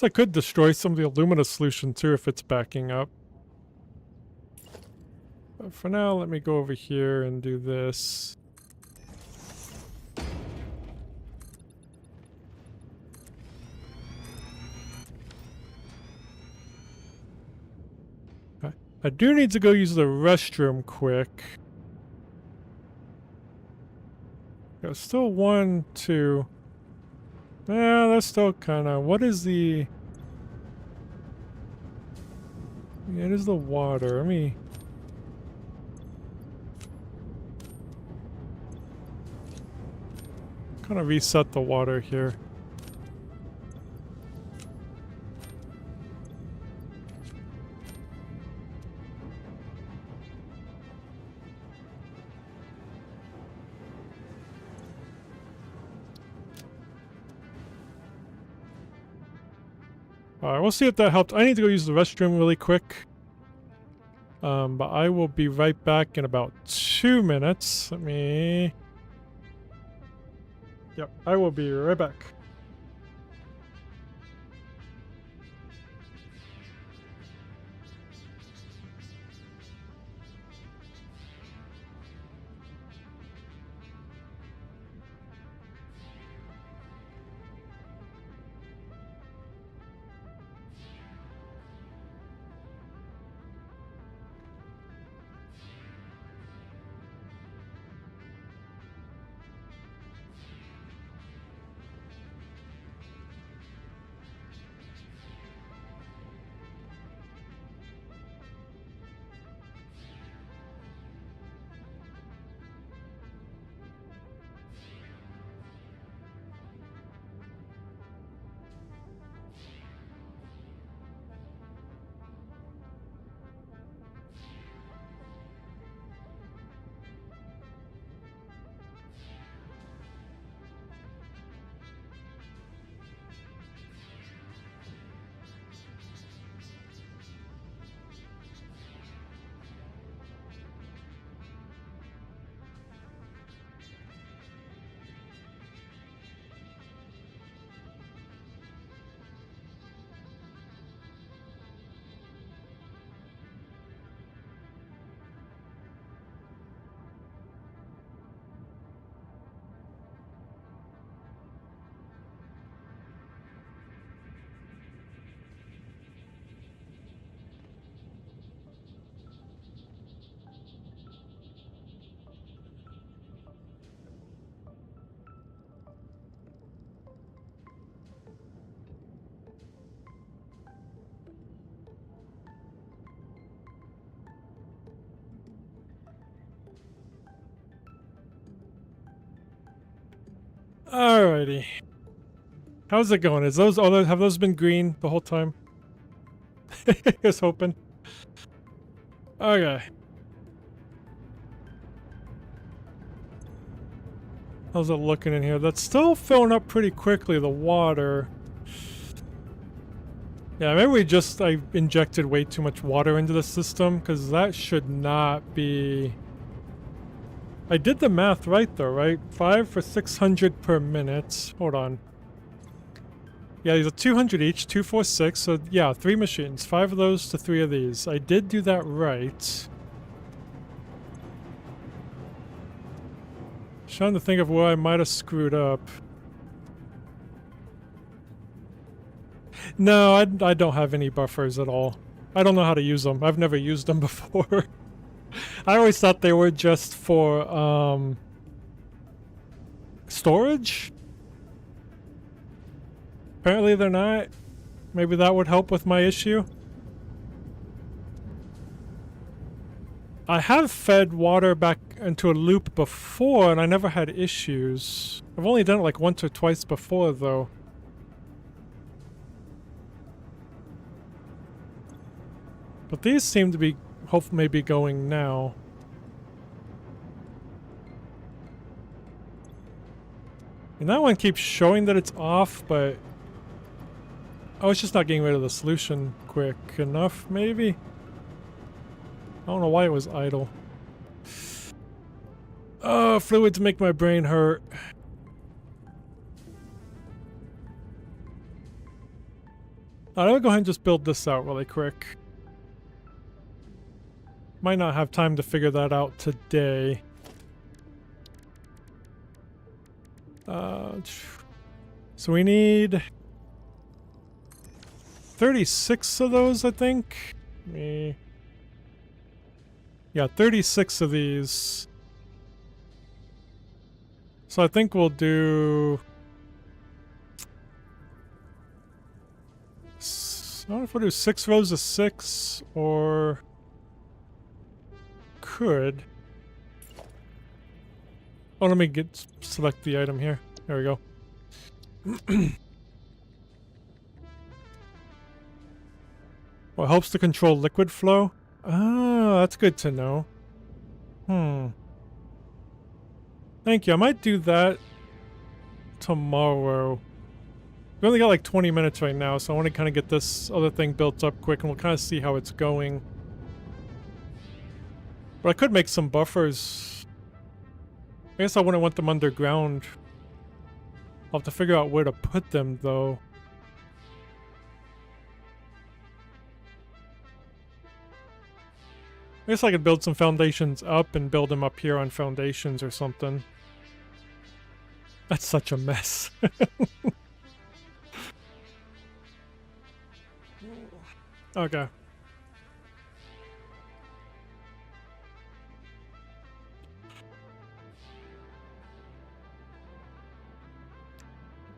So I could destroy some of the alumina solution too if it's backing up. But for now, let me go over here and do this. I do need to go use the restroom quick. There's still 1, 2. Yeah, that's still kind of... What is the... Yeah, it is the water. Let me... kind of reset the water here. Alright, we'll see if that helped. I need to go use the restroom really quick. But I will be right back in about 2 minutes. Let me... Yep, I will be right back. Alrighty. How's it going? Is those have those been green the whole time? Just hoping. Okay. How's it looking in here? That's still filling up pretty quickly, the water. Yeah, maybe I injected way too much water into the system, because that should not be... I did the math right though, right? 5 for 600 per minute. Hold on. Yeah, these are 200 each, 2, 4, 6. So yeah, 3 machines. 5 of those to 3 of these. I did do that right. Trying to think of where I might have screwed up. No, I don't have any buffers at all. I don't know how to use them. I've never used them before. I always thought they were just for storage. Apparently they're not. Maybe that would help with my issue. I have fed water back into a loop before and I never had issues. I've only done it like once or twice before though. But these seem to be hopefully maybe going now. And that one keeps showing that it's off, but... Oh, it's just not getting rid of the solution quick enough, maybe? I don't know why it was idle. Oh, fluids make my brain hurt. I'll go ahead and just build this out really quick. Might not have time to figure that out today. So we need 36 of those, I think. Yeah, 36 of these. So I think we'll do... I don't know if we'll do 6 rows of 6, or... could... Oh, let me select the item here. There we go. Well, helps to control liquid flow. Ah, that's good to know. Thank you. I might do that tomorrow. We only got like 20 minutes right now, so I want to kind of get this other thing built up quick, and we'll kind of see how it's going. But I could make some buffers. I guess I wouldn't want them underground. I'll have to figure out where to put them, though. I guess I could build some foundations up and build them up here on foundations or something. That's such a mess. Okay.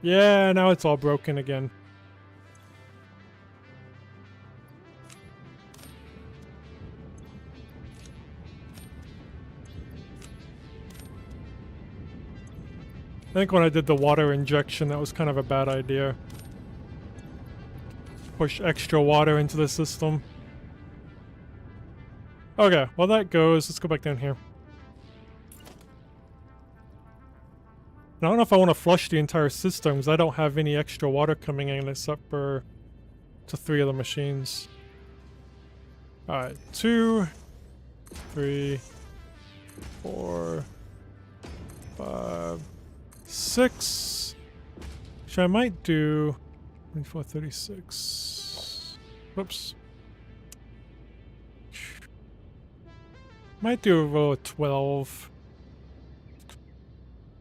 Yeah, now it's all broken again. I think when I did the water injection, that was kind of a bad idea. Push extra water into the system. Okay, well that goes. Let's go back down here. I don't know if I want to flush the entire system, because I don't have any extra water coming in except for to 3 of the machines. Alright, 2, 3, 4, 5, 6. Which I might do 24, 36. Whoops. Might do a row of 12.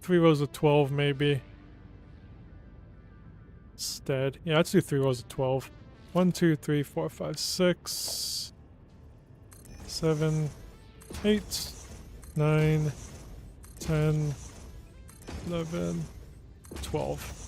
3 rows of 12, maybe. Instead. Yeah, let's do 3 rows of 12. 1, 2, 3, 4, 5, 6, 7, 8, 9, 10, 11, 12.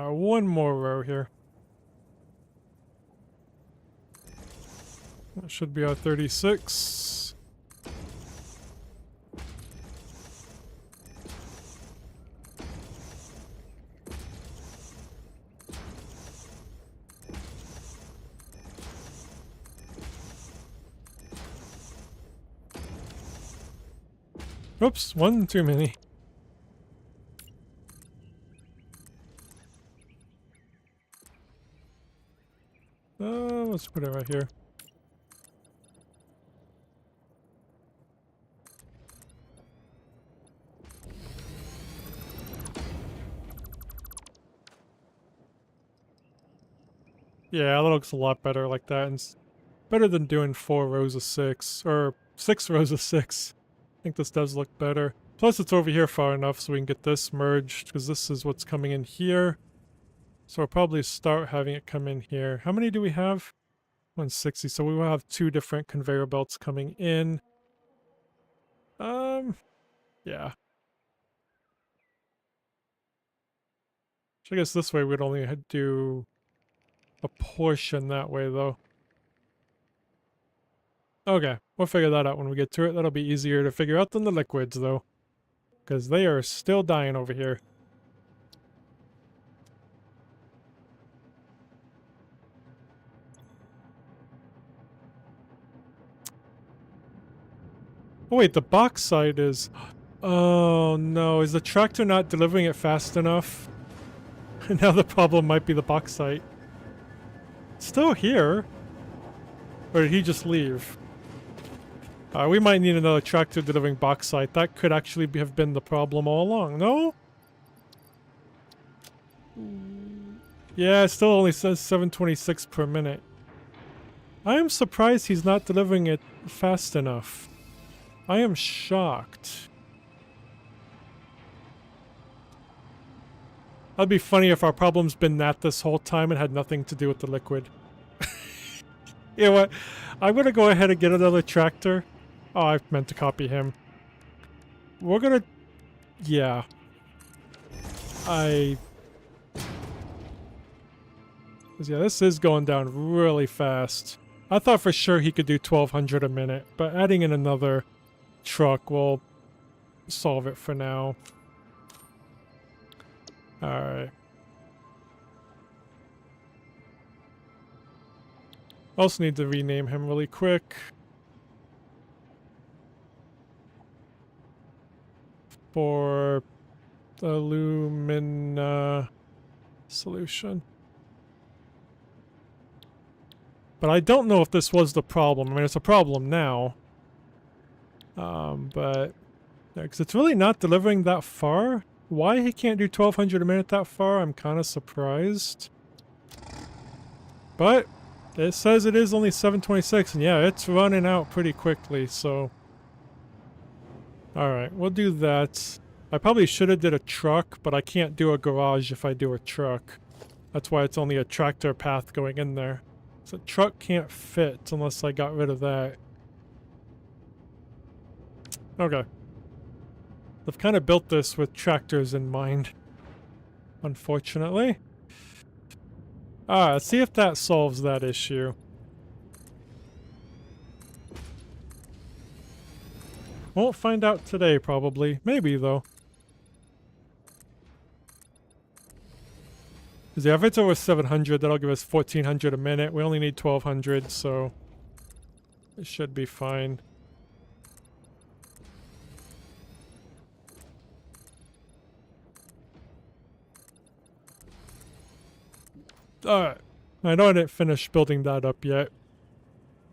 One more row here. That should be our 36. Oops, one too many. Let's put it right here. Yeah, that looks a lot better like that, and it's better than doing 4 rows of 6, or 6 rows of 6. I think this does look better. Plus it's over here far enough so we can get this merged, because this is what's coming in here. So we'll probably start having it come in here. How many do we have? 160, so we will have 2 different conveyor belts coming in. Yeah. So I guess this way we'd only do a portion that way, though. Okay, we'll figure that out when we get to it. That'll be easier to figure out than the liquids, though. Because they are still dying over here. Oh wait, the bauxite is... Oh no, is the tractor not delivering it fast enough? Now the problem might be the bauxite. Still here? Or did he just leave? We might need another tractor delivering bauxite. That could actually have been the problem all along. No? Yeah, it still only says 726 per minute. I am surprised he's not delivering it fast enough. I am shocked. That'd be funny if our problem's been that this whole time and had nothing to do with the liquid. You know what? I'm gonna go ahead and get another tractor. Oh, I meant to copy him. We're gonna... Yeah. Yeah, this is going down really fast. I thought for sure he could do 1,200 a minute, but adding in another truck will solve it for now. Alright. Also need to rename him really quick. For Alumina solution. But I don't know if this was the problem. I mean, it's a problem now. But... because it's really not delivering that far. Why he can't do 1,200 a minute that far, I'm kind of surprised. But... it says it is only 726, and yeah, it's running out pretty quickly, so... Alright, we'll do that. I probably should have did a truck, but I can't do a garage if I do a truck. That's why it's only a tractor path going in there. So truck can't fit unless I got rid of that. Okay. I've kind of built this with tractors in mind. Unfortunately. Alright, let's see if that solves that issue. Won't find out today, probably. Maybe, though. Because yeah, if it's over 700, that'll give us 1,400 a minute. We only need 1,200, so... it should be fine. Alright. I know I didn't finish building that up yet.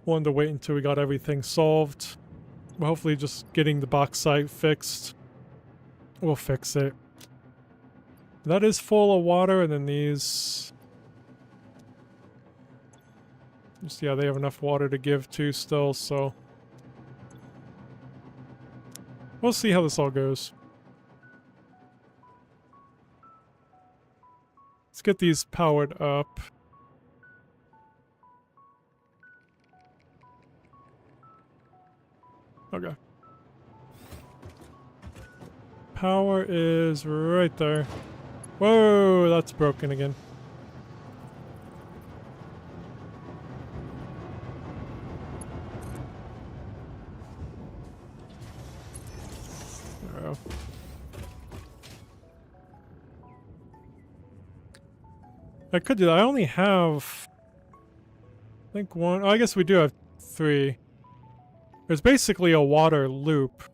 Wanted to wait until we got everything solved. But hopefully just getting the bauxite fixed. We'll fix it. That is full of water, and then these... just, yeah, they have enough water to give too still, so... we'll see how this all goes. Let's get these powered up. Okay. Power is right there. Whoa, that's broken again. There we go. I could do that. I only have... I think one... oh, I guess we do have 3. There's basically a water loop.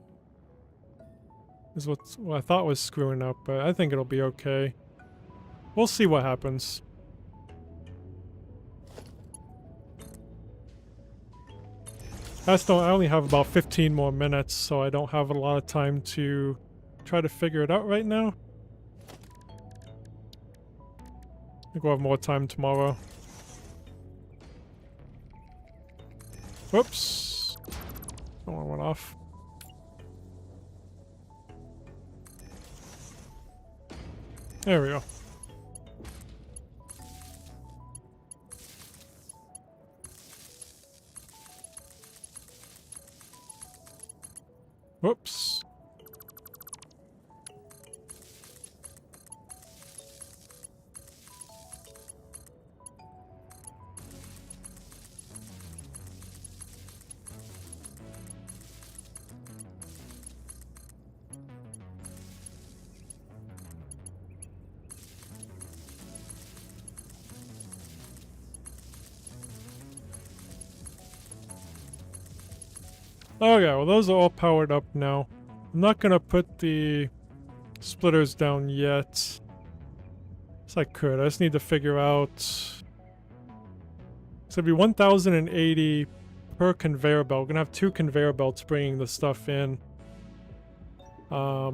Is what I thought was screwing up, but I think it'll be okay. We'll see what happens. I only have about 15 more minutes, so I don't have a lot of time to try to figure it out right now. I think we'll have more time tomorrow. Whoops. Someone went off. There we go. Whoops. Okay, well those are all powered up now. I'm not gonna put the splitters down yet. Yes, I could. I just need to figure out... It's gonna be 1,080 per conveyor belt. We're gonna have 2 conveyor belts bringing the stuff in. Yeah,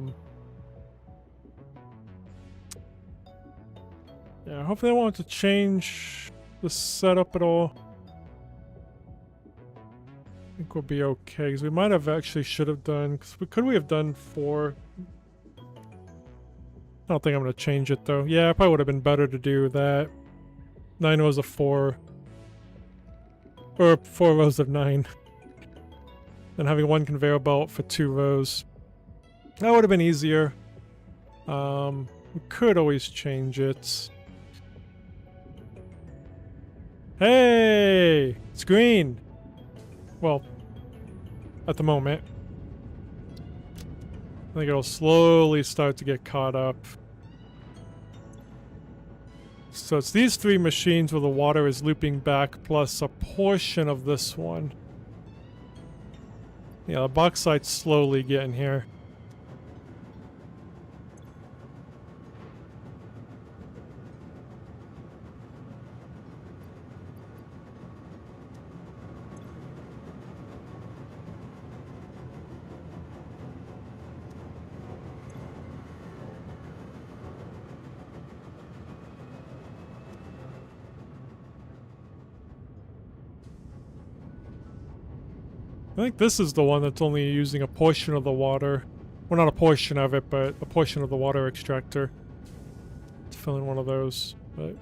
hopefully I won't have to change the setup at all. I think we'll be okay, because we might have actually should have done... Could we have done 4? I don't think I'm going to change it, though. Yeah, it probably would have been better to do that. 9 rows of 4. Or 4 rows of 9. Than having 1 conveyor belt for 2 rows. That would have been easier. We could always change it. Hey! It's green! Well, at the moment. I think it'll slowly start to get caught up. So it's these 3 machines where the water is looping back, plus a portion of this one. Yeah, the bauxite's slowly getting here. I think this is the one that's only using a portion of the water. Well, not a portion of it, but a portion of the water extractor. Let's fill in one of those. But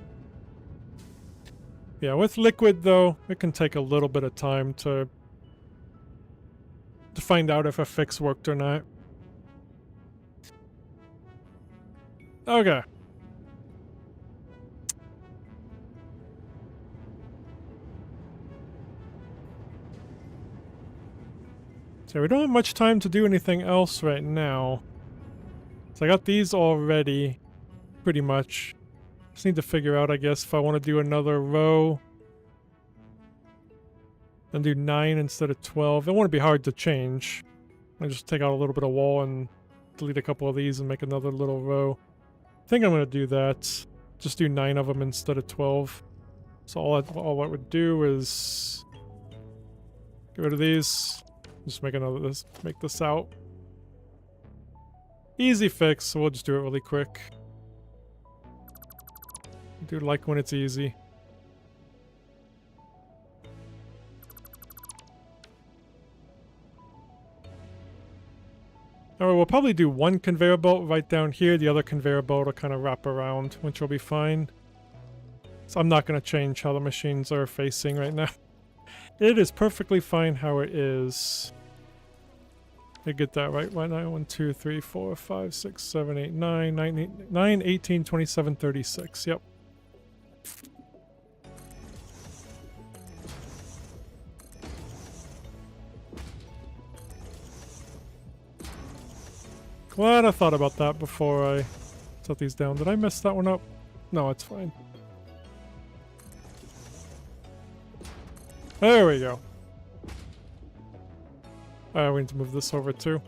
yeah, with liquid though, it can take a little bit of time to find out if a fix worked or not. Okay. So we don't have much time to do anything else right now. So I got these all ready, pretty much. Just need to figure out, I guess, if I want to do another row. And do 9 instead of 12. It won't be hard to change. I just take out a little bit of wall and delete a couple of these and make another little row. I think I'm going to do that. Just do 9 of them instead of 12. So all I would do is get rid of these. Just make this out. Easy fix, so we'll just do it really quick. I do like when it's easy. Alright, we'll probably do 1 conveyor belt right down here. The other conveyor belt will kind of wrap around, which will be fine. So I'm not going to change how the machines are facing right now. It is perfectly fine how it is. I get that right. 1, 2, 3, 4, 5, 6, 7, 8, 9, 18, 27, 36. Yep. Glad I thought about that before I set these down. Did I mess that one up? No, it's fine. There we go. We need to move this over too.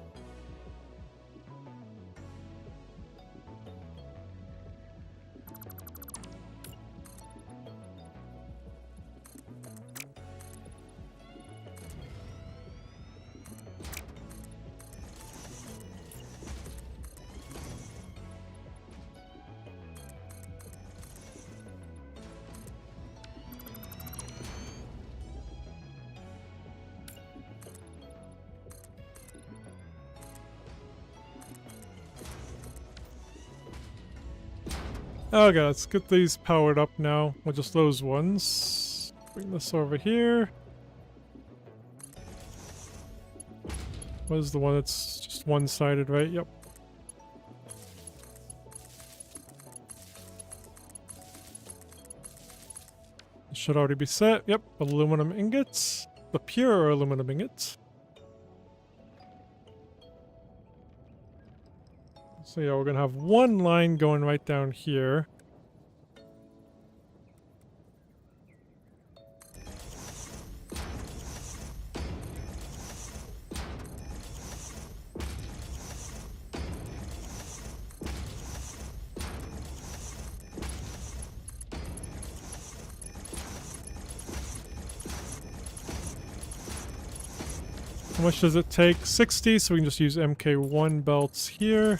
Okay, let's get these powered up now. Well, just those ones. Bring this over here. What is the one that's just one-sided, right? Yep. It should already be set. Yep, aluminum ingots. The pure aluminum ingots. So yeah, we're gonna have 1 line going right down here. How much does it take? 60, so we can just use MK1 belts here.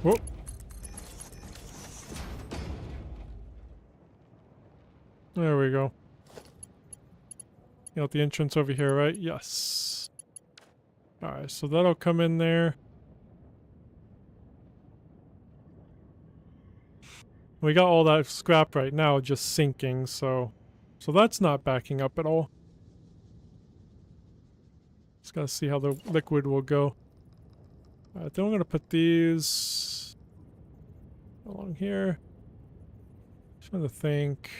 Whoop. There we go. You got the entrance over here, right? Yes. Alright, so that'll come in there. We got all that scrap right now just sinking, so that's not backing up at all. Just gotta see how the liquid will go. Alright, then we're gonna put these along here. Trying to think.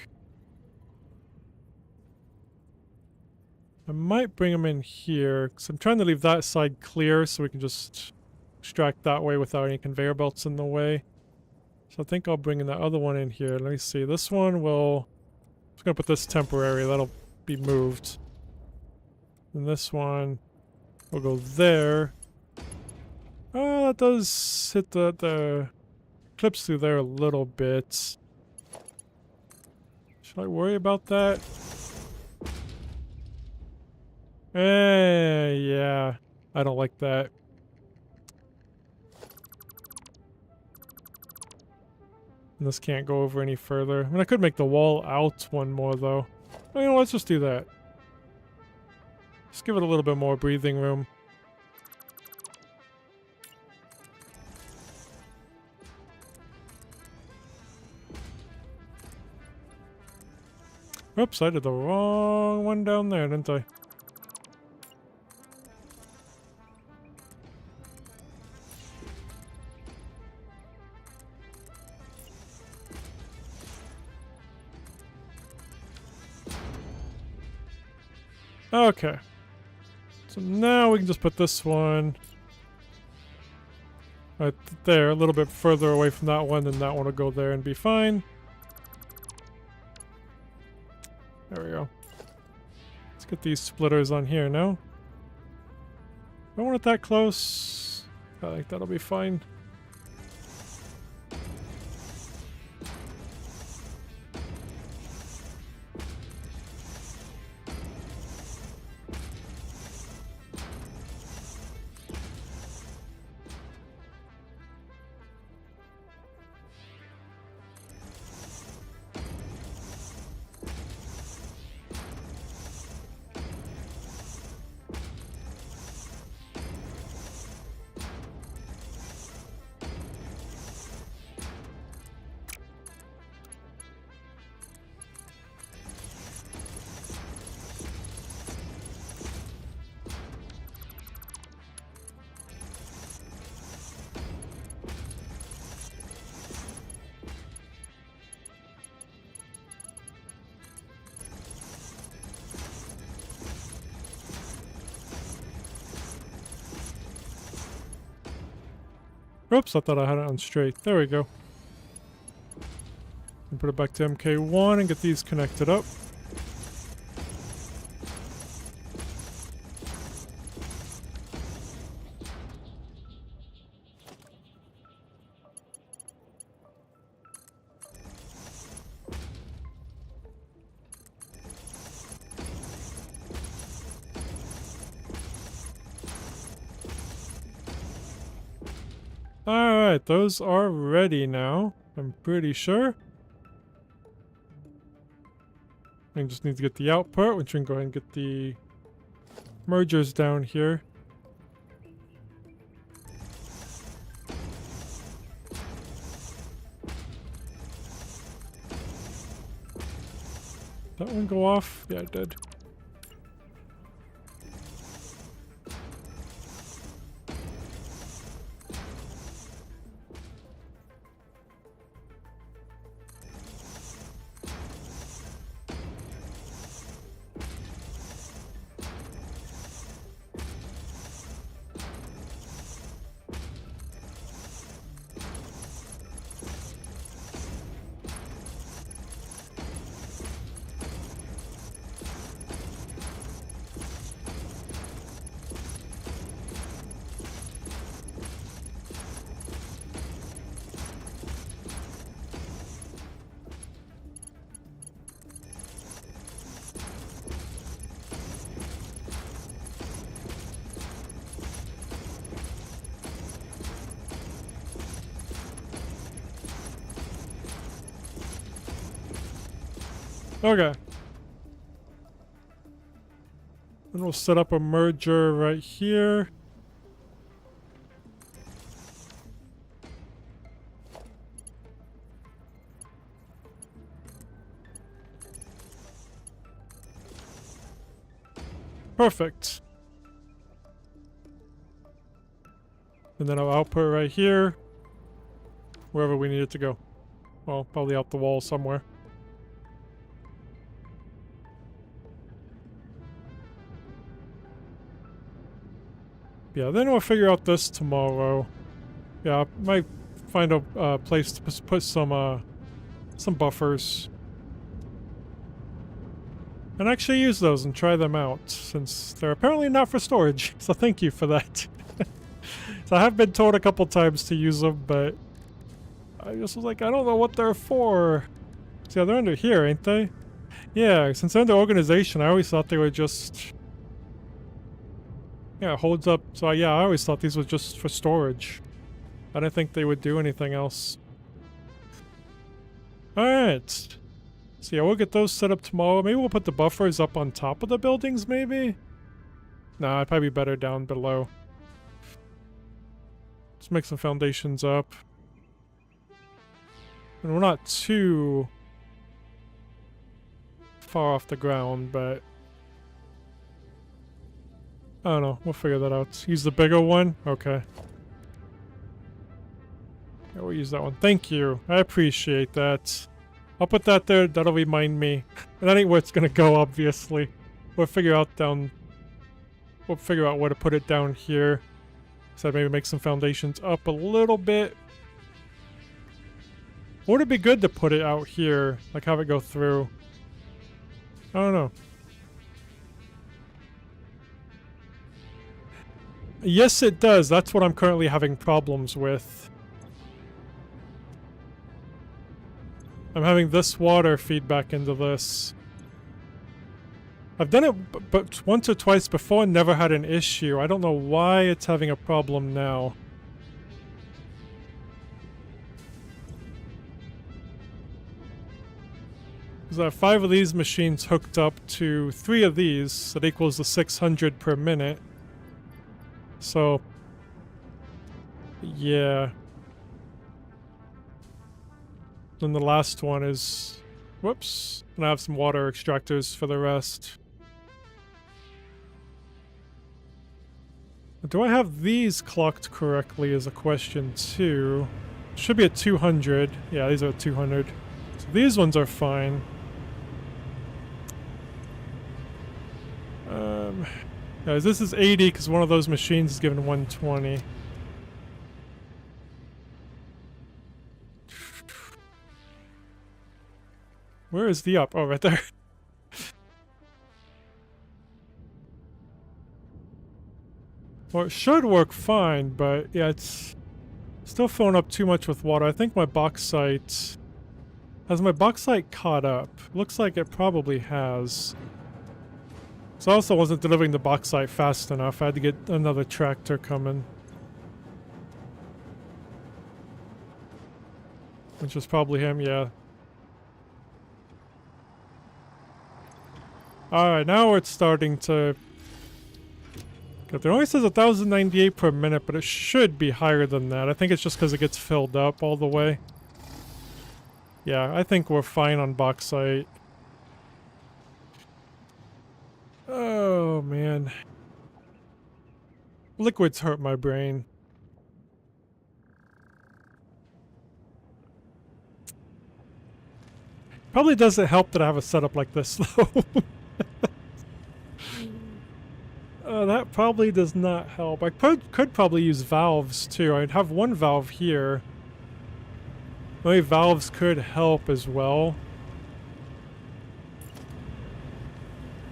I might bring them in here, because I'm trying to leave that side clear so we can just extract that way without any conveyor belts in the way. So I think I'll bring in the other one in here. Let me see. This one will... I'm just going to put this temporary. That'll be moved. And this one will go there. Oh, that does hit the clips through there a little bit. Should I worry about that? Yeah. I don't like that. And this can't go over any further. I mean, I could make the wall out one more, though. Oh, you know, let's just do that. Just give it a little bit more breathing room. Oops, I did the wrong one down there, didn't I? Okay. So now we can just put this one right there, a little bit further away from that one, and that one will go there and be fine. There we go. Let's get these splitters on here now. Don't want it that close. I think that'll be fine. Oops, I thought I had it on straight. There we go. And put it back to MK1 and get these connected up. Alright, those are ready now. I'm pretty sure. I just need to get the output, which we can go ahead and get the mergers down here. That one go off? Yeah, it did. Okay. Then we'll set up a merger right here. Perfect. And then I'll output right here. Wherever we need it to go. Well, probably out the wall somewhere. Yeah, then we'll figure out this tomorrow. Yeah, I might find a place to put some buffers. And actually use those and try them out, since they're apparently not for storage. So thank you for that. So I have been told a couple times to use them, but I just was like, I don't know what they're for. See, yeah, they're under here, ain't they? Yeah, since they're under organization, I always thought they were just... Yeah, it holds up. So yeah, I always thought these were just for storage. I didn't think they would do anything else. Alright. So yeah, we'll get those set up tomorrow. Maybe we'll put the buffers up on top of the buildings, maybe? Nah, it'd probably be better down below. Let's make some foundations up. And we're not too far off the ground, but... I don't know, we'll figure that out. Use the bigger one? Okay. Yeah, we'll use that one. Thank you. I appreciate that. I'll put that there. That'll remind me. And that ain't where it's gonna go, obviously. We'll figure out We'll figure out where to put it down here. So maybe make some foundations up a little bit. Or would it be good to put it out here? Like have it go through? I don't know. Yes, it does. That's what I'm currently having problems with. I'm having this water feed back into this. I've done it but once or twice before and never had an issue. I don't know why it's having a problem now. Because I have 5 of these machines hooked up to 3 of these. That equals the 600 per minute. So, yeah. Then the last one is... Whoops. And I have some water extractors for the rest. Do I have these clocked correctly is a question too. Should be at 200. Yeah, these are at 200. So these ones are fine. Guys, this is 80 because one of those machines is given 120. Where is the up? Oh, right there. Well, it should work fine, but yeah, it's still filling up too much with water. I think my bauxite... Has my bauxite caught up? Looks like it probably has. So I also wasn't delivering the bauxite fast enough. I had to get another tractor coming. Which was probably him, yeah. Alright, now it's starting to... It only says 1,098 per minute, but it should be higher than that. I think it's just because it gets filled up all the way. Yeah, I think we're fine on bauxite. Oh, man. Liquids hurt my brain. Probably doesn't help that I have a setup like this, though. That probably does not help. I could probably use valves, too. I'd have one valve here. Maybe valves could help as well.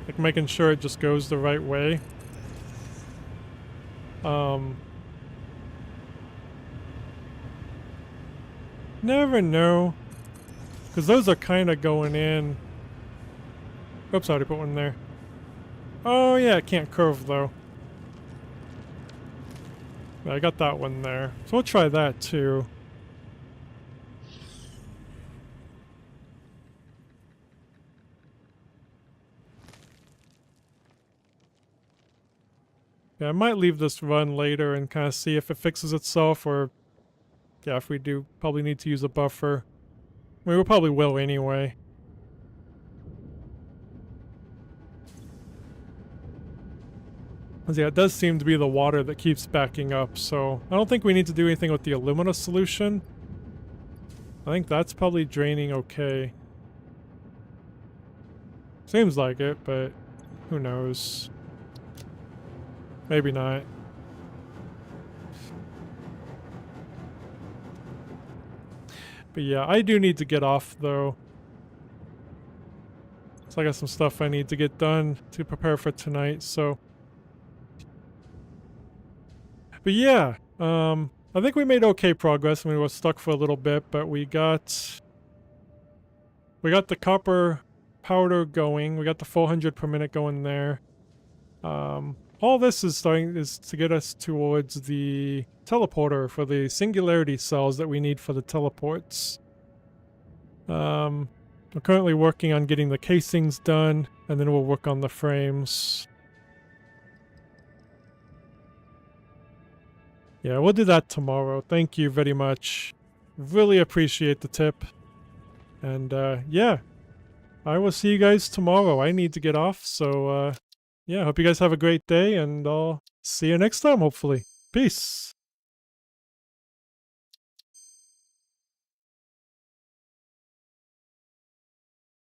Like making sure it just goes the right way. Never know. Because those are kind of going in. Oops, I already put one there. Oh yeah, it can't curve though. Yeah, I got that one there. So we'll try that too. Yeah, I might leave this run later and kind of see if it fixes itself, or yeah, if we do probably need to use a buffer. I mean, we probably will anyway. Yeah, it does seem to be the water that keeps backing up, so I don't think we need to do anything with the alumina solution. I think that's probably draining okay. Seems like it, but who knows? Maybe not. But yeah, I do need to get off though. So I got some stuff I need to get done to prepare for tonight, so. But yeah, I think we made okay progress. I mean, we were stuck for a little bit, but we got the copper powder going. We got the 400 per minute going there. All this is to get us towards the teleporter for the singularity cells that we need for the teleports. We're currently working on getting the casings done, and then we'll work on the frames. Yeah, we'll do that tomorrow. Thank you very much. Really appreciate the tip. And yeah, I will see you guys tomorrow. I need to get off, so yeah, hope you guys have a great day, and I'll see you next time, hopefully. Peace.